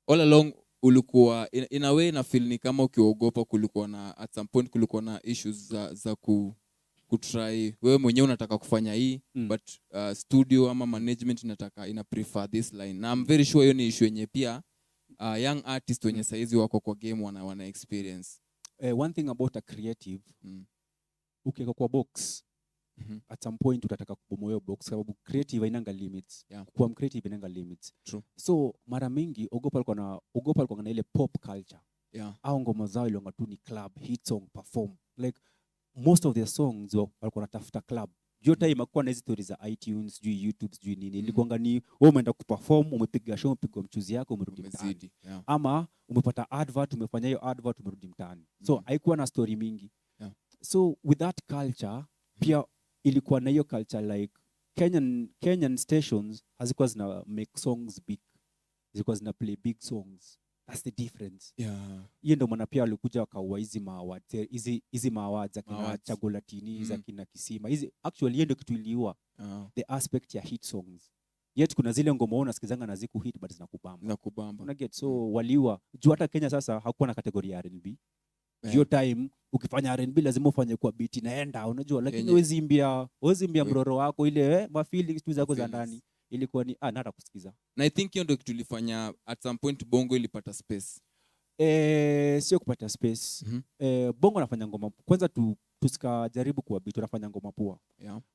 all along ulikuwa in a way na feel ni kama ukiogopa kulikuwa na at some point kulikuwa na issues za kutry wewe mwenyewe unataka kufanya hii but studio ama management ina prefer this line. Na I'm very sure hiyo ni issue yenye pia young artists wenye saizi wako kwa game wana experience. One thing about a creative ukiweka kwa box at some point utataka kubomoa hiyo box sababu creative hainanga limits. Kwa creative hainanga limits. True. So mara mingi ogopa alikuwa na ile pop culture. Au ngoma zao ilionga tu ni club hit song perform. Like most of their songs walikuwa wanatafuta club. Hiyo time hakuwa na hizo stories za iTunes, YouTube, nini. Ilikuwa ni wewe umeenda kuperform, umepiga show, umepigwa mchuzi yako, umerudi mtaani. Ama umepata advert, umefanya hiyo advert, umerudi mtaani. So haikuwa na story mingi. So with that culture pia ilikuwa na hiyo culture like Kenyan stations hazikuwa zina make songs big. Zilikuwa zina play big songs. That's the difference. Hiyo ndio maana pia walikuja wakaua hizi maawards za kina Chagulatini za kina Kisima. Hizi actually hiyo ndio kitu iliua the aspect ya hit songs. Yet kuna zile ngoma unasikizanga na ziku hit but zinakubamba. Una get so waliua. Juu hata Kenya sasa hakuwa na kategoria ya R&B. Hiyo time ukifanya R&B lazima ufanye kwa beat inaenda unajua lakini huwezi imbia mroro wako ile mafeelings tu zako za ndani ilikuwa ni nata kusikiza. Na I think hiyo ndio kitu ilifanya at some point bongo ilipata space. Sio kupata space. Bongo anafanya ngoma kwanza tusikajaribu kuwa beat tunafanya ngoma poa.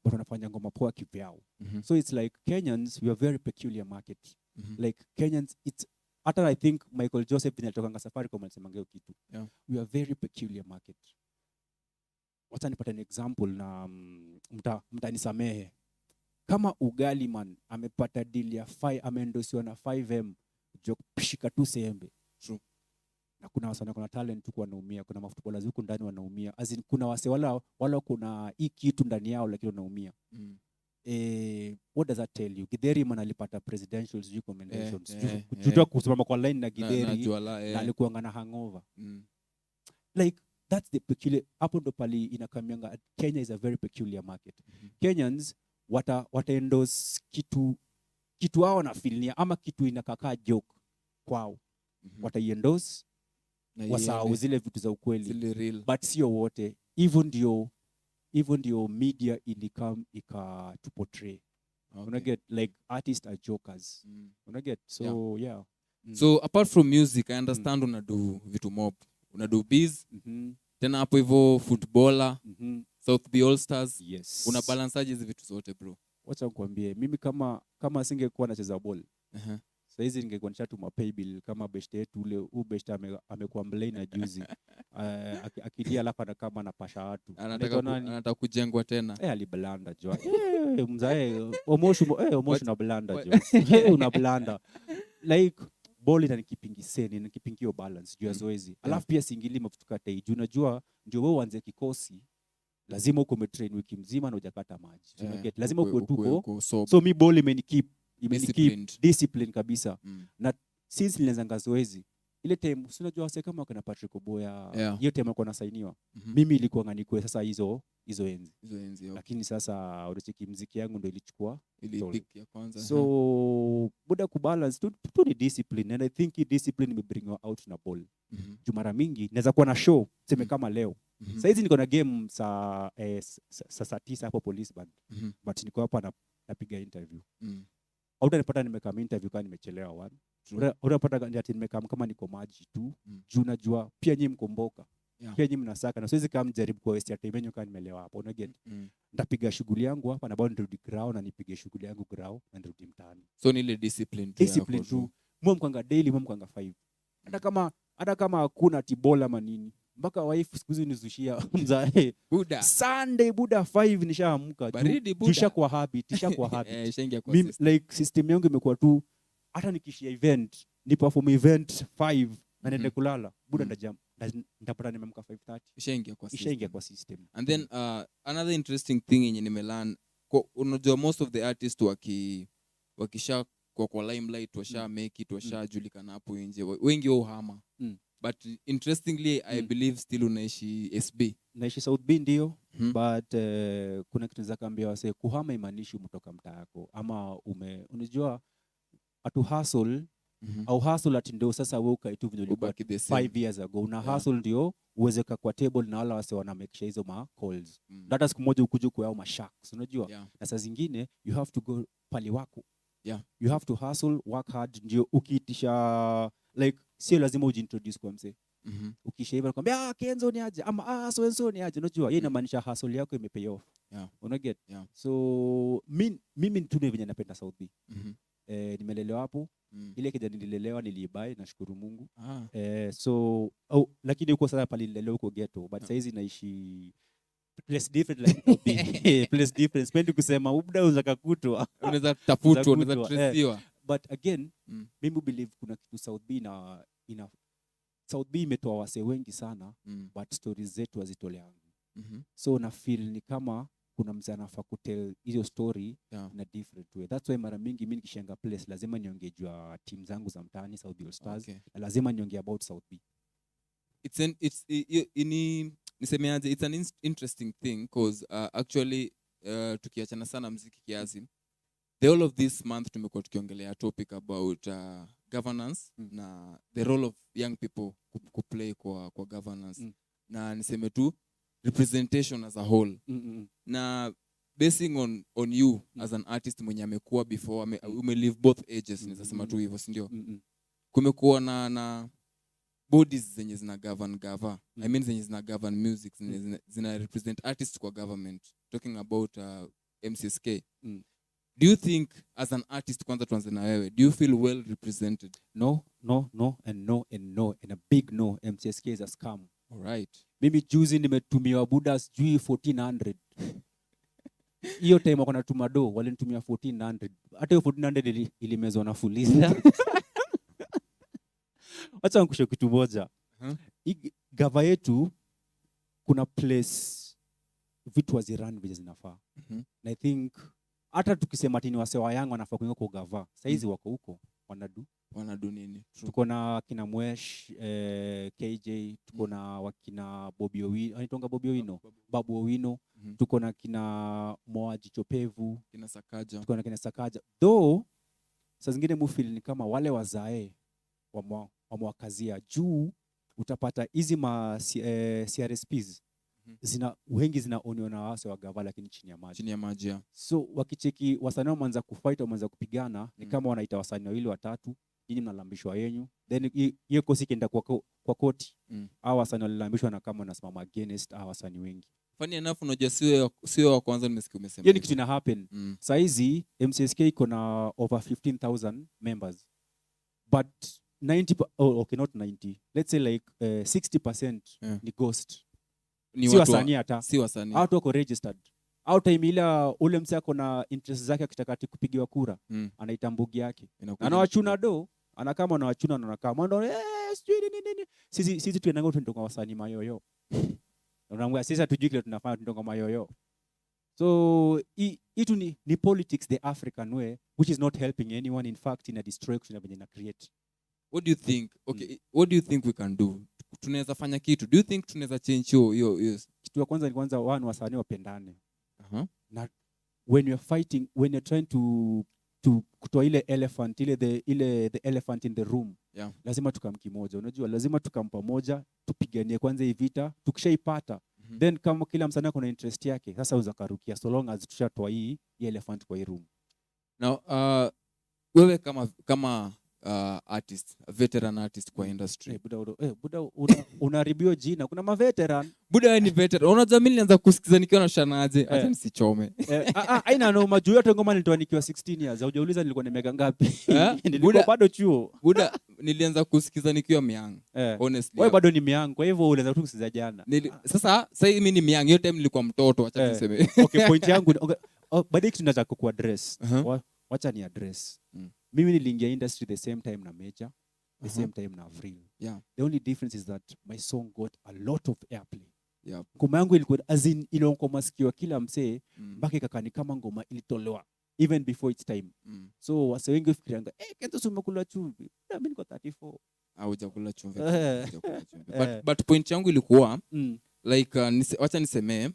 But tunafanya ngoma poa kivyao. So it's like Kenyans we are very peculiar market. Like Kenyans it's hata I think Michael Joseph inatokanga Safaricom alisema ngeo kitu. We are very peculiar market. Wacha nipate an example na mtanisamehe. Kama Ugali man amepata deal ya ameendosiwa na 5M pishika tu sembe. True. Na kuna wasanii kuna talent tu wanaumia, kuna mafootballers huko ndani wanaumia. As in kuna wase wala kuna hii kitu ndani yao lakini wanaumia. What does that tell you? Githeri man alipata presidential recommendations. Juu kusimama kwa line na Githeri na alikuwa na hangover. Like that's the peculiar hapo ndo pali inakamianga. Kenya is a very peculiar market. Kenyans wataendorse kitu wao na filia ama kitu inakakaa joke kwao. Wataiendorse wasahau zile vitu za ukweli. But sio wote. Even ndio media ilikam ikatuportray. Una get like artists are jokers. Una get so yeah. So apart from music I understand unadu vitu mob. Unadu biz. Tena hapo hivyo footballer. South B All Stars. Yes. Una balance aje hizo vitu zote bro? Wacha nikwambie mimi kama singekuwa nacheza ball. Sasa hizi ningekuwa nishatuma pay bill kama beshte yetu ule beshte amekuwa mlei na juzi. Akidia alafu kama anapasha watu. Anataka kujengwa tena. Aliblanda jo. Mzae omoshu na blanda jo. Una blanda. Like ball inanikipingi sane, inanikipingio balance juu ya zoezi. Alafu pia singili mafutukate juu unajua ndio wewe uanze kikosi lazima uko umetrain wiki mzima na hujakata maji. Lazima uko tuko. So mi ball imenikeep discipline kabisa. Na since nilianza zoezi ile time unajua wase kama kana Patrick Oboya hiyo time alikuwa nasainiwa. Mimi ilikuwa nganikwe sasa hizo enzi. Lakini sasa unacheki muziki yangu ndio ilichukua pick ya kwanza. So buda kubalance tu ni discipline, and I think discipline will bring you out na ball. Juu mara mingi naweza kuwa na show sema kama leo. Sasa hizi niko na game saa 9 hapo Police Band. But niko hapa napiga interview. Hautanipata nimekam interview kama nimechelewa one. Unapata ati nimekam kama niko maji tu. Juu najua pia nyinyi mkomboka. Pia nyinyi mnasaka na siwezi kama mjaribu kwa waste ya time yenu kama nimelewa hapo. Una get? Nitapiga shughuli yangu hapa na bado nirudi ground na nipige shughuli yangu ground na nirudi mtaani. So ni ile discipline tu. Mkanga daily, mkanga 5. Hata kama hakuna tibola manini. Mpaka wife siku hizi nizushia mzae buda Sunday buda 5 nishaamka. Kisha kwa habit. Mimi like system yangu imekuwa tu hata nikishia event, ni perform event 5 na nende kulala. Buda ndapata nimeamka 5:30. Ishaingia kwa system. And then another interesting thing yenye nimelearn, unajua most of the artists wakisha kwa limelight washa make it washajulikana hapo nje. Wengi wao hama. But interestingly I believe still unaishi SB. Naishi South B ndio. But kuna kitu za kaambia wase kuhama imanishi umetoka mtaa yako ama unajua atu hustle au hustle ati ndio sasa wewe ukaitu vinyo ulikuwa 5 years ago. Una hustle ndio uwezeka kwa table na wala wase wana make sure hizo ma calls. Hata siku moja ukuje kwa ma sharks unajua. Na saa zingine you have to go pali wako. You have to hustle, work hard ndio ukiitisha like sio lazima ujiintroduce kwa mse. Ukisha hivyo nakwambia Kenzo ni aje ama so ni aje unajua yeye inamaanisha hustle yako imepay off. Una get? So mimi tu ni venye napenda South B. Nimelelewa hapo. Ile kijana nililelewa niliibai nashukuru Mungu. So lakini uko sasa pale nililelewa uko ghetto but saizi naishi place different like place different. Sipendi kusema ubda unataka kutwa. Unaweza tafutwa, unaweza tresiwa. But again, mimi believe kuna kitu South B South B imetoa wase wengi sana but stories zetu hazitoleangu. So na feel ni kama kuna mzee anafaa kutell hiyo story in a different way. That's why mara mingi mimi nikishenga place lazima niongee juu team zangu za mtaani South B All Stars. Na lazima niongee about South B. It's an interesting thing because actually tukiachana sana muziki kiasi, the whole of this month tumekuwa tukiongelea topic about governance na the role of young people kuplay kwa governance. Na niseme tu representation as a whole. Na basing on you as an artist mwenye amekuwa before umelive both ages nisema tu hivyo si ndio? Kumekuwa na bodies zenye zina govern I mean zenye zina govern music zina represent artists kwa government, talking about MCSK. Do you think as an artist kwanza tuanze na wewe, do you feel well represented? No and a big no. MCSK is a scam. All right. Mimi juzi nimetumiwa buda sijui 1400. Hiyo time wako natuma do walinitumia 1400. Hata hiyo 1400 ilimezwa na Fuliza. Acha nikushe kitu moja. Gava yetu kuna place vitu wazirani vile zinafaa. Na I think hata tukisema tini wase wa Yanga wanafaa kuingia kwa gava. Saizi wako huko wanadu nini? Tuko na kina Mwesh, KJ, tuko na wakina Bobby Owino, anitonga Bobby Owino, Babu Owino, tuko na kina Moaji Chopevu, kina Sakaja. Tuko na kina Sakaja. Though saa zingine mufili ni kama wale wazae wamewakazia juu utapata hizi ma CRSPs wengi zinaoniwa na wase wa gava lakini chini ya maji. So wakicheki wasanii wameanza kufight, wameanza kupigana, ni kama wanaita wasanii wawili watatu, nyinyi mnalambishwa yenyu, then hiyo kosi kienda kwa koti. Hao wasanii walilambishwa na kama wanasimama against hao wasanii wengi. Funny enough unajua sio wa kwanza nimesikia umesema. Hiyo ni kitu ina happen. Sasa hizi MCSK iko na over 15,000 members. But 90 okay not 90. Let's say like 60% ni ghost. Si wasanii hata. Si wasanii. Watu wako registered. Au time ile ule msee ako na interest zake akitaka kupigiwa kura, anaita mbugi yake. Anawachuna do, Anakama na wachuna na anakama ndo sijui nini. Sisi tuenanga tunatoka wasanii mayoyo. Unamwambia sisi hatujui kile tunafanya tunatoka mayoyo. So it ni politics the African way, which is not helping anyone, in fact in a destruction of create. What do you think? Okay, what do you think we can do? Tunaweza fanya kitu. Do you think tunaweza change hiyo? Kitu ya kwanza ni kwanza wasanii wapendane. Na when you're fighting, when you're trying to kutoa ile elephant, the elephant in the room. Yeah. Lazima tukamkimoja. Unajua lazima tukampamoja, tupiganie kwanza hii vita, tukishaipata. Then kama kila msanii kuna interest yake, sasa uzakarukia so long as tushatoa hii elephant kwa hii room. Now wewe kama artist, a veteran artist kwa industry. Buda unaribio jina. Kuna ma veteran. Buda wewe ni veteran. Unajua mimi nilianza kusikiza nikiwa na shanaje, acha nisichome. Aina no majuu yote ngoma nilitoa nikiwa 16 years. Hujauliza nilikuwa na miaka ngapi? Nilikuwa bado chuo. Buda nilianza kusikiza nikiwa myang. Honestly. Wewe bado ni myang, kwa hivyo ulianza tu kusikiza jana. Sasa mimi ni myang, hiyo time nilikuwa mtoto, acha niseme. Okay, point yangu baadaye tunataka ku address. Wacha ni address. Mimi niliingia industry the same time na Major, the same time na Avril. Yeah. The only difference is that my song got a lot of airplay. Yeah. Ngoma yangu ilikuwa as in ilionko masikio kila msee, mpaka ikakani kama ngoma ilitolewa even before its time. So wase wengi fikirianga KENZO umekula chumvi. Na mimi niko 34. Hujakula chumvi. But point yangu ilikuwa like wacha nisemee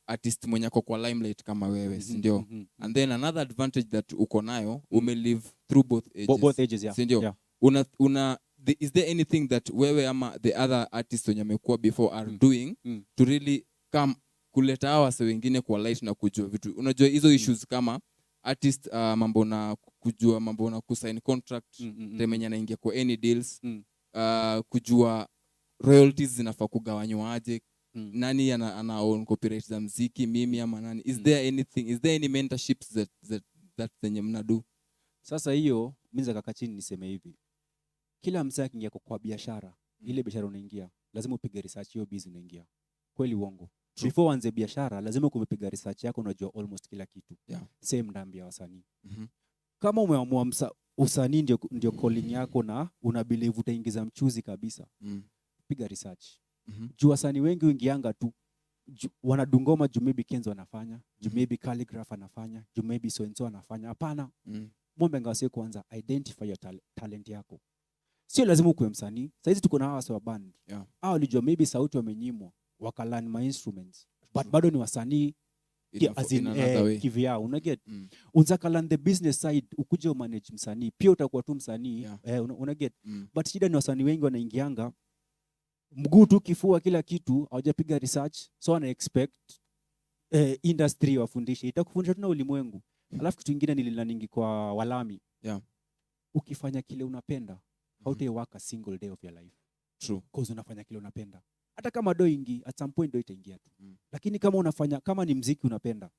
artist mwenye ako kwa limelight kama wewe, si ndio? And then another advantage that uko nayo, live through both ages. Both ages, yeah. Si ndio? Yeah. Is there anything that wewe ama the other artists wenye amekuwa before are doing to really come kuleta hawa wase wengine kwa light na kujua vitu? Unajua hizo issues kama artist mambo na kujua mambo na kusign contract, temenya anaingia kwa any deals, kujua royalties zinafaa kugawanywa aje, nani ana own copyright za muziki, mimi ama nani? Is there any mentorships that zenye mnadu? Sasa hiyo mimi kaka chini niseme hivi. Kila msanii akiingia kwa biashara, ile biashara unaingia, lazima upige research hiyo business unaingia. Kweli uongo? Before uanze biashara, lazima kupiga research yako, unajua almost kila kitu. Yeah. Same ndambia wasanii. Kama umeamua usanii ndio calling yako na una believe utaingiza mchuzi kabisa, piga research. Juu wasanii wengi uingianga tu wanadungoma juu maybe KENZO anafanya, juu maybe Calligraph anafanya, juu maybe so and so anafanya. Hapana. Mombe ngawase kwanza identify your talent yako. Sio lazima ukuwe msanii. Sasa hizi tuko na hawa wa band. Hao walijua maybe sauti wamenyimwa, wakalan my instruments. But bado ni wasanii as in kivyao, una get? Unataka learn the business side, ukuje umanage msanii. Pia utakuwa tu msanii, una get? But shida ni wasanii wengi wanaingianga mguu tu kifua kila kitu, hawajapiga research, so wana expect industry wafundishe. Itakufundisha tuna ulimwengu. Alafu kitu kingine nililaningi kwa walami. Ukifanya kile unapenda, hautaweza work a single day of your life. True. Because unafanya kile unapenda. Hata kama do ingi, at some point do itaingia tu. Lakini kama unafanya, kama ni muziki unapenda,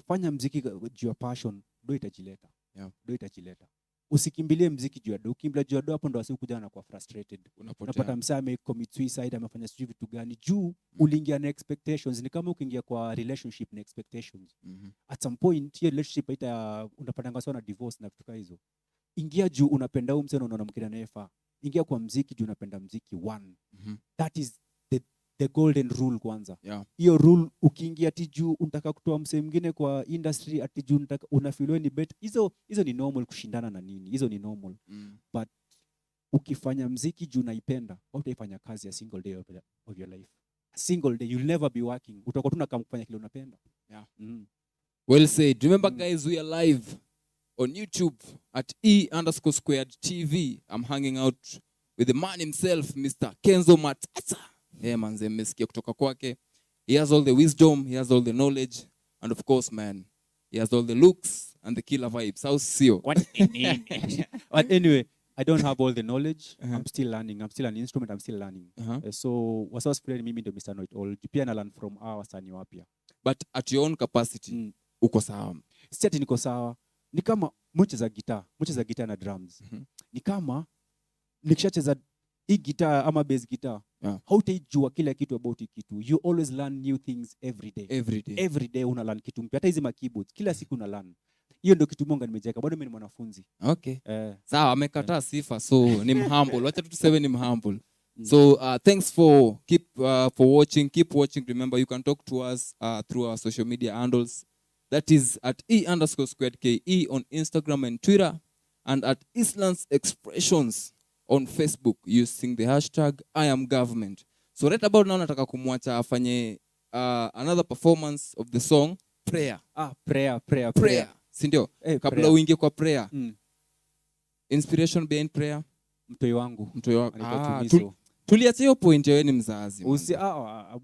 fanya muziki juu ya passion, do itajileta. Do itajileta. Usikimbilie muziki juu ya do. Ukimbilia juu ya do, hapo ndo wasikuja na kuwa frustrated. Unapata msanii amecommit suicide, amefanya sijui vitu gani juu uliingia na expectations. Ni kama ukiingia kwa relationship na expectations. At some point hiyo relationship unapatanga sana divorce na vitu kama hizo. Ingia juu unapenda huyu msanii, unaona mkina nefa. Ingia kwa muziki juu unapenda muziki one. That is the golden rule kwanza. Hiyo rule ukiingia ati juu unataka kutoa msee mwingine kwa industry, ati juu unataka unafeel ni better. Hizo ni normal kushindana na nini. Hizo ni normal. But ukifanya muziki juu unaipenda, hautaifanya kazi a single day of your life. A single day you'll never be working. Utakuwa tu kama kufanya kile unapenda. Well said. Remember guys, we are live on YouTube at E_squared TV. I'm hanging out with the man himself, Mr. KENZO MATATA. Manze mmesikia kutoka kwake. He has all the wisdom, he has all the knowledge, and of course man, he has all the looks and the killer vibes. How sio? But anyway, I don't have all the knowledge. I'm still learning. I'm still an instrument. I'm still learning. So wasa spread mimi ndio Mr. Know It All. Pia na learn from our wasanii wapya. But at your own capacity, uko sawa. Sisi niko sawa. Ni kama mcheza gitaa na drums. Ni kama nikishacheza hii gitaa ama bass guitar, hautajua kila kitu about hii kitu. You always learn new things every day. Every day una learn kitu mpya. Hata hizi keyboards kila siku una learn. hiyo ndio kitu Mungu nimejeka. Bado mimi ni mwanafunzi. Okay. Sawa, amekataa sifa, so ni humble. Wacha tuseme ni humble. So thanks for watching. Keep watching. Remember, you can talk to us through our social media handles. That is at E_squared_KE on Instagram and Twitter, and at eastlandsexpressions on Facebook using the hashtag #IamGovernment. So right about now nataka kumwacha afanye another performance of the song Prayer. Prayer. Sindio? Kabla uingie kwa prayer. Inspiration behind prayer. Mtoi wangu. Tuliacha hiyo point wewe ni mzazi.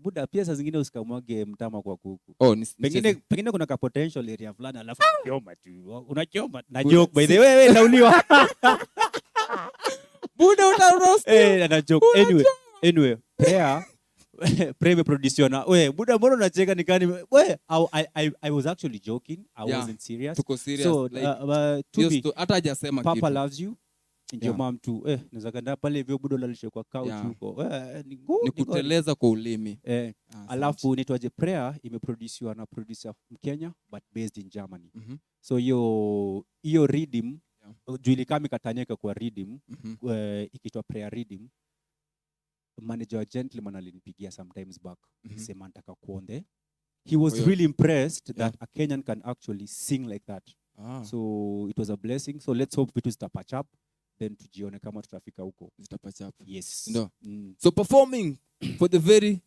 Buda pia saa zingine usikamwage mtama kwa kuku. Pengine kuna ka potential area fulani alafu unakioma tu. Unakioma. Na joke by the way wewe lauliwa. Buda una roast. Na joke. Anyway, prayer producer na buda mbona unacheka nikani I was actually joking. I wasn't serious. Tuko serious. So like, hata hajasema kitu. Papa loves you. Ndio mom tu naweza kanda pale hivyo budo lalishe kwa couch huko ni kuteleza kwa ulimi alafu nitwaje prayer imeproduciwa na producer Mkenya but based in Germany. So hiyo rhythm Julie kama katanyeka kwa rhythm ikitwa prayer rhythm. Manager wa Gentleman alinipigia sometimes back sema nataka kuonde. He was really impressed that a Kenyan can actually sing like that. So it was a blessing. So let's hope vitu zitapatch up. Then tujione kama tutafika huko. Zitapatch up. Yes. No. So performing for the very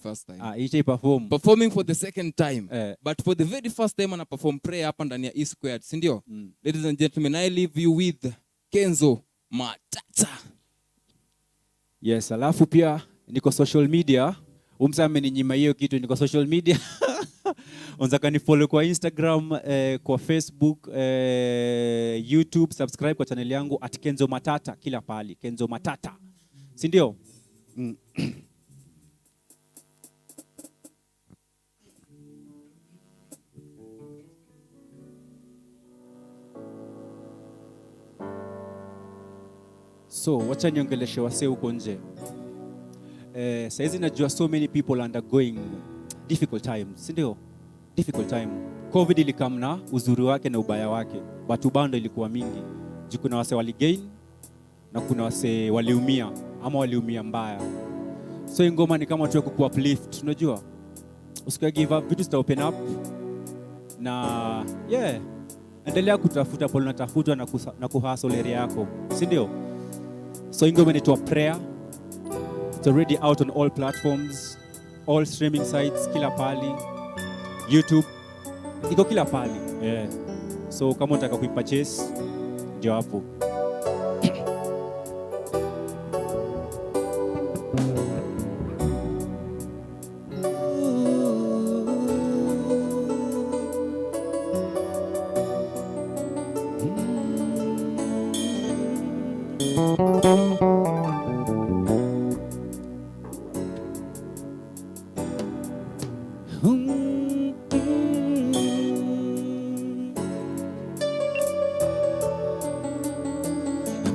first time. Performing for the second time. But for the very first time ana perform prayer hapa ndani ya E-squared, si ndio? Ladies and gentlemen, I leave you with KENZO Matata. Yes, alafu pia niko social media. Umsame ni nyima hiyo kitu, niko social media. Unaweza kanifollow kwa Instagram, kwa Facebook, YouTube, subscribe kwa channel yangu @KENZO MATATA kila pahali. KENZO MATATA. Si ndio? So, wacha niongeleshe wasee huko nje. Saizi najua so many people undergoing difficult times, si ndio? Difficult time. COVID ilikamna uzuri wake na ubaya wake. But ubando ilikuwa mingi. Juu kuna wase waligain na kuna wase waliumia ama waliumia mbaya. So ingoma ni kama tuwe kuku uplift, unajua? Usikuwa give up, vitu zita open up. Na endelea kutafuta pole unatafutwa na kuhustle area yako, si ndio? So ingoma inaitwa Prayer. It's already out on all platforms, all streaming sites, kila pali. YouTube iko kila pali. So kama unataka kuipurchase ndio hapo.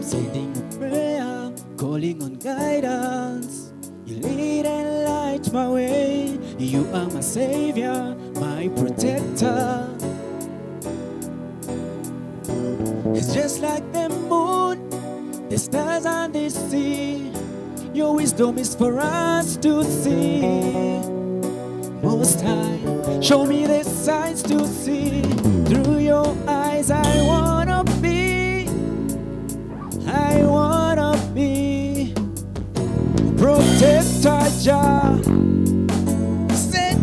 Sending a prayer, calling on guidance. You lead and light my way. You are my savior, my protector. It's just like the moon, the stars and the sea. Your wisdom is for us to see. Most High, show me the signs to see. Through your eyes I wanna be. I wanna be protector, Jah, set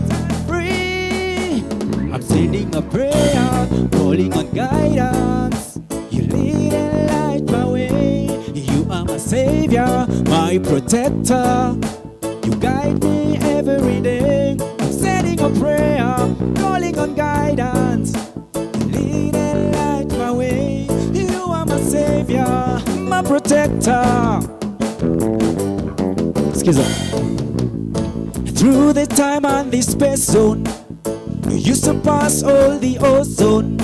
free. I'm sending a prayer, calling on guidance. You lead and light my way. You are my savior, my protector. You guide me every day. I'm sending a prayer, calling on guidance. You lead and light my way. You are my savior, my protector. Excuse me. Through the time and the space zone, you surpass all the ozone.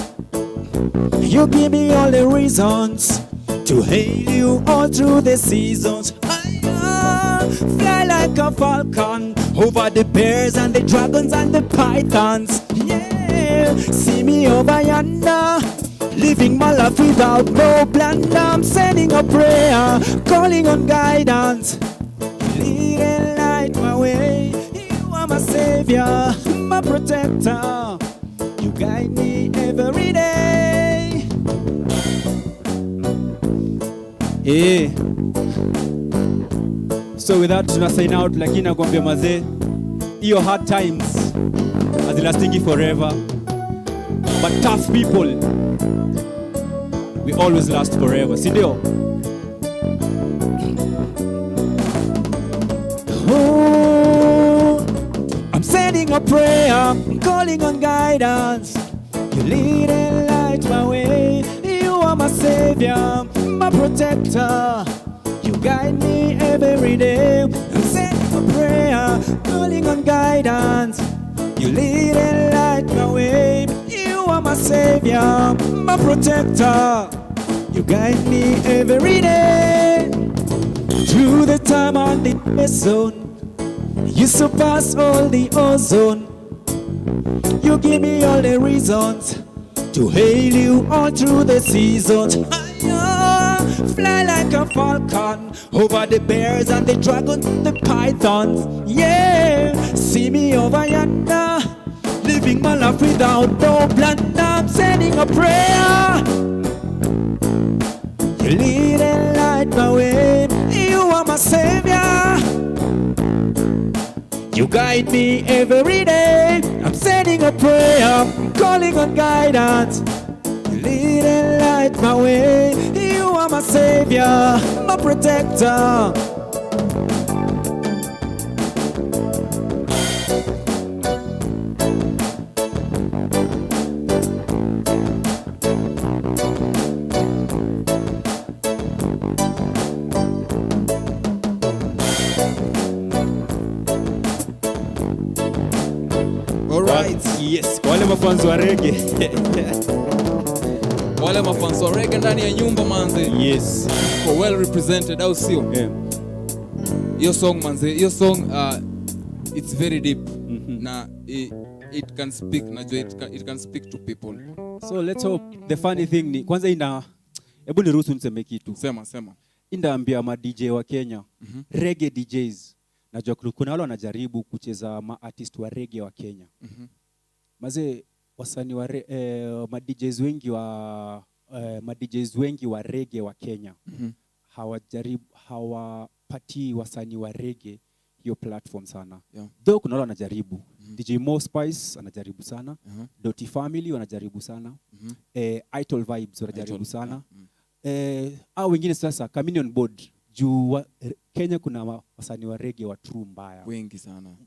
You give me all the reasons to hail you all through the seasons. I fly like a falcon over the bears and the dragons and the pythons. Yeah, See me over yonder, living my life without no plan. I'm sending a prayer, calling on guidance. Lead and light my way. You are my savior, my protector. You guide me every day. Eh. So with that tuna sign out, lakini nakwambia mazee, your hard times hazilastingi forever, but tough people we always last forever, si ndio? Oh, I'm sending a prayer, calling on guidance. You lead and light my way. You are my savior, my protector. You guide me every day. I'm sending a prayer, calling on guidance. You lead and light my way. You are my savior, my protector. You guide me every day. Through the time on the zone, you surpass all the ozone. You give me all the reasons to hail you all through the seasons. Fly like a falcon over the bears and the dragons, the pythons. Yeah, see me over yonder, living my life without no plan. I'm sending a prayer. You lead and light my way. You are my savior. You guide me every day. I'm sending a prayer, calling on guidance. You lead and light my way. You are my savior, my protector. Yes, wale mafanzo wa reggae. Wale mafanzo wa reggae ndani ya nyumba manze. Yes. For well represented, au sio? Your song manze, your song it's very deep. Na it can speak, it can speak to people. So let's hope. The funny thing ni kwanza hebu niruhusu niseme kitu. Sema. Indaambia ma DJ wa Kenya, reggae DJs. Najua kuna wale wanajaribu kucheza ma artist wa reggae wa Kenya. Mazee wasanii wa ma DJs wengi wa reggae wa Kenya hawapatii wasanii wa reggae hiyo platform sana. Though kuna wale wanajaribu. DJ Mo Spice anajaribu sana. Dotty Family wanajaribu sana. Idol Vibes wanajaribu sana. Au wengine sasa Communion Board. Juu Kenya kuna wasanii wa reggae wa true mbaya.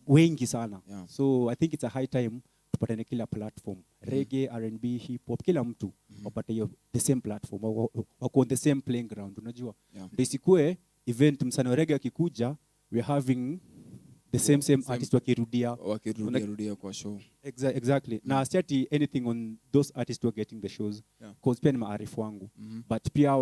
Wengi sana. So I think it's a high time tupatane kila platform. Reggae, R&B, hip hop, kila mtu wapate hiyo the same platform. Wako on the same playing ground, unajua. Ndio isikue event msanii wa reggae akikuja, we are having the same artists wakirudia kwa show. Exactly. Na asiati anything on those artists who are getting the shows. Cause pia ni maarifu wangu. But pia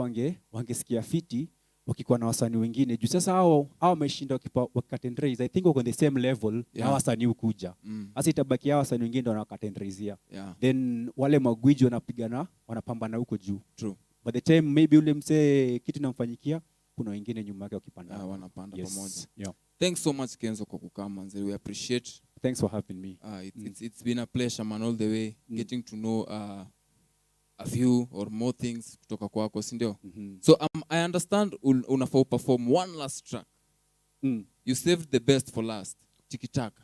wangesikia fiti wakikuwa na wasanii wengine. Juu sasa hao wameshinda wakatendreza. I think wako on the same level na wasanii ukuja. Hasa itabaki hao wasanii wengine ndio wanakatendrezia. Then wale magwiji wanapigana, wanapambana huko juu. True. By the time maybe ule msee kitu namfanyikia, kuna wengine nyuma yake wakipanda. Wanapanda pamoja. Thanks so much Kenzo kwa kukaa manze. We appreciate. Thanks for having me. It's been a pleasure man all the way getting to know a few or more things kutoka kwako, si ndio? So I understand unafaa perform one last track. You saved the best for last. Tikitaka.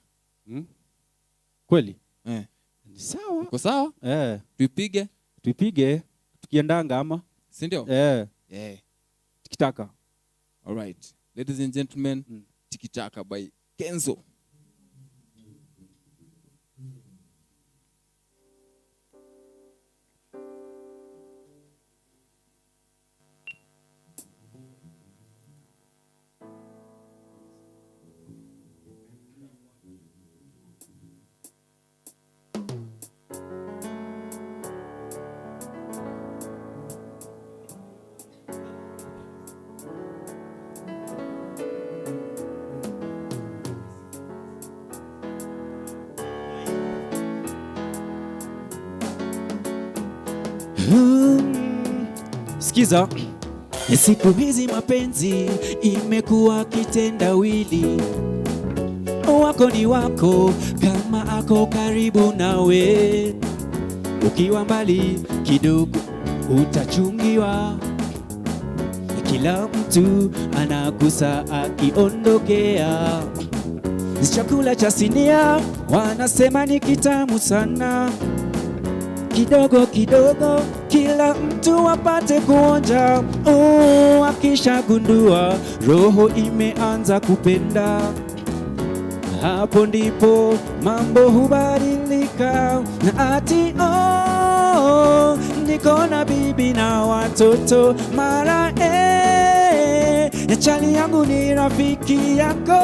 Kweli? Sawa. Uko sawa? Tuipige tukiendanga ama? Si ndio? Tikitaka. All right. Ladies and gentlemen, Tikitaka by Kenzo. Sikiza, siku hizi mapenzi imekuwa kitendawili. Wako ni wako kama ako karibu nawe, ukiwa mbali kidogo utachungiwa. Kila mtu anagusa akiondokea. Chakula cha sinia wanasema ni kitamu sana. Kidogo kidogo kila mtu apate kuonja. Akishagundua roho imeanza kupenda, hapo ndipo mambo hubadilika. Na ati niko na bibi na watoto, mara chali yangu ni rafiki yako.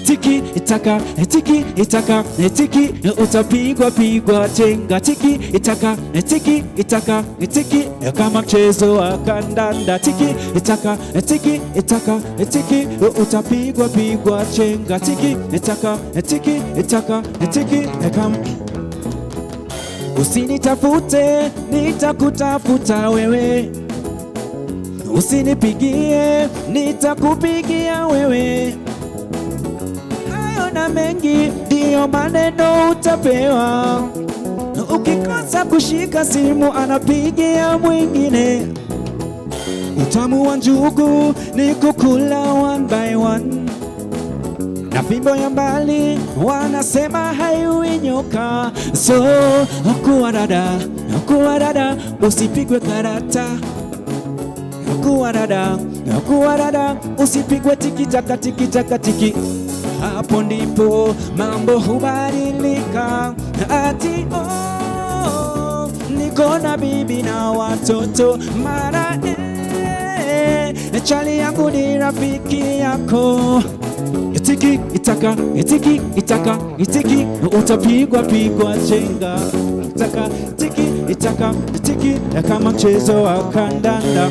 Tiki itaka, tiki itaka, tiki utapigwa pigwa chenga. Tiki itaka, tiki itaka, tiki kama mchezo wa kandanda. Tiki itaka, tiki itaka, tiki utapigwa pigwa chenga. Tiki itaka, tiki itaka, tiki kama. Usinitafute nitakutafuta wewe, usinipigie nitakupigia wewe. Hayo na mengi ndiyo maneno utapewa. Ukikosa kushika simu anapigia mwingine. Utamu wa njugu ni kukula one by one, na fimbo ya mbali wanasema haiui nyoka. So kuwa dada usipigwe karata. Kuwa dada usipigwe tiki taka tiki taka tiki. Hapo ndipo mambo hubadilika. Ati niko na bibi na watoto, mara chali yangu ni rafiki yako. Tiki itaka, tiki itaka, tiki utapigwa pigwa chenga. Itaka, tiki itaka, tiki kama mchezo wa kandanda.